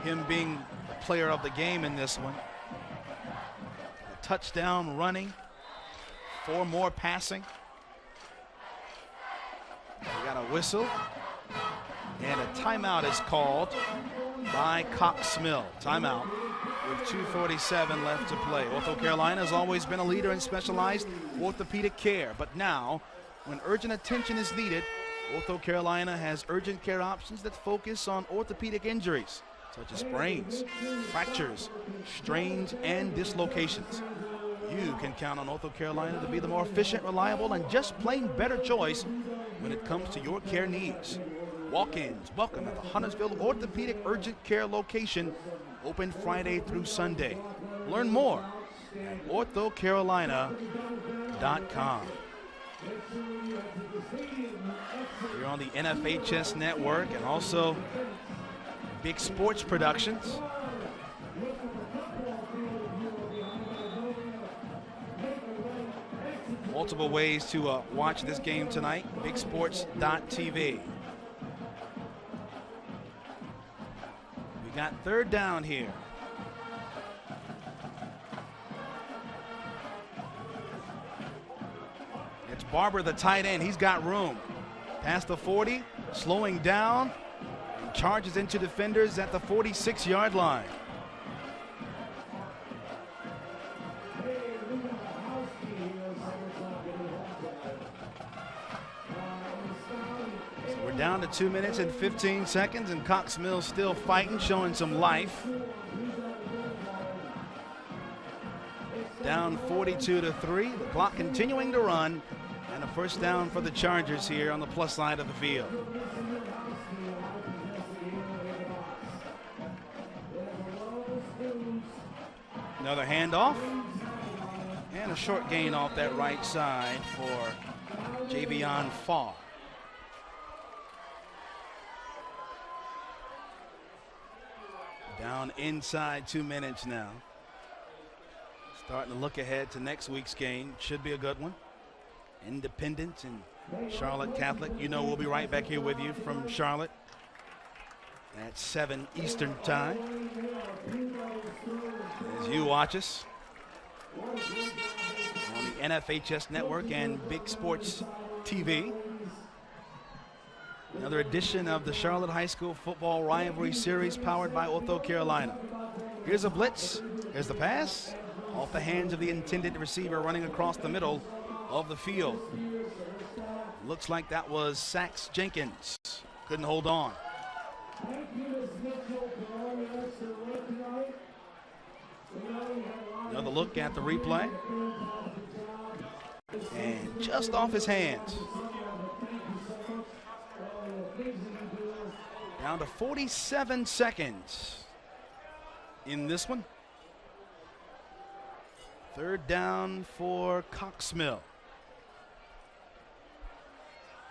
him being the player of the game in this one. A touchdown running, 4 more passing. We got a whistle, and a timeout is called by Cox Mill. Timeout with 2:47 left to play. Ortho Carolina has always been a leader in specialized orthopedic care, but now, when urgent attention is needed, Ortho Carolina has urgent care options that focus on orthopedic injuries, such as sprains, fractures, strains, and dislocations. You can count on Ortho Carolina to be the more efficient, reliable, and just plain better choice when it comes to your care needs. Walk-ins welcome at the Huntersville Orthopedic Urgent Care location, open Friday through Sunday. Learn more at orthocarolina.com. You're on the NFHS network and also Big Sports Productions. Multiple ways to watch this game tonight. BigSports.tv. We got third down here. It's Barber, the tight end. He's got room. Past the 40, slowing down, and charges into defenders at the 46-yard line. So we're down to 2 minutes and 15 seconds, and Cox Mill still fighting, showing some life. Down 42-3. The clock continuing to run. And a first down for the Chargers here on the plus side of the field. Another handoff. And a short gain off that right side for Javion Farr. Down inside 2 minutes now. Starting to look ahead to next week's game. Should be a good one. Independent and Charlotte Catholic. You know we'll be right back here with you from Charlotte at 7 Eastern time as you watch us on the NFHS network and Big Sports TV. Another edition of the Charlotte High School Football Rivalry Series powered by Ortho Carolina. Here's a blitz. Here's the pass. Off the hands of the intended receiver, running across the middle of the field. Looks like that was Sax Jenkins. Couldn't hold on. Another look at the replay. And just off his hands. Down to 47 seconds in this one. Third down for Cox Mill.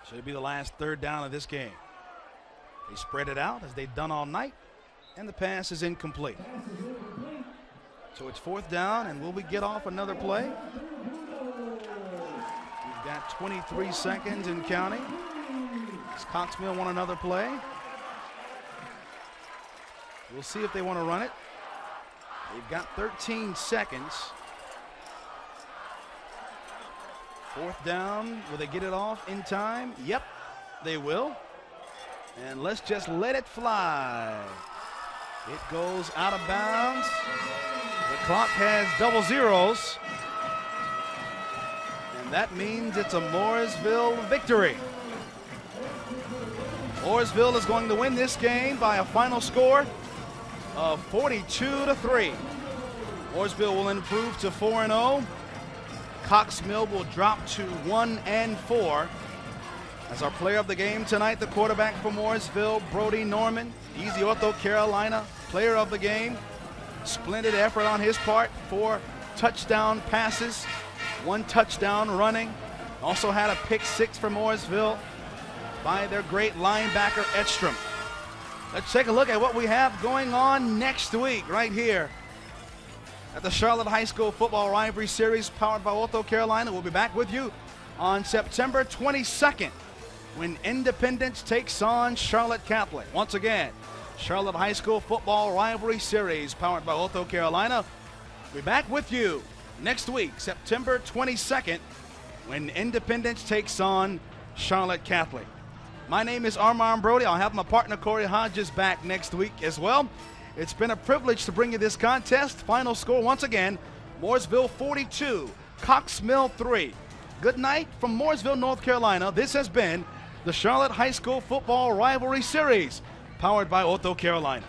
Should be the last third down of this game. They spread it out as they've done all night, and the pass is incomplete. So it's fourth down, and will we get off another play? We've got 23 seconds and counting. Does Cox Mill want another play? We'll see if they want to run it. They've got 13 seconds. Fourth down, will they get it off in time? Yep, they will. And let's just let it fly. It goes out of bounds. The clock has double zeros. And that means it's a Mooresville victory. Mooresville is going to win this game by a final score of 42-3. Mooresville will improve to 4-0. Cox Mill will drop to 1-4. As our player of the game tonight, the quarterback for Mooresville, Brody Norman. He's the Ortho Carolina player of the game. Splendid effort on his part. 4 touchdown passes, 1 touchdown running. Also had a pick 6 for Mooresville by their great linebacker, Edstrom. Let's take a look at what we have going on next week right here at the Charlotte High School Football Rivalry Series powered by Ortho Carolina. We'll be back with you on September 22nd when Independence takes on Charlotte Catholic. Once again, Charlotte High School Football Rivalry Series powered by Otho, Carolina. We'll be back with you next week, September 22nd, when Independence takes on Charlotte Catholic. My name is Armand Brody. I'll have my partner Corey Hodges back next week as well. It's been a privilege to bring you this contest. Final score once again, Mooresville 42, Cox Mill 3. Good night from Mooresville, North Carolina. This has been the Charlotte High School Football Rivalry Series, powered by Otho, Carolina.